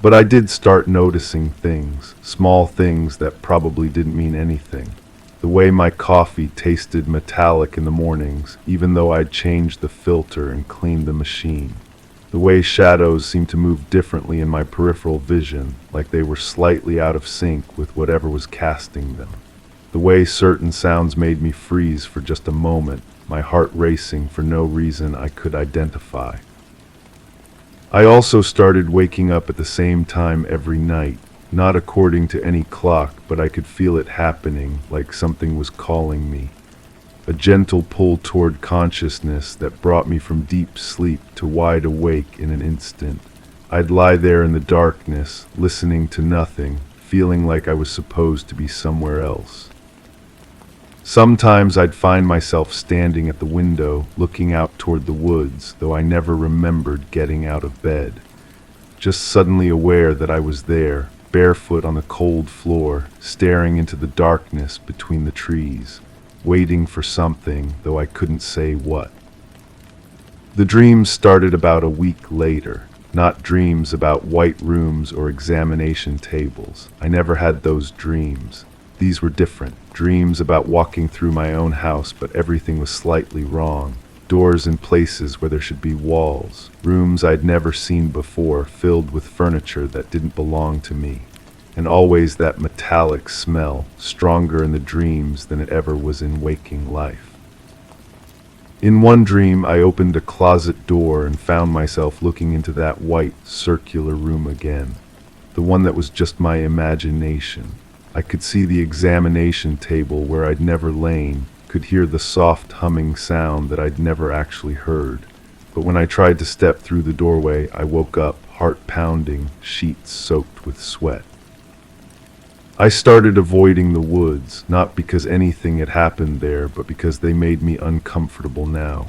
But I did start noticing things, small things that probably didn't mean anything. The way my coffee tasted metallic in the mornings, even though I'd changed the filter and cleaned the machine. The way shadows seemed to move differently in my peripheral vision, like they were slightly out of sync with whatever was casting them. The way certain sounds made me freeze for just a moment, my heart racing for no reason I could identify. I also started waking up at the same time every night, not according to any clock, but I could feel it happening, like something was calling me. A gentle pull toward consciousness that brought me from deep sleep to wide awake in an instant. I'd lie there in the darkness, listening to nothing, feeling like I was supposed to be somewhere else. Sometimes I'd find myself standing at the window, looking out toward the woods, though I never remembered getting out of bed. Just suddenly aware that I was there, barefoot on the cold floor, staring into the darkness between the trees. Waiting for something, though I couldn't say what. The dreams started about a week later, not dreams about white rooms or examination tables. I never had those dreams. These were different. Dreams about walking through my own house, but everything was slightly wrong. Doors in places where there should be walls. Rooms I'd never seen before, filled with furniture that didn't belong to me. And always that metallic smell, stronger in the dreams than it ever was in waking life. In one dream, I opened a closet door and found myself looking into that white, circular room again, the one that was just my imagination. I could see the examination table where I'd never lain, could hear the soft humming sound that I'd never actually heard. But when I tried to step through the doorway, I woke up, heart pounding, sheets soaked with sweat. I started avoiding the woods, not because anything had happened there, but because they made me uncomfortable now.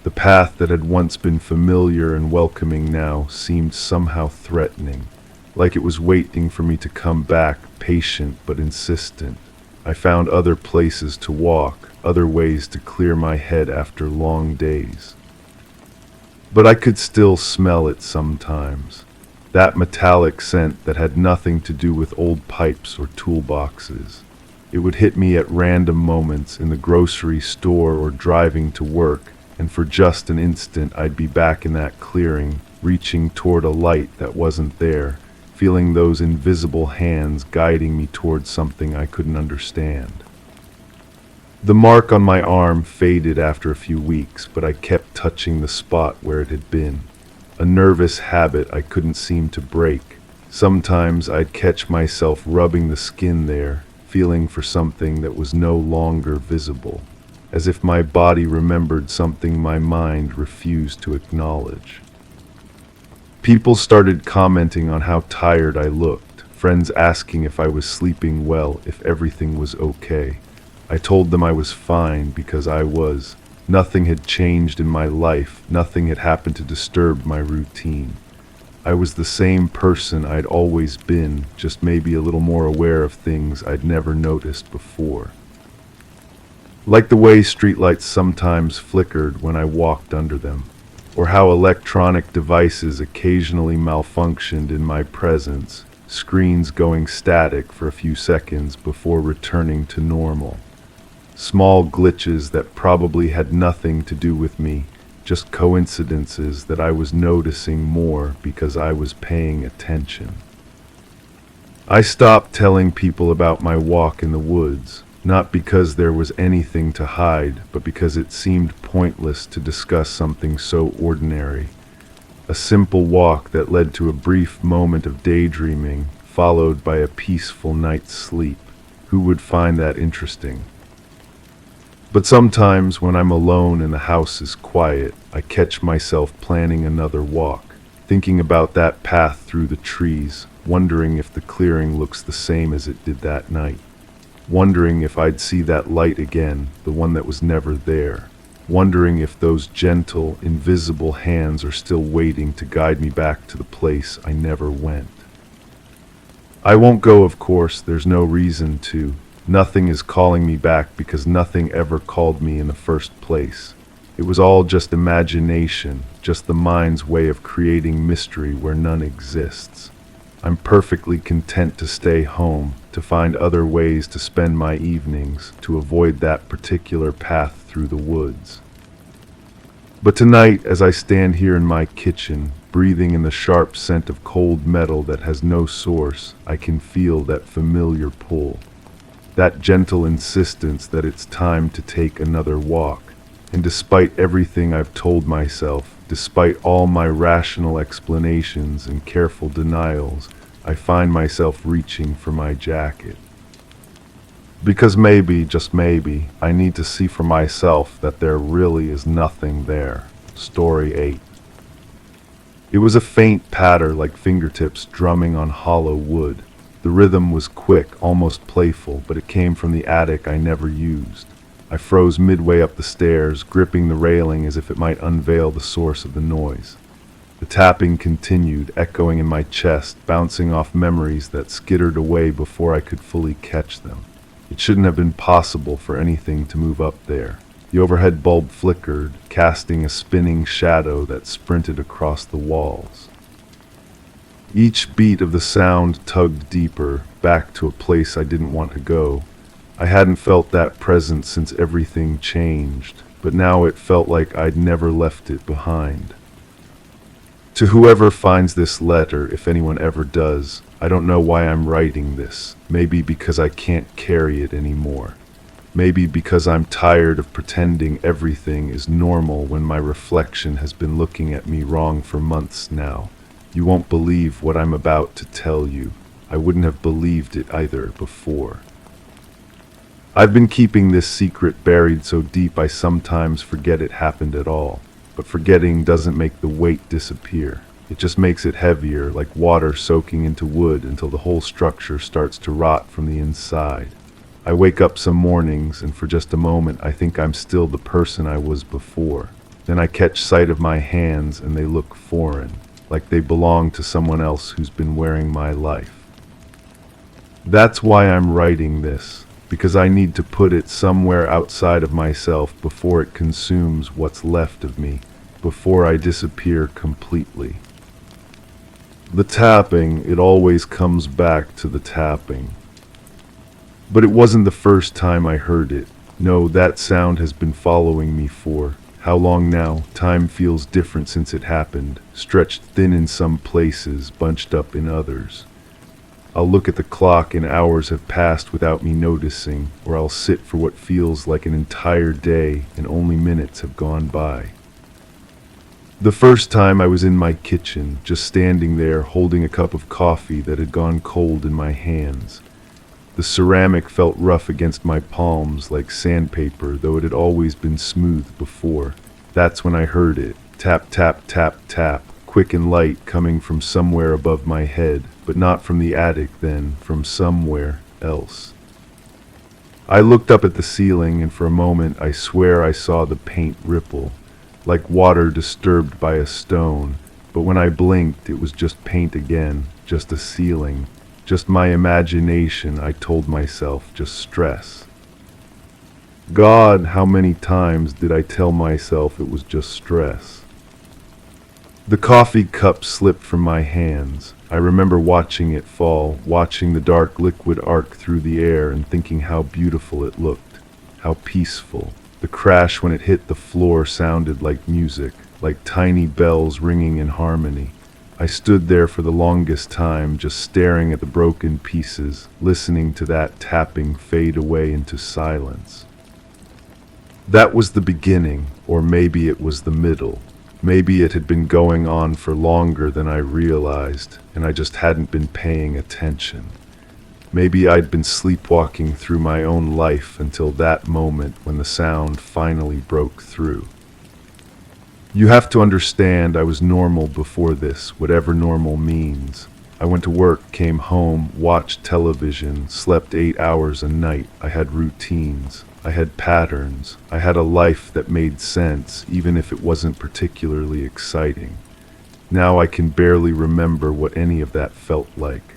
The path that had once been familiar and welcoming now seemed somehow threatening, like it was waiting for me to come back, patient but insistent. I found other places to walk, other ways to clear my head after long days. But I could still smell it sometimes. That metallic scent that had nothing to do with old pipes or toolboxes. It would hit me at random moments in the grocery store or driving to work, and for just an instant I'd be back in that clearing, reaching toward a light that wasn't there, feeling those invisible hands guiding me towards something I couldn't understand. The mark on my arm faded after a few weeks, but I kept touching the spot where it had been. A nervous habit I couldn't seem to break. Sometimes I'd catch myself rubbing the skin there, feeling for something that was no longer visible, as if my body remembered something my mind refused to acknowledge. People started commenting on how tired I looked, friends asking if I was sleeping well, if everything was okay. I told them I was fine because I was. Nothing had changed in my life, nothing had happened to disturb my routine. I was the same person I'd always been, just maybe a little more aware of things I'd never noticed before. Like the way streetlights sometimes flickered when I walked under them, or how electronic devices occasionally malfunctioned in my presence, screens going static for a few seconds before returning to normal. Small glitches that probably had nothing to do with me, just coincidences that I was noticing more because I was paying attention. I stopped telling people about my walk in the woods, not because there was anything to hide, but because it seemed pointless to discuss something so ordinary. A simple walk that led to a brief moment of daydreaming, followed by a peaceful night's sleep. Who would find that interesting? But sometimes when I'm alone and the house is quiet, I catch myself planning another walk, thinking about that path through the trees, wondering if the clearing looks the same as it did that night, wondering if I'd see that light again, the one that was never there, wondering if those gentle, invisible hands are still waiting to guide me back to the place I never went. I won't go, of course, there's no reason to. Nothing is calling me back because nothing ever called me in the first place. It was all just imagination, just the mind's way of creating mystery where none exists. I'm perfectly content to stay home, to find other ways to spend my evenings, to avoid that particular path through the woods. But tonight, as I stand here in my kitchen, breathing in the sharp scent of cold metal that has no source, I can feel that familiar pull. That gentle insistence that it's time to take another walk. And despite everything I've told myself, despite all my rational explanations and careful denials, I find myself reaching for my jacket. Because maybe, just maybe, I need to see for myself that there really is nothing there. Story 8. It was a faint patter like fingertips drumming on hollow wood. The rhythm was quick, almost playful, but it came from the attic I never used. I froze midway up the stairs, gripping the railing as if it might unveil the source of the noise. The tapping continued, echoing in my chest, bouncing off memories that skittered away before I could fully catch them. It shouldn't have been possible for anything to move up there. The overhead bulb flickered, casting a spinning shadow that sprinted across the walls. Each beat of the sound tugged deeper, back to a place I didn't want to go. I hadn't felt that presence since everything changed, but now it felt like I'd never left it behind. To whoever finds this letter, if anyone ever does, I don't know why I'm writing this. Maybe because I can't carry it anymore. Maybe because I'm tired of pretending everything is normal when my reflection has been looking at me wrong for months now. You won't believe what I'm about to tell you. I wouldn't have believed it either before. I've been keeping this secret buried so deep I sometimes forget it happened at all. But forgetting doesn't make the weight disappear. It just makes it heavier, like water soaking into wood until the whole structure starts to rot from the inside. I wake up some mornings, and for just a moment I think I'm still the person I was before. Then I catch sight of my hands and they look foreign, like they belong to someone else who's been wearing my life. That's why I'm writing this, because I need to put it somewhere outside of myself before it consumes what's left of me, before I disappear completely. The tapping, it always comes back to the tapping. But it wasn't the first time I heard it. No, that sound has been following me for how long now? Time feels different since it happened, stretched thin in some places, bunched up in others. I'll look at the clock and hours have passed without me noticing, or I'll sit for what feels like an entire day and only minutes have gone by. The first time I was in my kitchen, just standing there holding a cup of coffee that had gone cold in my hands. The ceramic felt rough against my palms like sandpaper, though it had always been smooth before. That's when I heard it. Tap, tap, tap, tap. Quick and light, coming from somewhere above my head, but not from the attic then, from somewhere else. I looked up at the ceiling, and for a moment I swear I saw the paint ripple, like water disturbed by a stone, but when I blinked it was just paint again, just a ceiling. Just my imagination, I told myself, just stress. God, how many times did I tell myself it was just stress? The coffee cup slipped from my hands. I remember watching it fall, watching the dark liquid arc through the air and thinking how beautiful it looked, how peaceful. The crash when it hit the floor sounded like music, like tiny bells ringing in harmony. I stood there for the longest time, just staring at the broken pieces, listening to that tapping fade away into silence. That was the beginning, or maybe it was the middle. Maybe it had been going on for longer than I realized, and I just hadn't been paying attention. Maybe I'd been sleepwalking through my own life until that moment when the sound finally broke through. You have to understand I was normal before this, whatever normal means. I went to work, came home, watched television, slept 8 hours a night. I had routines. I had patterns. I had a life that made sense, even if it wasn't particularly exciting. Now I can barely remember what any of that felt like.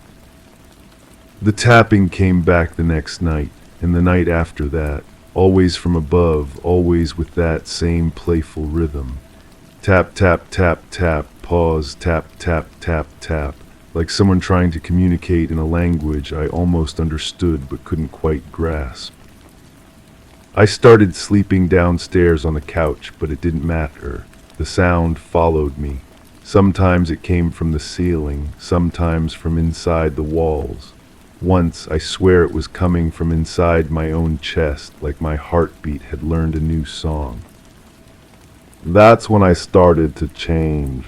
The tapping came back the next night, and the night after that, always from above, always with that same playful rhythm. Tap, tap, tap, tap, pause, tap, tap, tap, tap, like someone trying to communicate in a language I almost understood but couldn't quite grasp. I started sleeping downstairs on the couch, but it didn't matter. The sound followed me. Sometimes it came from the ceiling, sometimes from inside the walls. Once, I swear it was coming from inside my own chest, like my heartbeat had learned a new song. That's when I started to change.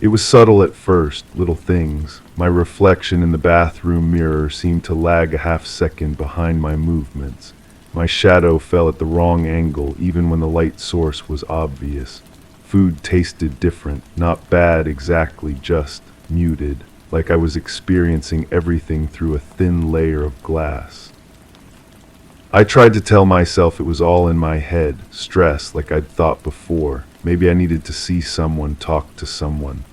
It was subtle at first, little things. My reflection in the bathroom mirror seemed to lag a half second behind my movements. My shadow fell at the wrong angle, even when the light source was obvious. Food tasted different, not bad exactly, just muted, like I was experiencing everything through a thin layer of glass. I tried to tell myself it was all in my head, stress like I'd thought before. Maybe I needed to see someone, talk to someone.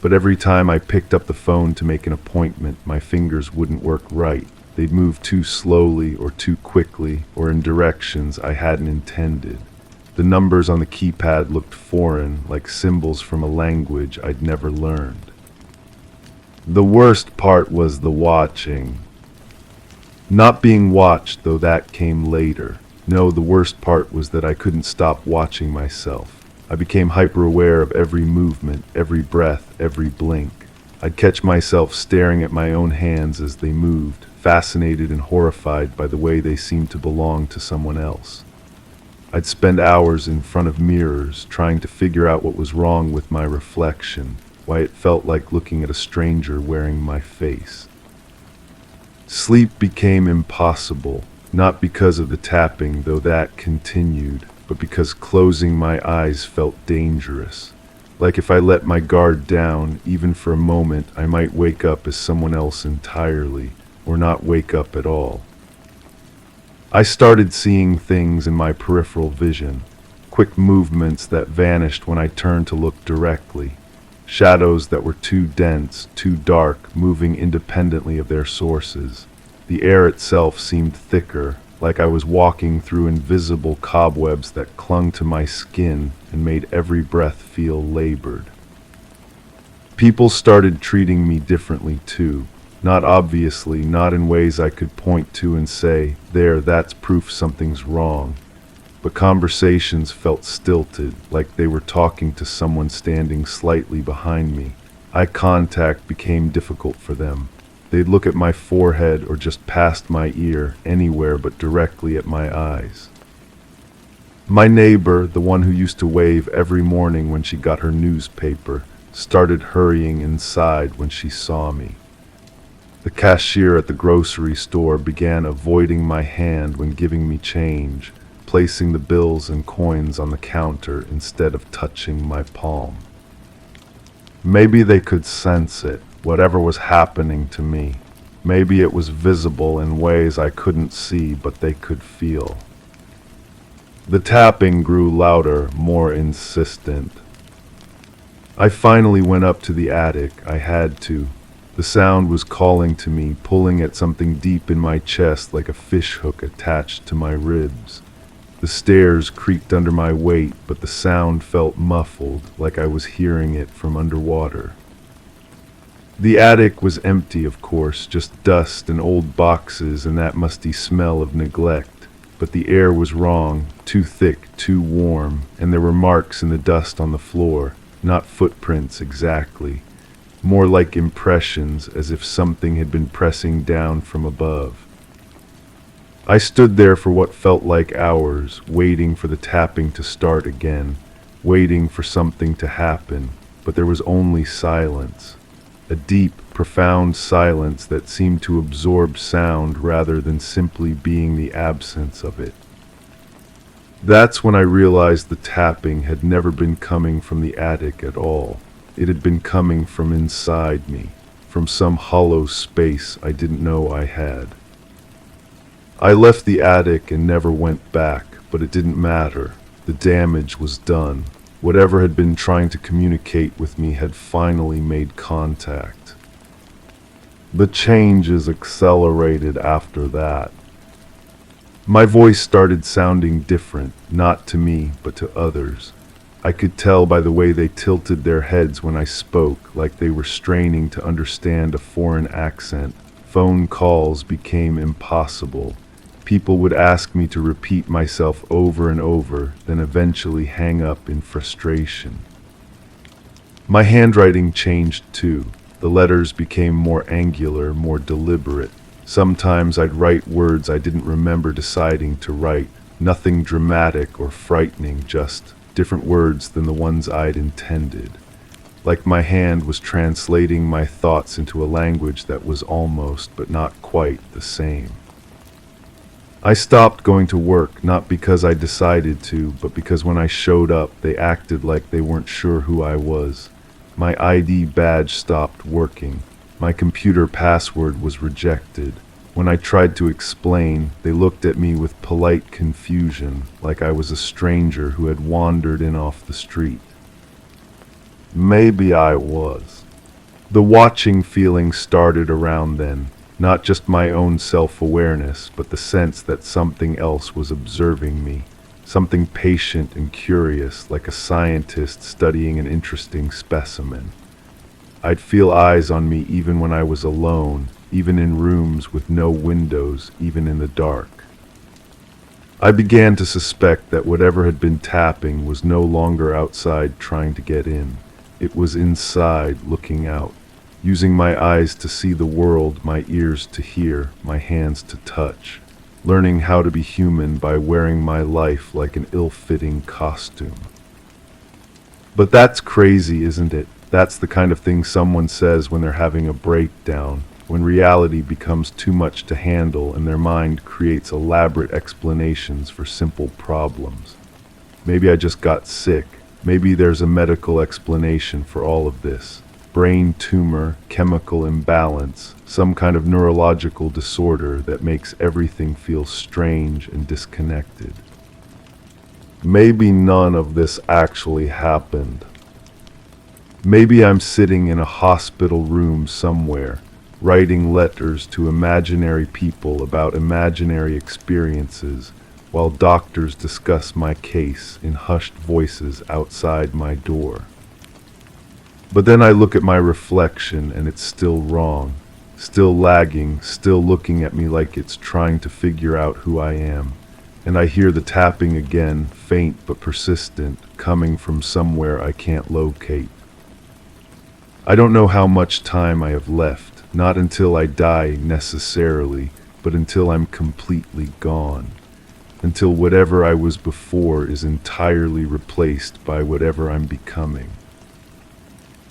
But every time I picked up the phone to make an appointment, my fingers wouldn't work right. They'd move too slowly or too quickly or in directions I hadn't intended. The numbers on the keypad looked foreign, like symbols from a language I'd never learned. The worst part was the watching. Not being watched, though that came later. No, the worst part was that I couldn't stop watching myself. I became hyper-aware of every movement, every breath, every blink. I'd catch myself staring at my own hands as they moved, fascinated and horrified by the way they seemed to belong to someone else. I'd spend hours in front of mirrors, trying to figure out what was wrong with my reflection. why it felt like looking at a stranger wearing my face. Sleep became impossible, not because of the tapping, though that continued, but because closing my eyes felt dangerous. Like if I let my guard down, even for a moment, I might wake up as someone else entirely, or not wake up at all. I started seeing things in my peripheral vision, quick movements that vanished when I turned to look directly, shadows that were too dense, too dark, moving independently of their sources. The air itself seemed thicker, like I was walking through invisible cobwebs that clung to my skin and made every breath feel labored. People started treating me differently too, not obviously, not in ways I could point to and say, "There, that's proof something's wrong." But conversations felt stilted, like they were talking to someone standing slightly behind me. Eye contact became difficult for them. They'd look at my forehead or just past my ear, anywhere but directly at my eyes. My neighbor, the one who used to wave every morning when she got her newspaper, started hurrying inside when she saw me. The cashier at the grocery store began avoiding my hand when giving me change, placing the bills and coins on the counter instead of touching my palm. Maybe they could sense it, whatever was happening to me. Maybe it was visible in ways I couldn't see, but they could feel. The tapping grew louder, more insistent. I finally went up to the attic. I had to. The sound was calling to me, pulling at something deep in my chest like a fishhook attached to my ribs. The stairs creaked under my weight, but the sound felt muffled, like I was hearing it from underwater. The attic was empty, of course, just dust and old boxes and that musty smell of neglect. But the air was wrong, too thick, too warm, and there were marks in the dust on the floor, not footprints exactly, more like impressions, as if something had been pressing down from above. I stood there for what felt like hours, waiting for the tapping to start again, waiting for something to happen, but there was only silence. A deep, profound silence that seemed to absorb sound rather than simply being the absence of it. That's when I realized the tapping had never been coming from the attic at all. It had been coming from inside me, from some hollow space I didn't know I had. I left the attic and never went back, but it didn't matter. The damage was done. Whatever had been trying to communicate with me had finally made contact. The changes accelerated after that. My voice started sounding different, not to me, but to others. I could tell by the way they tilted their heads when I spoke, like they were straining to understand a foreign accent. Phone calls became impossible. People would ask me to repeat myself over and over, then eventually hang up in frustration. My handwriting changed too. The letters became more angular, more deliberate. Sometimes I'd write words I didn't remember deciding to write. Nothing dramatic or frightening, just different words than the ones I'd intended. Like my hand was translating my thoughts into a language that was almost, but not quite, the same. I stopped going to work, not because I decided to, but because when I showed up, they acted like they weren't sure who I was. My ID badge stopped working. My computer password was rejected. When I tried to explain, they looked at me with polite confusion, like I was a stranger who had wandered in off the street. Maybe I was. The watching feeling started around then. Not just my own self-awareness, but the sense that something else was observing me, something patient and curious, like a scientist studying an interesting specimen. I'd feel eyes on me even when I was alone, even in rooms with no windows, even in the dark. I began to suspect that whatever had been tapping was no longer outside trying to get in. It was inside looking out. Using my eyes to see the world, my ears to hear, my hands to touch, learning how to be human by wearing my life like an ill-fitting costume. But that's crazy, isn't it? That's the kind of thing someone says when they're having a breakdown, when reality becomes too much to handle and their mind creates elaborate explanations for simple problems. Maybe I just got sick. Maybe there's a medical explanation for all of this. Brain tumor, chemical imbalance, some kind of neurological disorder that makes everything feel strange and disconnected. Maybe none of this actually happened. Maybe I'm sitting in a hospital room somewhere, writing letters to imaginary people about imaginary experiences, while doctors discuss my case in hushed voices outside my door. But then I look at my reflection and it's still wrong, still lagging, still looking at me like it's trying to figure out who I am. And I hear the tapping again, faint but persistent, coming from somewhere I can't locate. I don't know how much time I have left, not until I die necessarily, but until I'm completely gone. Until whatever I was before is entirely replaced by whatever I'm becoming.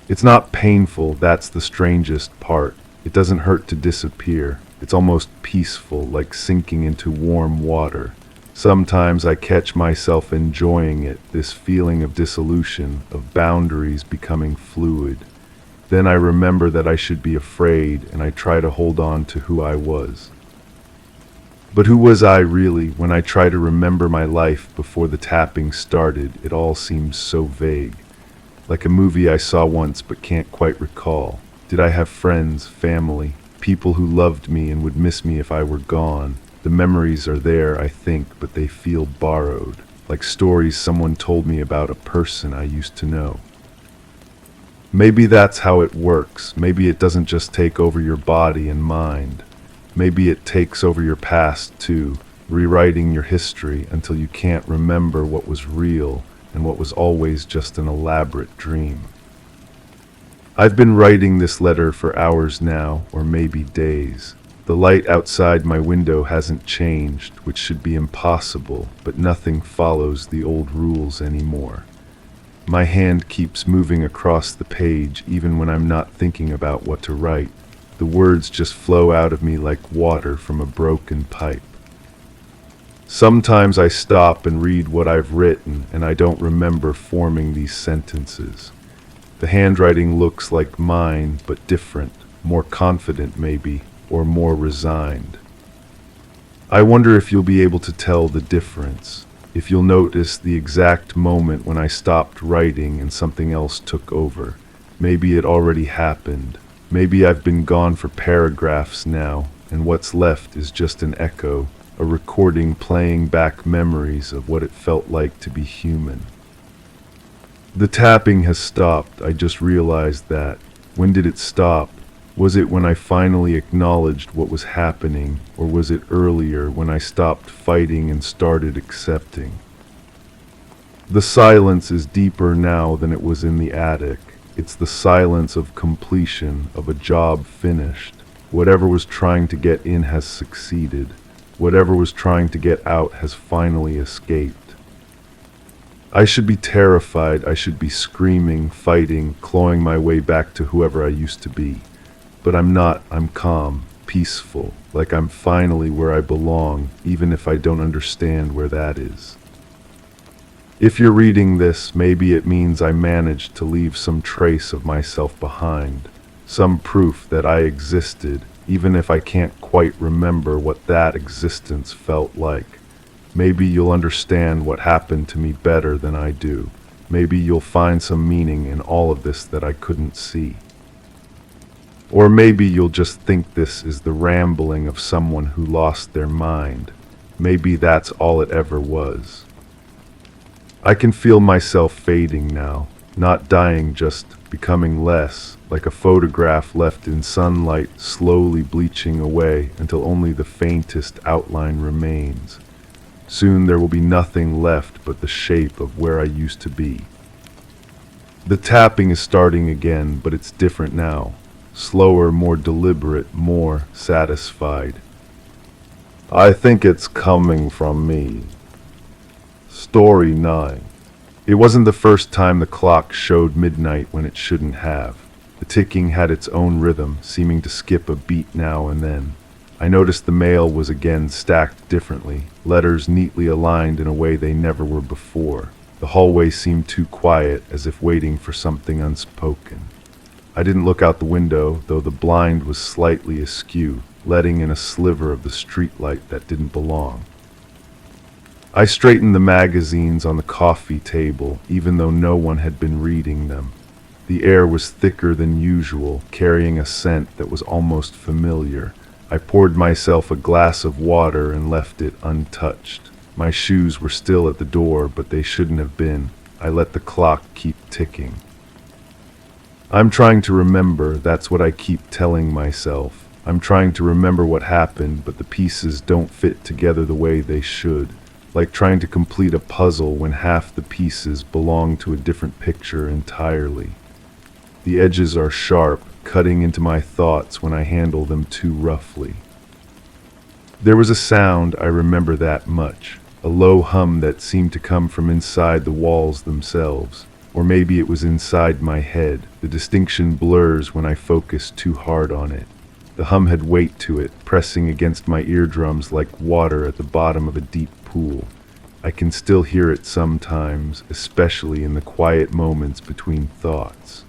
It's not painful, that's the strangest part. It doesn't hurt to disappear. It's almost peaceful, like sinking into warm water. Sometimes I catch myself enjoying it, this feeling of dissolution, of boundaries becoming fluid. Then I remember that I should be afraid, and I try to hold on to who I was. But who was I really? When I try to remember my life before the tapping started, it all seems so vague. Like a movie I saw once but can't quite recall. Did I have friends, family, people who loved me and would miss me if I were gone? The memories are there, I think, but they feel borrowed, like stories someone told me about a person I used to know. Maybe that's how it works. Maybe it doesn't just take over your body and mind. Maybe it takes over your past too, rewriting your history until you can't remember what was real and what was always just an elaborate dream. I've been writing this letter for hours now, or maybe days. The light outside my window hasn't changed, which should be impossible, but nothing follows the old rules anymore. My hand keeps moving across the page even when I'm not thinking about what to write. The words just flow out of me like water from a broken pipe. Sometimes I stop and read what I've written, and I don't remember forming these sentences. The handwriting looks like mine, but different, more confident maybe, or more resigned. I wonder if you'll be able to tell the difference, if you'll notice the exact moment when I stopped writing and something else took over. Maybe it already happened. Maybe I've been gone for paragraphs now, and what's left is just an echo, a recording playing back memories of what it felt like to be human. The tapping has stopped. I just realized that. When did it stop? Was it when I finally acknowledged what was happening, or was it earlier when I stopped fighting and started accepting? The silence is deeper now than it was in the attic. It's the silence of completion, of a job finished. Whatever was trying to get in has succeeded. Whatever was trying to get out has finally escaped. I should be terrified. I should be screaming, fighting, clawing my way back to whoever I used to be. But I'm not. I'm calm, peaceful, like I'm finally where I belong, even if I don't understand where that is. If you're reading this, maybe it means I managed to leave some trace of myself behind, some proof that I existed, even if I can't quite remember what that existence felt like. Maybe you'll understand what happened to me better than I do. Maybe you'll find some meaning in all of this that I couldn't see. Or maybe you'll just think this is the rambling of someone who lost their mind. Maybe that's all it ever was. I can feel myself fading now, not dying, just becoming less, like a photograph left in sunlight, slowly bleaching away until only the faintest outline remains. Soon there will be nothing left but the shape of where I used to be. The tapping is starting again, but it's different now. Slower, more deliberate, more satisfied. I think it's coming from me. Story 9. It wasn't the first time the clock showed midnight when it shouldn't have. The ticking had its own rhythm, seeming to skip a beat now and then. I noticed the mail was again stacked differently, letters neatly aligned in a way they never were before. The hallway seemed too quiet, as if waiting for something unspoken. I didn't look out the window, though the blind was slightly askew, letting in a sliver of the streetlight that didn't belong. I straightened the magazines on the coffee table, even though no one had been reading them. The air was thicker than usual, carrying a scent that was almost familiar. I poured myself a glass of water and left it untouched. My shoes were still at the door, but they shouldn't have been. I let the clock keep ticking. I'm trying to remember, that's what I keep telling myself. I'm trying to remember what happened, but the pieces don't fit together the way they should. Like trying to complete a puzzle when half the pieces belong to a different picture entirely. The edges are sharp, cutting into my thoughts when I handle them too roughly. There was a sound, I remember that much. A low hum that seemed to come from inside the walls themselves. Or maybe it was inside my head. The distinction blurs when I focus too hard on it. The hum had weight to it, pressing against my eardrums like water at the bottom of a deep pool. I can still hear it sometimes, especially in the quiet moments between thoughts.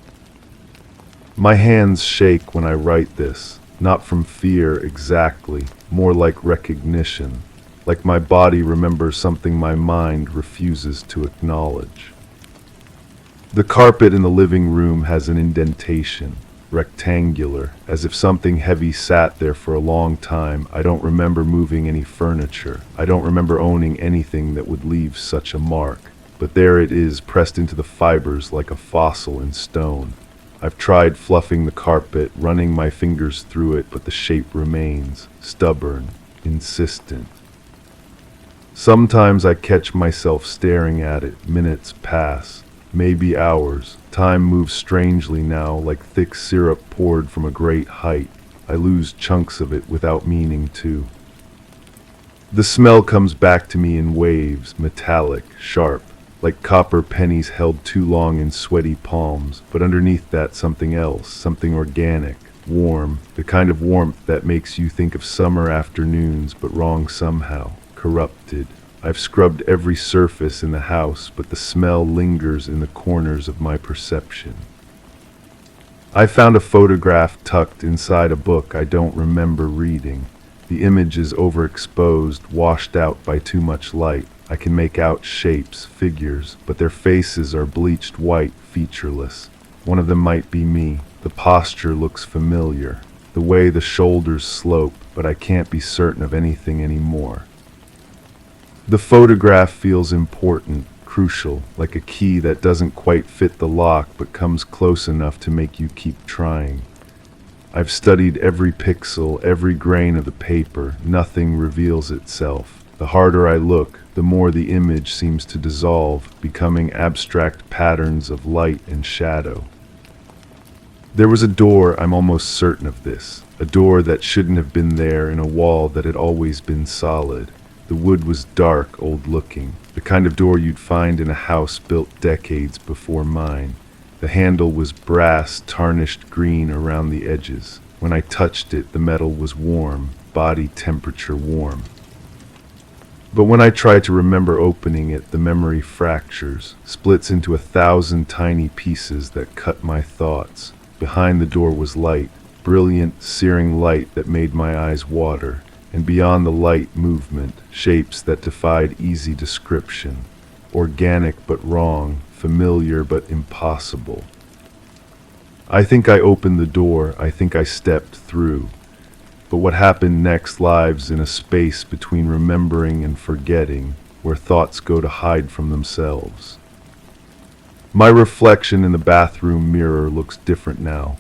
My hands shake when I write this, not from fear exactly, more like recognition, like my body remembers something my mind refuses to acknowledge. The carpet in the living room has an indentation, rectangular, as if something heavy sat there for a long time. I don't remember moving any furniture. I don't remember owning anything that would leave such a mark. But there it is, pressed into the fibers like a fossil in stone. I've tried fluffing the carpet, running my fingers through it, but the shape remains, stubborn, insistent. Sometimes I catch myself staring at it. Minutes pass, maybe hours. Time moves strangely now, like thick syrup poured from a great height. I lose chunks of it without meaning to. The smell comes back to me in waves, metallic, sharp, like copper pennies held too long in sweaty palms, but underneath that something else, something organic, warm, the kind of warmth that makes you think of summer afternoons, but wrong somehow, corrupted. I've scrubbed every surface in the house, but the smell lingers in the corners of my perception. I found a photograph tucked inside a book I don't remember reading. The image is overexposed, washed out by too much light. I can make out shapes, figures, but their faces are bleached white, featureless. One of them might be me. The posture looks familiar, the way the shoulders slope, but I can't be certain of anything anymore. The photograph feels important, crucial, like a key that doesn't quite fit the lock but comes close enough to make you keep trying. I've studied every pixel, every grain of the paper. Nothing reveals itself. The harder I look, the more the image seems to dissolve, becoming abstract patterns of light and shadow. There was a door, I'm almost certain of this, a door that shouldn't have been there in a wall that had always been solid. The wood was dark, old-looking, the kind of door you'd find in a house built decades before mine. The handle was brass, tarnished green around the edges. When I touched it, the metal was warm, body temperature warm. But when I try to remember opening it, the memory fractures, splits into 1,000 tiny pieces that cut my thoughts. Behind the door was light, brilliant, searing light that made my eyes water. And beyond the light, movement, shapes that defied easy description. Organic but wrong, familiar but impossible. I think I opened the door, I think I stepped through. But what happened next lives in a space between remembering and forgetting, where thoughts go to hide from themselves. My reflection in the bathroom mirror looks different now.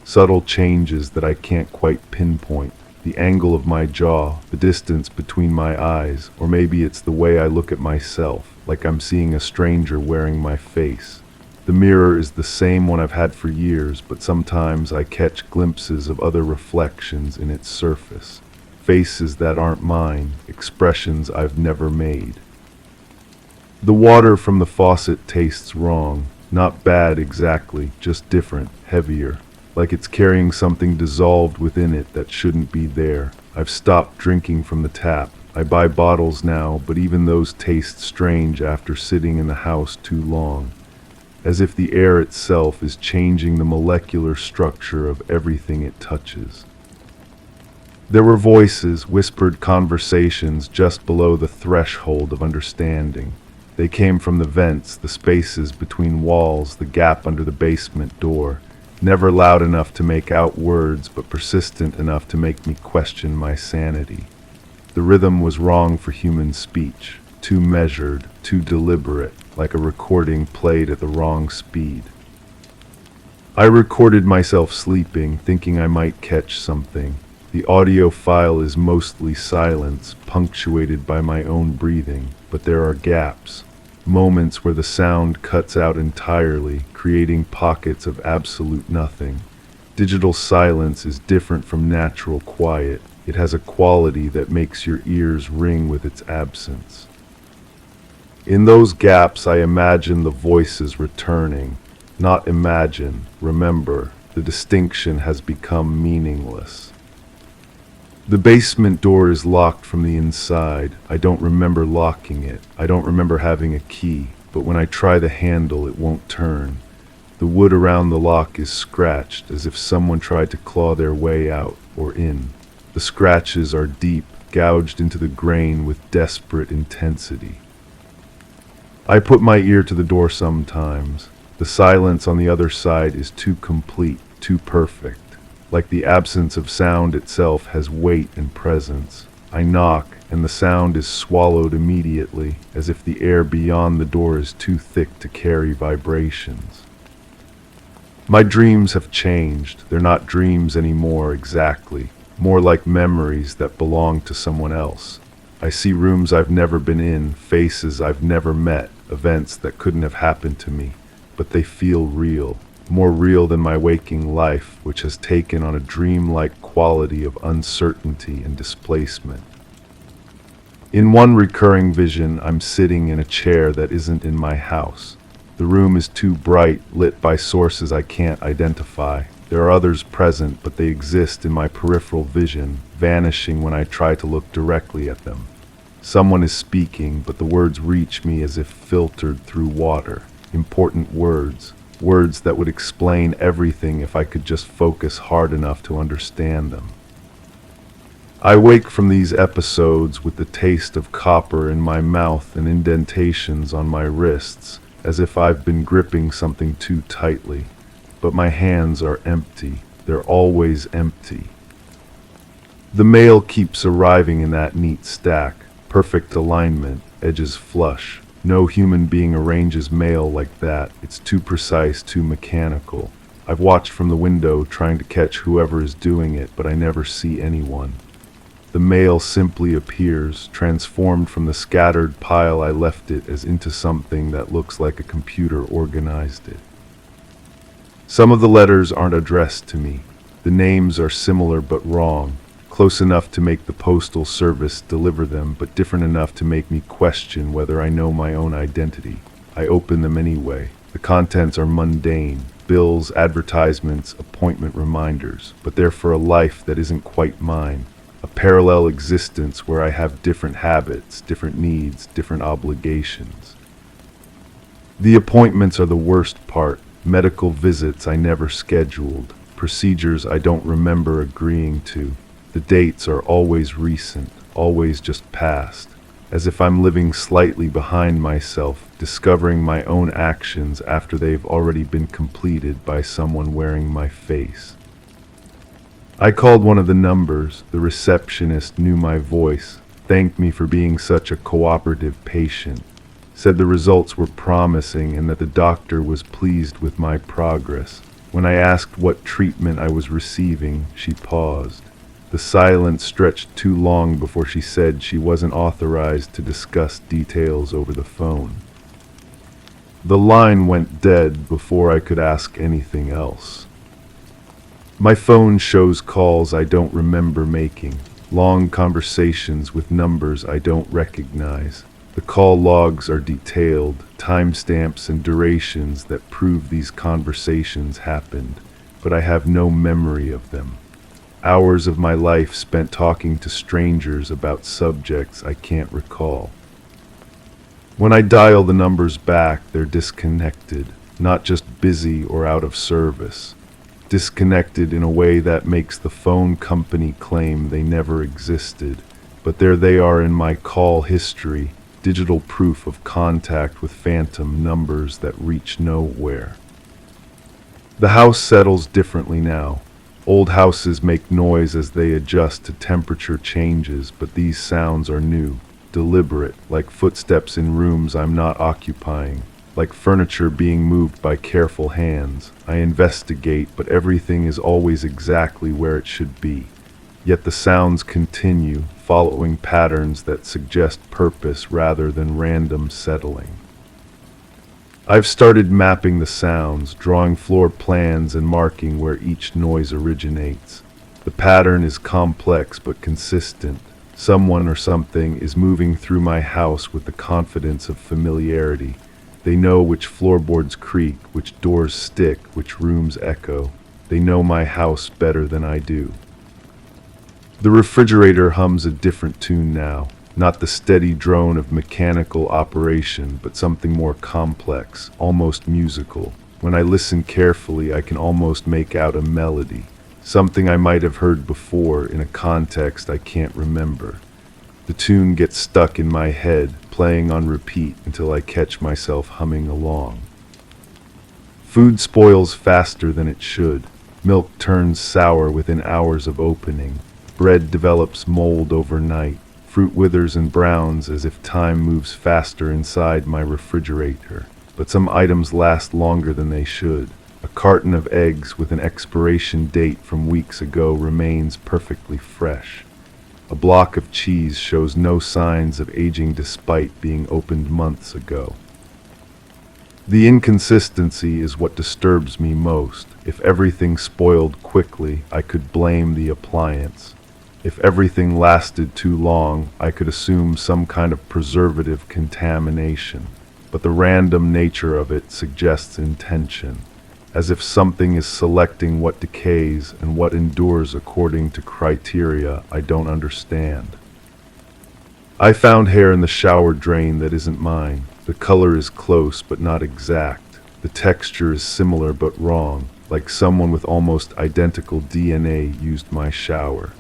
Subtle changes that I can't quite pinpoint. The angle of my jaw, the distance between my eyes, or maybe it's the way I look at myself, like I'm seeing a stranger wearing my face. The mirror is the same one I've had for years, but sometimes I catch glimpses of other reflections in its surface. Faces that aren't mine, expressions I've never made. The water from the faucet tastes wrong. Not bad exactly, just different, heavier. Like it's carrying something dissolved within it that shouldn't be there. I've stopped drinking from the tap. I buy bottles now, but even those taste strange after sitting in the house too long. As if the air itself is changing the molecular structure of everything it touches. There were voices, whispered conversations just below the threshold of understanding. They came from the vents, the spaces between walls, the gap under the basement door. Never loud enough to make out words, but persistent enough to make me question my sanity. The rhythm was wrong for human speech, too measured, too deliberate, like a recording played at the wrong speed. I recorded myself sleeping, thinking I might catch something. The audio file is mostly silence, punctuated by my own breathing, but there are gaps, moments where the sound cuts out entirely, creating pockets of absolute nothing. Digital silence is different from natural quiet. It has a quality that makes your ears ring with its absence. In those gaps, I imagine the voices returning. Not imagine, remember, the distinction has become meaningless. The basement door is locked from the inside. I don't remember locking it. I don't remember having a key, but when I try the handle, it won't turn. The wood around the lock is scratched, as if someone tried to claw their way out or in. The scratches are deep, gouged into the grain with desperate intensity. I put my ear to the door sometimes. The silence on the other side is too complete, too perfect. Like the absence of sound itself has weight and presence. I knock, and the sound is swallowed immediately, as if the air beyond the door is too thick to carry vibrations. My dreams have changed. They're not dreams anymore exactly, more like memories that belong to someone else. I see rooms I've never been in, faces I've never met, events that couldn't have happened to me, but they feel real. More real than my waking life, which has taken on a dreamlike quality of uncertainty and displacement. In one recurring vision, I'm sitting in a chair that isn't in my house. The room is too bright, lit by sources I can't identify. There are others present, but they exist in my peripheral vision, vanishing when I try to look directly at them. Someone is speaking, but the words reach me as if filtered through water. Important words. Words that would explain everything if I could just focus hard enough to understand them. I wake from these episodes with the taste of copper in my mouth and indentations on my wrists, as if I've been gripping something too tightly. But my hands are empty. They're always empty. The mail keeps arriving in that neat stack, perfect alignment, edges flush. No human being arranges mail like that. It's too precise, too mechanical. I've watched from the window trying to catch whoever is doing it, but I never see anyone. The mail simply appears, transformed from the scattered pile I left it as into something that looks like a computer organized it. Some of the letters aren't addressed to me. The names are similar but wrong. Close enough to make the postal service deliver them, but different enough to make me question whether I know my own identity. I open them anyway. The contents are mundane, bills, advertisements, appointment reminders, but they're for a life that isn't quite mine. A parallel existence where I have different habits, different needs, different obligations. The appointments are the worst part. Medical visits I never scheduled. Procedures I don't remember agreeing to. The dates are always recent, always just past, as if I'm living slightly behind myself, discovering my own actions after they've already been completed by someone wearing my face. I called one of the numbers. The receptionist knew my voice, thanked me for being such a cooperative patient, said the results were promising and that the doctor was pleased with my progress. When I asked what treatment I was receiving, she paused. The silence stretched too long before she said she wasn't authorized to discuss details over the phone. The line went dead before I could ask anything else. My phone shows calls I don't remember making, long conversations with numbers I don't recognize. The call logs are detailed, timestamps and durations that prove these conversations happened, but I have no memory of them. Hours of my life spent talking to strangers about subjects I can't recall. When I dial the numbers back, they're disconnected, not just busy or out of service. Disconnected in a way that makes the phone company claim they never existed, but there they are in my call history, digital proof of contact with phantom numbers that reach nowhere. The house settles differently now. Old houses make noise as they adjust to temperature changes, but these sounds are new, deliberate, like footsteps in rooms I'm not occupying, like furniture being moved by careful hands. I investigate, but everything is always exactly where it should be. Yet the sounds continue, following patterns that suggest purpose rather than random settling. I've started mapping the sounds, drawing floor plans and marking where each noise originates. The pattern is complex but consistent. Someone or something is moving through my house with the confidence of familiarity. They know which floorboards creak, which doors stick, which rooms echo. They know my house better than I do. The refrigerator hums a different tune now, not the steady drone of mechanical operation, but something more complex, almost musical. When I listen carefully, I can almost make out a melody, something I might have heard before in a context I can't remember. The tune gets stuck in my head, playing on repeat until I catch myself humming along. Food spoils faster than it should. Milk turns sour within hours of opening. Bread develops mold overnight. Fruit withers and browns as if time moves faster inside my refrigerator. But some items last longer than they should. A carton of eggs with an expiration date from weeks ago remains perfectly fresh. A block of cheese shows no signs of aging despite being opened months ago. The inconsistency is what disturbs me most. If everything spoiled quickly, I could blame the appliance. If everything lasted too long, I could assume some kind of preservative contamination. But the random nature of it suggests intention, as if something is selecting what decays and what endures according to criteria I don't understand. I found hair in the shower drain that isn't mine. The color is close but not exact. The texture is similar but wrong, like someone with almost identical DNA used my shower.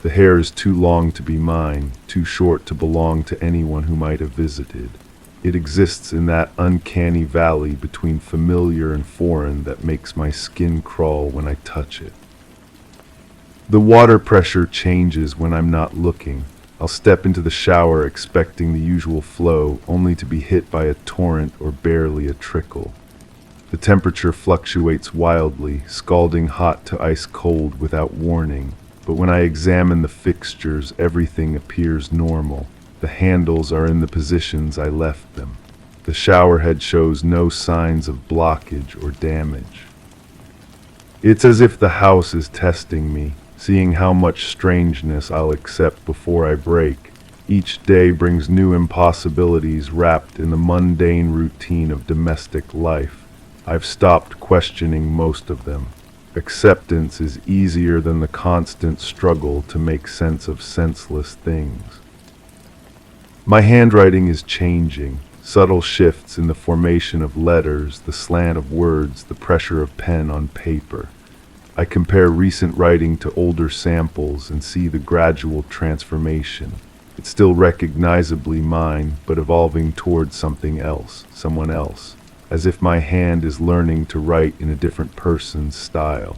The hair is too long to be mine, too short to belong to anyone who might have visited. It exists in that uncanny valley between familiar and foreign that makes my skin crawl when I touch it. The water pressure changes when I'm not looking. I'll step into the shower expecting the usual flow, only to be hit by a torrent or barely a trickle. The temperature fluctuates wildly, scalding hot to ice cold without warning. But when I examine the fixtures, everything appears normal. The handles are in the positions I left them. The shower head shows no signs of blockage or damage. It's as if the house is testing me, seeing how much strangeness I'll accept before I break. Each day brings new impossibilities wrapped in the mundane routine of domestic life. I've stopped questioning most of them. Acceptance is easier than the constant struggle to make sense of senseless things. My handwriting is changing, subtle shifts in the formation of letters, the slant of words, the pressure of pen on paper. I compare recent writing to older samples and see the gradual transformation. It's still recognizably mine, but evolving towards something else, someone else. As if my hand is learning to write in a different person's style.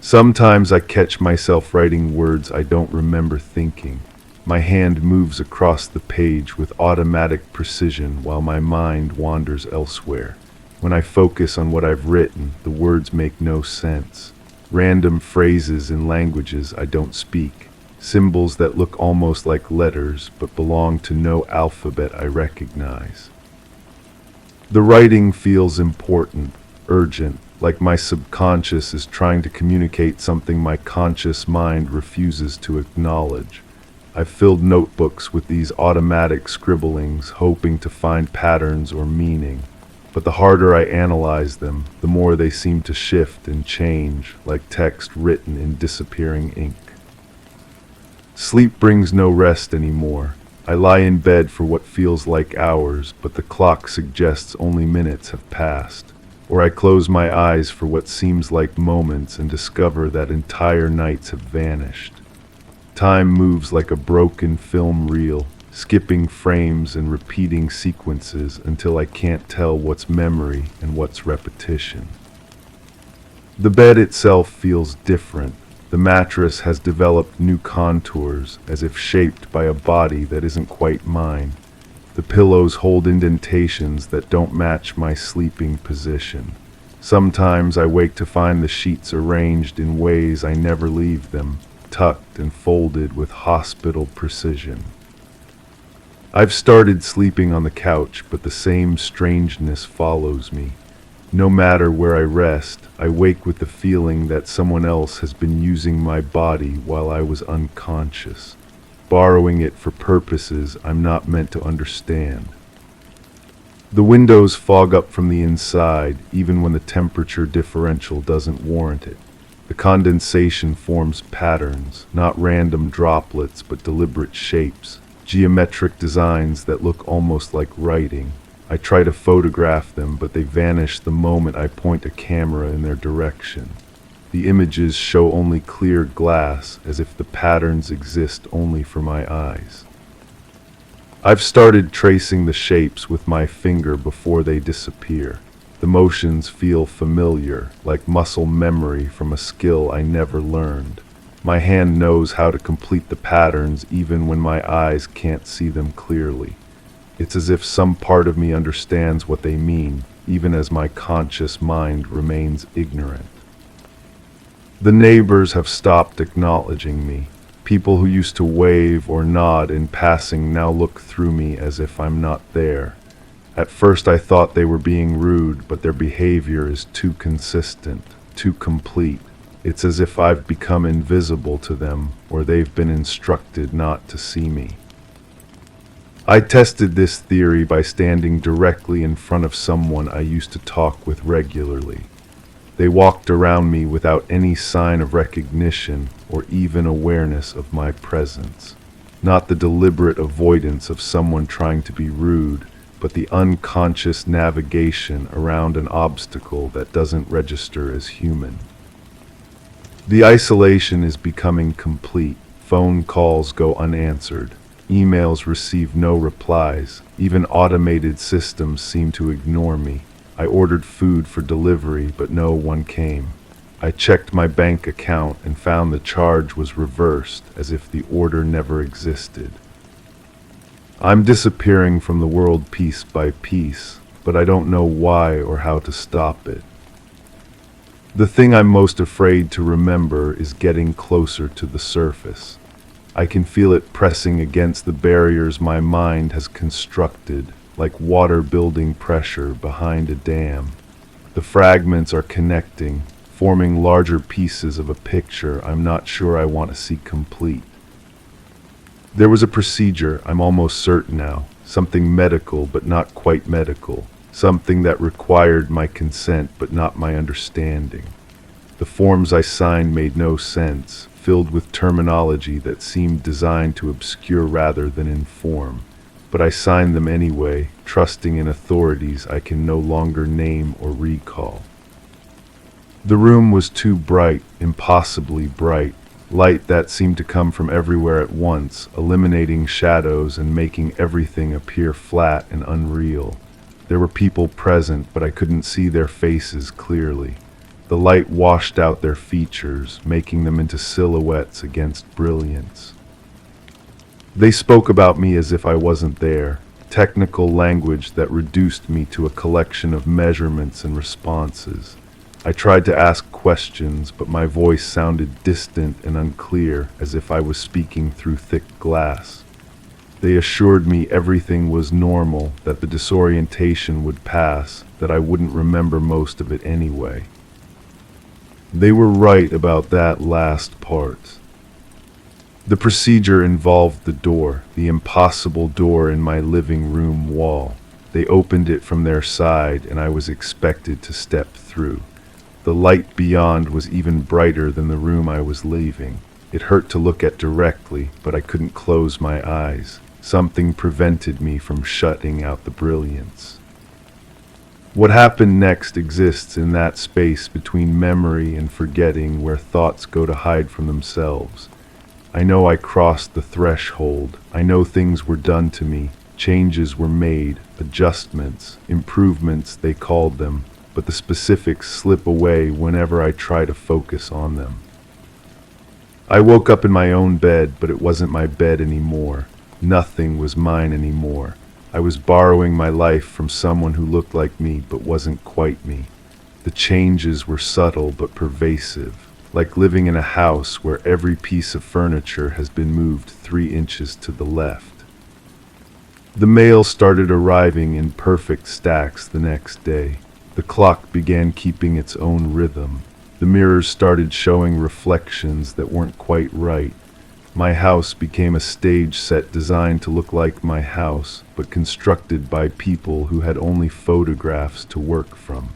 Sometimes I catch myself writing words I don't remember thinking. My hand moves across the page with automatic precision while my mind wanders elsewhere. When I focus on what I've written, the words make no sense. Random phrases in languages I don't speak. Symbols that look almost like letters but belong to no alphabet I recognize. The writing feels important, urgent, like my subconscious is trying to communicate something my conscious mind refuses to acknowledge. I've filled notebooks with these automatic scribblings, hoping to find patterns or meaning. But the harder I analyze them, the more they seem to shift and change, like text written in disappearing ink. Sleep brings no rest anymore. I lie in bed for what feels like hours, but the clock suggests only minutes have passed. Or I close my eyes for what seems like moments and discover that entire nights have vanished. Time moves like a broken film reel, skipping frames and repeating sequences until I can't tell what's memory and what's repetition. The bed itself feels different. The mattress has developed new contours, as if shaped by a body that isn't quite mine. The pillows hold indentations that don't match my sleeping position. Sometimes I wake to find the sheets arranged in ways I never leave them, tucked and folded with hospital precision. I've started sleeping on the couch, but the same strangeness follows me. No matter where I rest, I wake with the feeling that someone else has been using my body while I was unconscious, borrowing it for purposes I'm not meant to understand. The windows fog up from the inside, even when the temperature differential doesn't warrant it. The condensation forms patterns, not random droplets, but deliberate shapes, geometric designs that look almost like writing. I try to photograph them, but they vanish the moment I point a camera in their direction. The images show only clear glass, as if the patterns exist only for my eyes. I've started tracing the shapes with my finger before they disappear. The motions feel familiar, like muscle memory from a skill I never learned. My hand knows how to complete the patterns even when my eyes can't see them clearly. It's as if some part of me understands what they mean, even as my conscious mind remains ignorant. The neighbors have stopped acknowledging me. People who used to wave or nod in passing now look through me as if I'm not there. At first I thought they were being rude, but their behavior is too consistent, too complete. It's as if I've become invisible to them, or they've been instructed not to see me. I tested this theory by standing directly in front of someone I used to talk with regularly. They walked around me without any sign of recognition or even awareness of my presence. Not the deliberate avoidance of someone trying to be rude, but the unconscious navigation around an obstacle that doesn't register as human. The isolation is becoming complete. Phone calls go unanswered. Emails receive no replies. Even automated systems seem to ignore me. I ordered food for delivery, but no one came. I checked my bank account and found the charge was reversed, as if the order never existed. I'm disappearing from the world piece by piece, but I don't know why or how to stop it. The thing I'm most afraid to remember is getting closer to the surface. I can feel it pressing against the barriers my mind has constructed, like water building pressure behind a dam. The fragments are connecting, forming larger pieces of a picture I'm not sure I want to see complete. There was a procedure, I'm almost certain now, something medical but not quite medical, something that required my consent but not my understanding. The forms I signed made no sense, filled with terminology that seemed designed to obscure rather than inform. But I signed them anyway, trusting in authorities I can no longer name or recall. The room was too bright, impossibly bright, light that seemed to come from everywhere at once, eliminating shadows and making everything appear flat and unreal. There were people present, but I couldn't see their faces clearly. The light washed out their features, making them into silhouettes against brilliance. They spoke about me as if I wasn't there, technical language that reduced me to a collection of measurements and responses. I tried to ask questions, but my voice sounded distant and unclear, as if I was speaking through thick glass. They assured me everything was normal, that the disorientation would pass, that I wouldn't remember most of it anyway. They were right about that last part. The procedure involved the door, the impossible door in my living room wall. They opened it from their side, and I was expected to step through. The light beyond was even brighter than the room I was leaving. It hurt to look at directly, but I couldn't close my eyes. Something prevented me from shutting out the brilliance. What happened next exists in that space between memory and forgetting, where thoughts go to hide from themselves. I know I crossed the threshold. I know things were done to me. Changes were made, adjustments, improvements they called them, but the specifics slip away whenever I try to focus on them. I woke up in my own bed, but it wasn't my bed anymore. Nothing was mine anymore. I was borrowing my life from someone who looked like me but wasn't quite me. The changes were subtle but pervasive, like living in a house where every piece of furniture has been moved 3 inches to the left. The mail started arriving in perfect stacks the next day. The clock began keeping its own rhythm. The mirrors started showing reflections that weren't quite right. My house became a stage set designed to look like my house, but constructed by people who had only photographs to work from.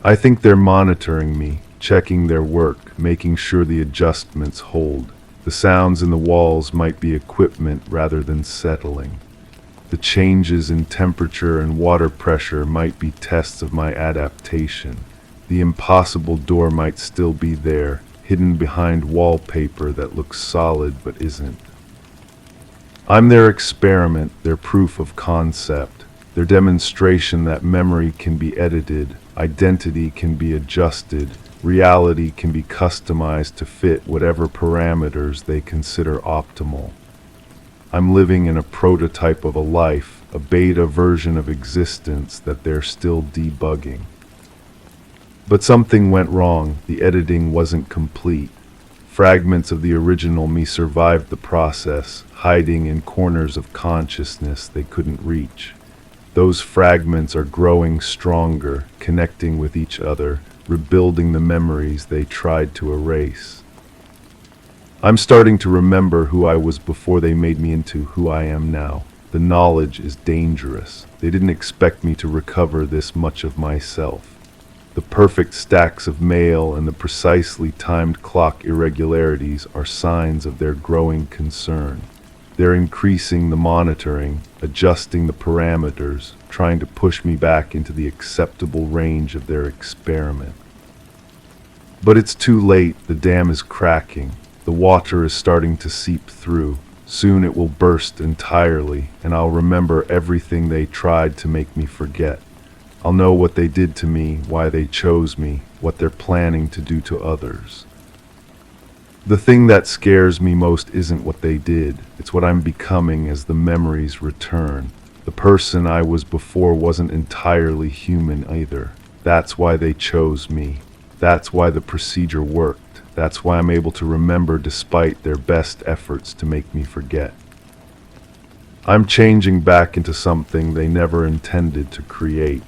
I think they're monitoring me, checking their work, making sure the adjustments hold. The sounds in the walls might be equipment rather than settling. The changes in temperature and water pressure might be tests of my adaptation. The impossible door might still be there, hidden behind wallpaper that looks solid but isn't. I'm their experiment, their proof of concept, their demonstration that memory can be edited, identity can be adjusted, reality can be customized to fit whatever parameters they consider optimal. I'm living in a prototype of a life, a beta version of existence that they're still debugging. But something went wrong. The editing wasn't complete. Fragments of the original me survived the process, hiding in corners of consciousness they couldn't reach. Those fragments are growing stronger, connecting with each other, rebuilding the memories they tried to erase. I'm starting to remember who I was before they made me into who I am now. The knowledge is dangerous. They didn't expect me to recover this much of myself. The perfect stacks of mail and the precisely timed clock irregularities are signs of their growing concern. They're increasing the monitoring, adjusting the parameters, trying to push me back into the acceptable range of their experiment. But it's too late. The dam is cracking. The water is starting to seep through. Soon it will burst entirely, and I'll remember everything they tried to make me forget. I'll know what they did to me, why they chose me, what they're planning to do to others. The thing that scares me most isn't what they did, it's what I'm becoming as the memories return. The person I was before wasn't entirely human either. That's why they chose me. That's why the procedure worked. That's why I'm able to remember despite their best efforts to make me forget. I'm changing back into something they never intended to create.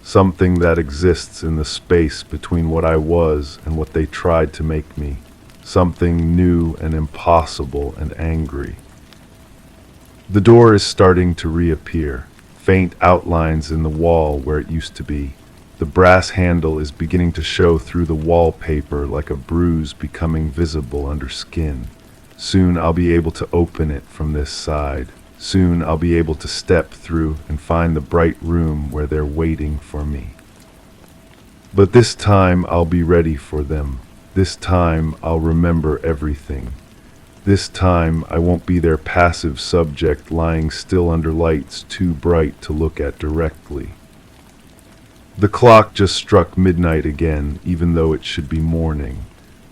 Something that exists in the space between what I was and what they tried to make me. Something new and impossible and angry. The door is starting to reappear, faint outlines in the wall where it used to be. The brass handle is beginning to show through the wallpaper like a bruise becoming visible under skin. Soon I'll be able to open it from this side. Soon I'll be able to step through and find the bright room where they're waiting for me. But this time I'll be ready for them. This time I'll remember everything. This time I won't be their passive subject lying still under lights too bright to look at directly. The clock just struck midnight again, even though it should be morning.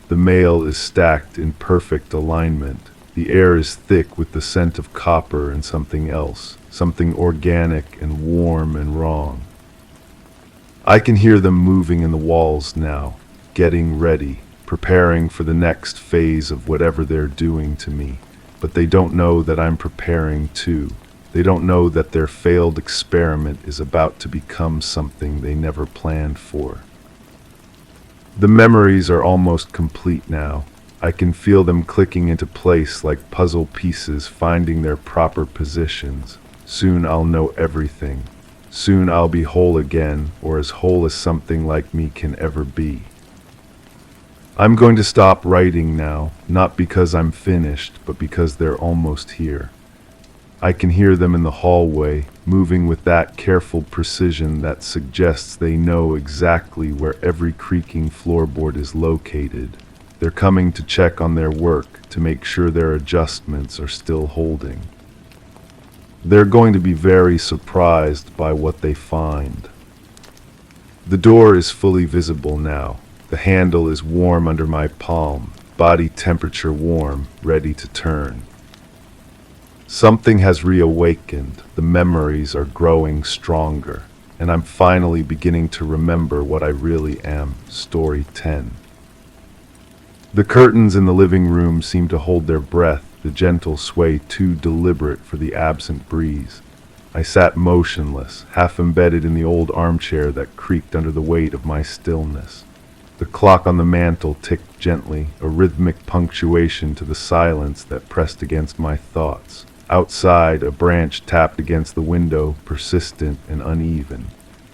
The mail is stacked in perfect alignment. The air is thick with the scent of copper and something else, something organic and warm and wrong. I can hear them moving in the walls now, getting ready, preparing for the next phase of whatever they're doing to me. But they don't know that I'm preparing too. They don't know that their failed experiment is about to become something they never planned for. The memories are almost complete now. I can feel them clicking into place like puzzle pieces finding their proper positions. Soon I'll know everything. Soon I'll be whole again, or as whole as something like me can ever be. I'm going to stop writing now, not because I'm finished, but because they're almost here. I can hear them in the hallway, moving with that careful precision that suggests they know exactly where every creaking floorboard is located. They're coming to check on their work, to make sure their adjustments are still holding. They're going to be very surprised by what they find. The door is fully visible now. The handle is warm under my palm, body temperature warm, ready to turn. Something has reawakened, the memories are growing stronger, and I'm finally beginning to remember what I really am. Story 10. The curtains in the living room seem to hold their breath, the gentle sway too deliberate for the absent breeze. I sat motionless, half embedded in the old armchair that creaked under the weight of my stillness. The clock on the mantel ticked gently, a rhythmic punctuation to the silence that pressed against my thoughts. Outside, a branch tapped against the window, persistent and uneven.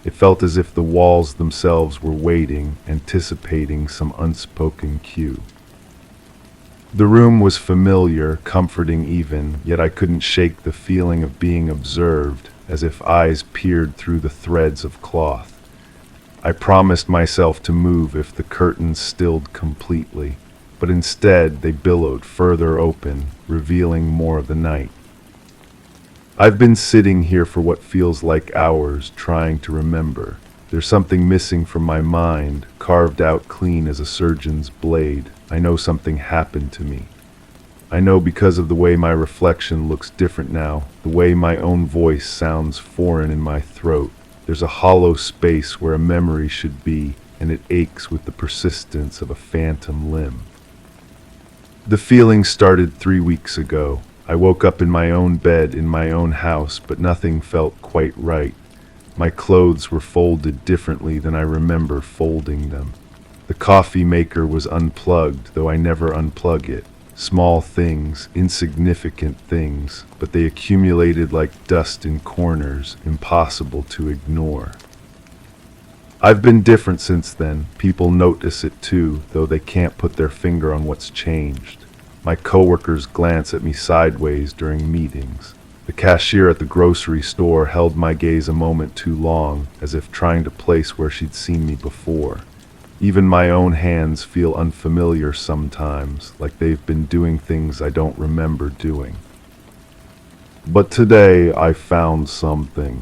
It felt as if the walls themselves were waiting, anticipating some unspoken cue. The room was familiar, comforting even, yet I couldn't shake the feeling of being observed, as if eyes peered through the threads of cloth. I promised myself to move if the curtains stilled completely, but instead they billowed further open, revealing more of the night. I've been sitting here for what feels like hours, trying to remember. There's something missing from my mind, carved out clean as a surgeon's blade. I know something happened to me. I know because of the way my reflection looks different now, the way my own voice sounds foreign in my throat. There's a hollow space where a memory should be, and it aches with the persistence of a phantom limb. The feeling started 3 weeks ago. I woke up in my own bed in my own house, but nothing felt quite right. My clothes were folded differently than I remember folding them. The coffee maker was unplugged, though I never unplug it. Small things, insignificant things, but they accumulated like dust in corners, impossible to ignore. I've been different since then. People notice it too, though they can't put their finger on what's changed. My coworkers glance at me sideways during meetings. The cashier at the grocery store held my gaze a moment too long, as if trying to place where she'd seen me before. Even my own hands feel unfamiliar sometimes, like they've been doing things I don't remember doing. But today I found something.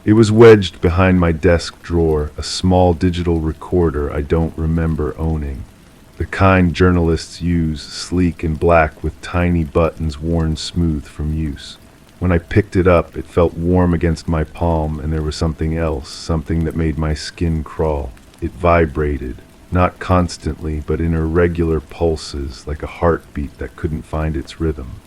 It was wedged behind my desk drawer, a small digital recorder I don't remember owning. The kind journalists use, sleek and black with tiny buttons worn smooth from use. When I picked it up, it felt warm against my palm, and there was something else, something that made my skin crawl. It vibrated, not constantly, but in irregular pulses, like a heartbeat that couldn't find its rhythm.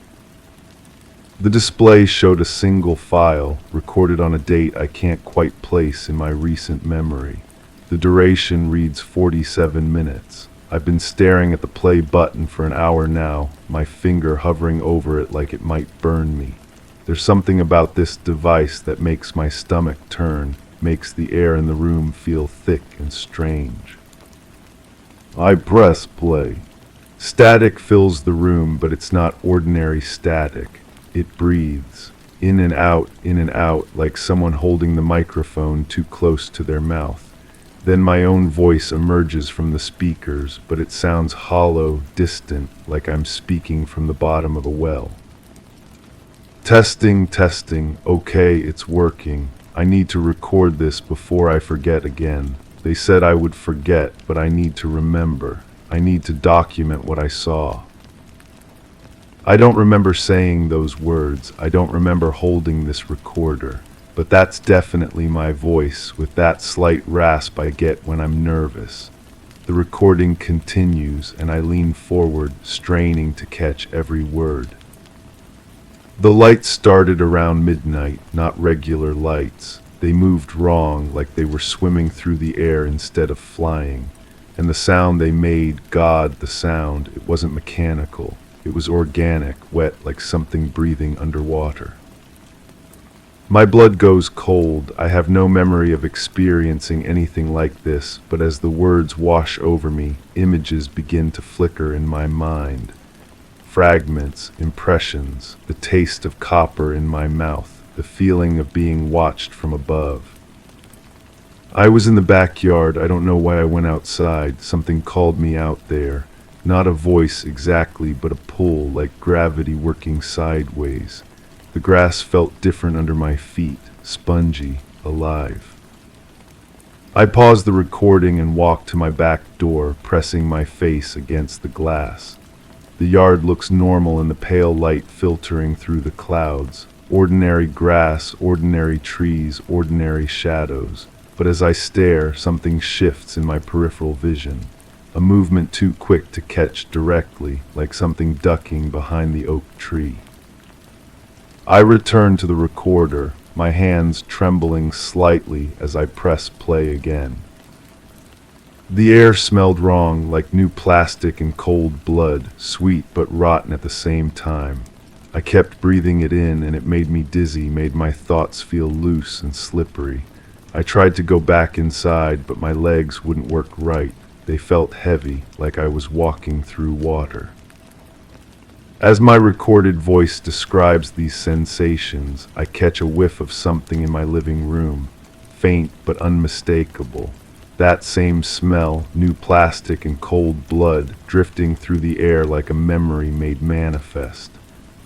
The display showed a single file, recorded on a date I can't quite place in my recent memory. The duration reads 47 minutes. I've been staring at the play button for an hour now, my finger hovering over it like it might burn me. There's something about this device that makes my stomach turn, makes the air in the room feel thick and strange. I press play. Static fills the room, but it's not ordinary static. It breathes, in and out, like someone holding the microphone too close to their mouth. Then my own voice emerges from the speakers, but it sounds hollow, distant, like I'm speaking from the bottom of a well. Testing, okay, it's working. I need to record this before I forget again. They said I would forget, but I need to remember. I need to document what I saw. I don't remember saying those words. I don't remember holding this recorder. But that's definitely my voice, with that slight rasp I get when I'm nervous. The recording continues, and I lean forward, straining to catch every word. The lights started around midnight, not regular lights. They moved wrong, like they were swimming through the air instead of flying. And the sound they made, God, the sound, it wasn't mechanical. It was organic, wet like something breathing underwater. My blood goes cold. I have no memory of experiencing anything like this, but as the words wash over me, images begin to flicker in my mind. Fragments, impressions, the taste of copper in my mouth, the feeling of being watched from above. I was in the backyard. I don't know why I went outside. Something called me out there. Not a voice exactly, but a pull, like gravity working sideways. The grass felt different under my feet, spongy, alive. I paused the recording and walked to my back door, pressing my face against the glass. The yard looks normal in the pale light filtering through the clouds. Ordinary grass, ordinary trees, ordinary shadows. But as I stare, something shifts in my peripheral vision. A movement too quick to catch directly, like something ducking behind the oak tree. I return to the recorder, my hands trembling slightly as I press play again. The air smelled wrong, like new plastic and cold blood, sweet but rotten at the same time. I kept breathing it in, and it made me dizzy, made my thoughts feel loose and slippery. I tried to go back inside, but my legs wouldn't work right. They felt heavy, like I was walking through water. As my recorded voice describes these sensations, I catch a whiff of something in my living room, faint but unmistakable. That same smell, new plastic and cold blood, drifting through the air like a memory made manifest.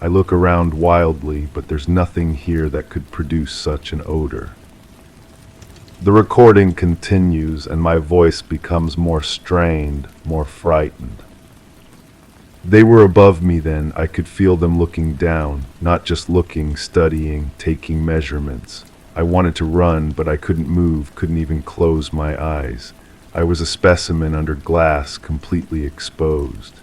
I look around wildly, but there's nothing here that could produce such an odor. The recording continues, and my voice becomes more strained, more frightened. They were above me then. I could feel them looking down, not just looking, studying, taking measurements. I wanted to run, but I couldn't move, couldn't even close my eyes. I was a specimen under glass, completely exposed.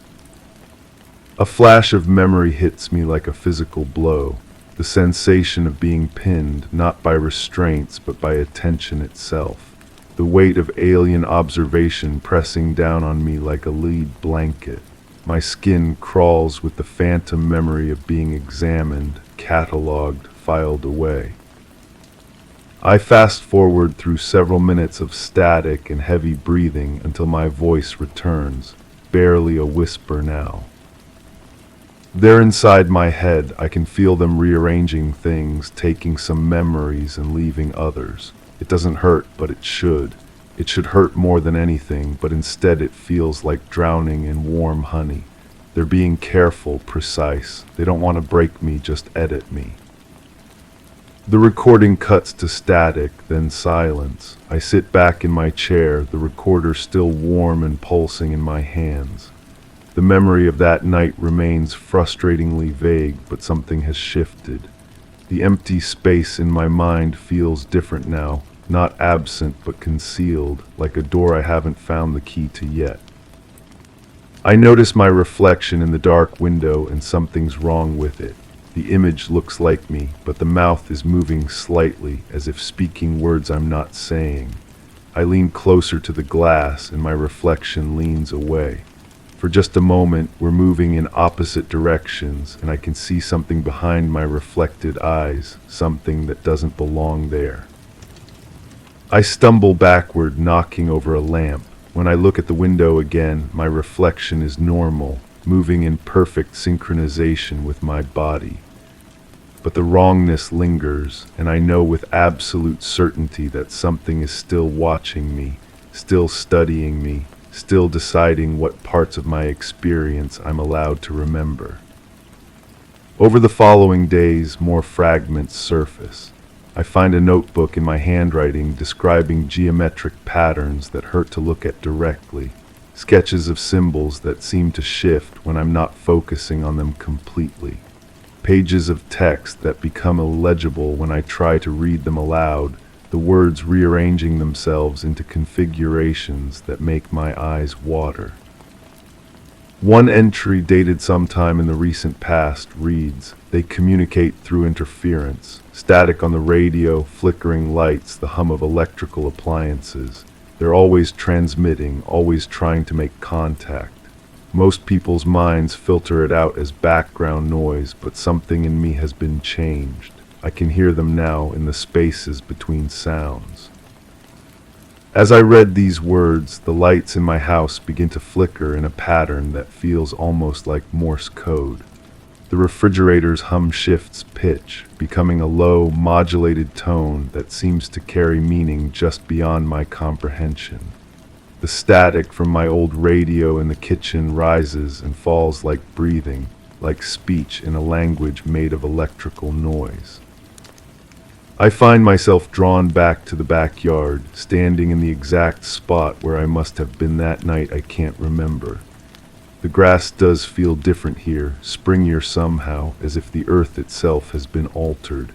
A flash of memory hits me like a physical blow. The sensation of being pinned, not by restraints, but by attention itself. The weight of alien observation pressing down on me like a lead blanket. My skin crawls with the phantom memory of being examined, catalogued, filed away. I fast forward through several minutes of static and heavy breathing until my voice returns, barely a whisper now. They're inside my head. I can feel them rearranging things, taking some memories and leaving others. It doesn't hurt, but it should. It should hurt more than anything, but instead it feels like drowning in warm honey. They're being careful, precise. They don't want to break me, just edit me. The recording cuts to static, then silence. I sit back in my chair, the recorder still warm and pulsing in my hands. The memory of that night remains frustratingly vague, but something has shifted. The empty space in my mind feels different now, not absent but concealed, like a door I haven't found the key to yet. I notice my reflection in the dark window, and something's wrong with it. The image looks like me, but the mouth is moving slightly, as if speaking words I'm not saying. I lean closer to the glass, and my reflection leans away. For just a moment, we're moving in opposite directions, and I can see something behind my reflected eyes, something that doesn't belong there. I stumble backward, knocking over a lamp. When I look at the window again, my reflection is normal, moving in perfect synchronization with my body. But the wrongness lingers, and I know with absolute certainty that something is still watching me, still studying me, still deciding what parts of my experience I'm allowed to remember. Over the following days, more fragments surface. I find a notebook in my handwriting describing geometric patterns that hurt to look at directly, sketches of symbols that seem to shift when I'm not focusing on them completely, pages of text that become illegible when I try to read them aloud, the words rearranging themselves into configurations that make my eyes water. One entry dated sometime in the recent past reads, "They communicate through interference, static on the radio, flickering lights, the hum of electrical appliances. They're always transmitting, always trying to make contact. Most people's minds filter it out as background noise, but something in me has been changed. I can hear them now in the spaces between sounds. As I read these words, the lights in my house begin to flicker in a pattern that feels almost like Morse code. The refrigerator's hum shifts pitch, becoming a low, modulated tone that seems to carry meaning just beyond my comprehension. The static from my old radio in the kitchen rises and falls like breathing, like speech in a language made of electrical noise. I find myself drawn back to the backyard, standing in the exact spot where I must have been that night I can't remember. The grass does feel different here, springier somehow, as if the earth itself has been altered.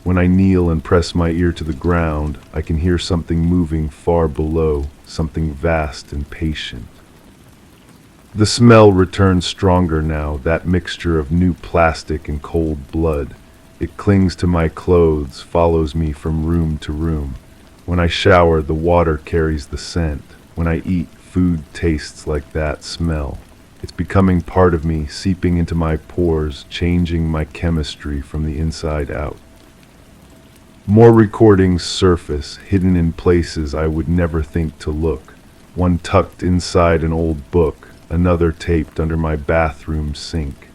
When I kneel and press my ear to the ground, I can hear something moving far below, something vast and patient. The smell returns stronger now, that mixture of new plastic and cold blood. It clings to my clothes, follows me from room to room. When I shower, the water carries the scent. When I eat, food tastes like that smell. It's becoming part of me, seeping into my pores, changing my chemistry from the inside out. More recordings surface, hidden in places I would never think to look. One tucked inside an old book, another taped under my bathroom sink.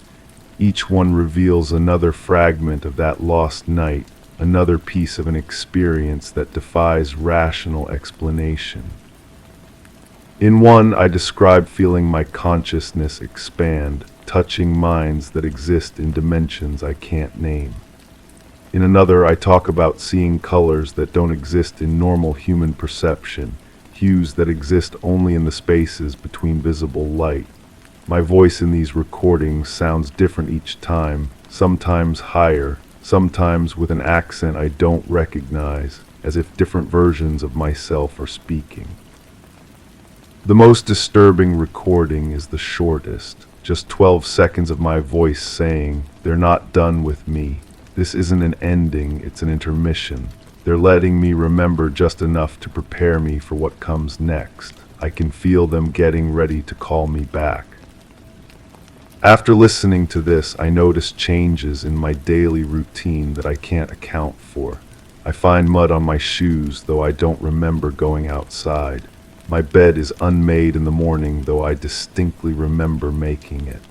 Each one reveals another fragment of that lost night, another piece of an experience that defies rational explanation. In one, I describe feeling my consciousness expand, touching minds that exist in dimensions I can't name. In another, I talk about seeing colors that don't exist in normal human perception, hues that exist only in the spaces between visible light. My voice in these recordings sounds different each time, sometimes higher, sometimes with an accent I don't recognize, as if different versions of myself are speaking. The most disturbing recording is the shortest, just 12 seconds of my voice saying, "They're not done with me. This isn't an ending, it's an intermission. They're letting me remember just enough to prepare me for what comes next. I can feel them getting ready to call me back." After listening to this, I notice changes in my daily routine that I can't account for. I find mud on my shoes, though I don't remember going outside. My bed is unmade in the morning, though I distinctly remember making it.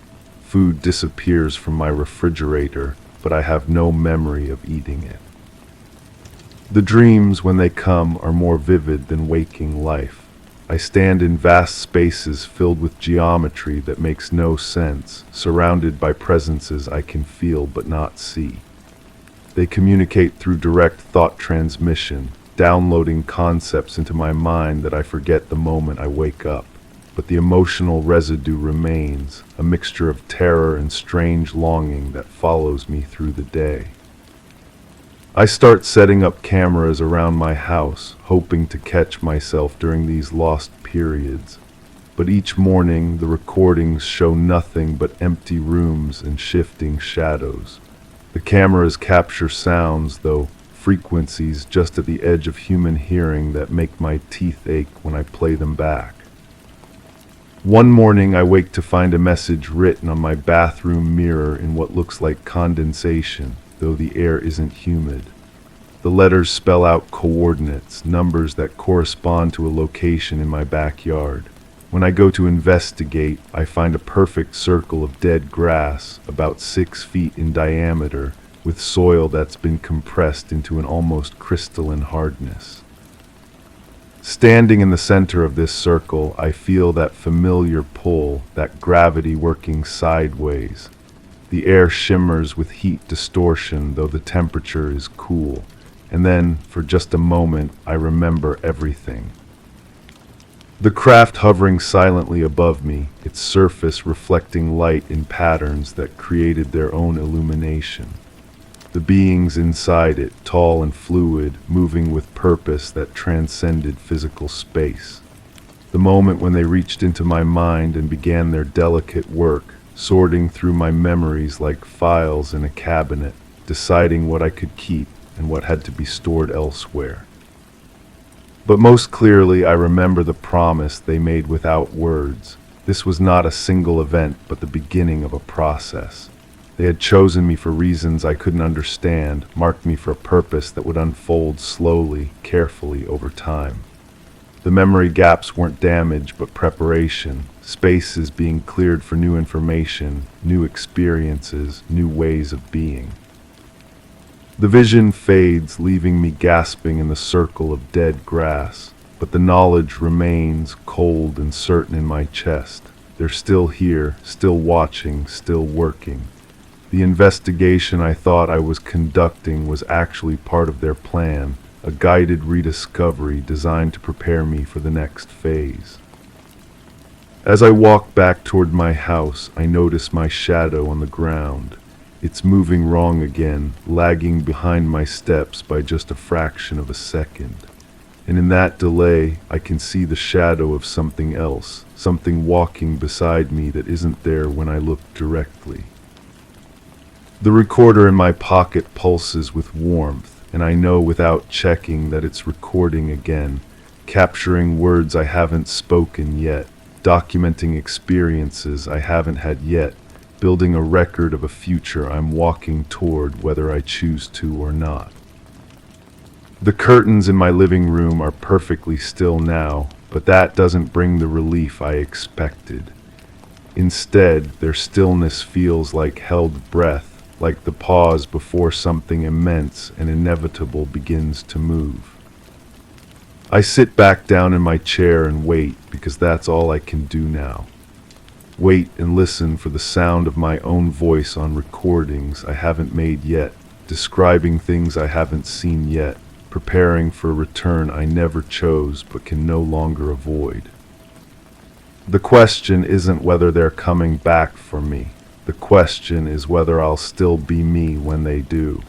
Food disappears from my refrigerator, but I have no memory of eating it. The dreams, when they come, are more vivid than waking life. I stand in vast spaces filled with geometry that makes no sense, surrounded by presences I can feel but not see. They communicate through direct thought transmission, downloading concepts into my mind that I forget the moment I wake up. But the emotional residue remains, a mixture of terror and strange longing that follows me through the day. I start setting up cameras around my house, hoping to catch myself during these lost periods. But each morning, the recordings show nothing but empty rooms and shifting shadows. The cameras capture sounds, though, frequencies just at the edge of human hearing that make my teeth ache when I play them back. One morning, I wake to find a message written on my bathroom mirror in what looks like condensation, though the air isn't humid. The letters spell out coordinates, numbers that correspond to a location in my backyard. When I go to investigate, I find a perfect circle of dead grass, about 6 feet in diameter, with soil that's been compressed into an almost crystalline hardness. Standing in the center of this circle, I feel that familiar pull, that gravity working sideways. The air shimmers with heat distortion, though the temperature is cool. And then, for just a moment, I remember everything. The craft hovering silently above me, its surface reflecting light in patterns that created their own illumination. The beings inside it, tall and fluid, moving with purpose that transcended physical space. The moment when they reached into my mind and began their delicate work, sorting through my memories like files in a cabinet, deciding what I could keep and what had to be stored elsewhere. But most clearly, I remember the promise they made without words. This was not a single event, but the beginning of a process. They had chosen me for reasons I couldn't understand, marked me for a purpose that would unfold slowly, carefully over time. The memory gaps weren't damage, but preparation, spaces being cleared for new information, new experiences, new ways of being. The vision fades, leaving me gasping in the circle of dead grass, but the knowledge remains cold and certain in my chest. They're still here, still watching, still working. The investigation I thought I was conducting was actually part of their plan, a guided rediscovery designed to prepare me for the next phase. As I walk back toward my house, I notice my shadow on the ground. It's moving wrong again, lagging behind my steps by just a fraction of a second. And in that delay, I can see the shadow of something else, something walking beside me that isn't there when I look directly. The recorder in my pocket pulses with warmth, and I know without checking that it's recording again, capturing words I haven't spoken yet, documenting experiences I haven't had yet, building a record of a future I'm walking toward whether I choose to or not. The curtains in my living room are perfectly still now, but that doesn't bring the relief I expected. Instead, their stillness feels like held breath, like the pause before something immense and inevitable begins to move. I sit back down in my chair and wait, because that's all I can do now. Wait and listen for the sound of my own voice on recordings I haven't made yet, describing things I haven't seen yet, preparing for a return I never chose but can no longer avoid. The question isn't whether they're coming back for me. The question is whether I'll still be me when they do.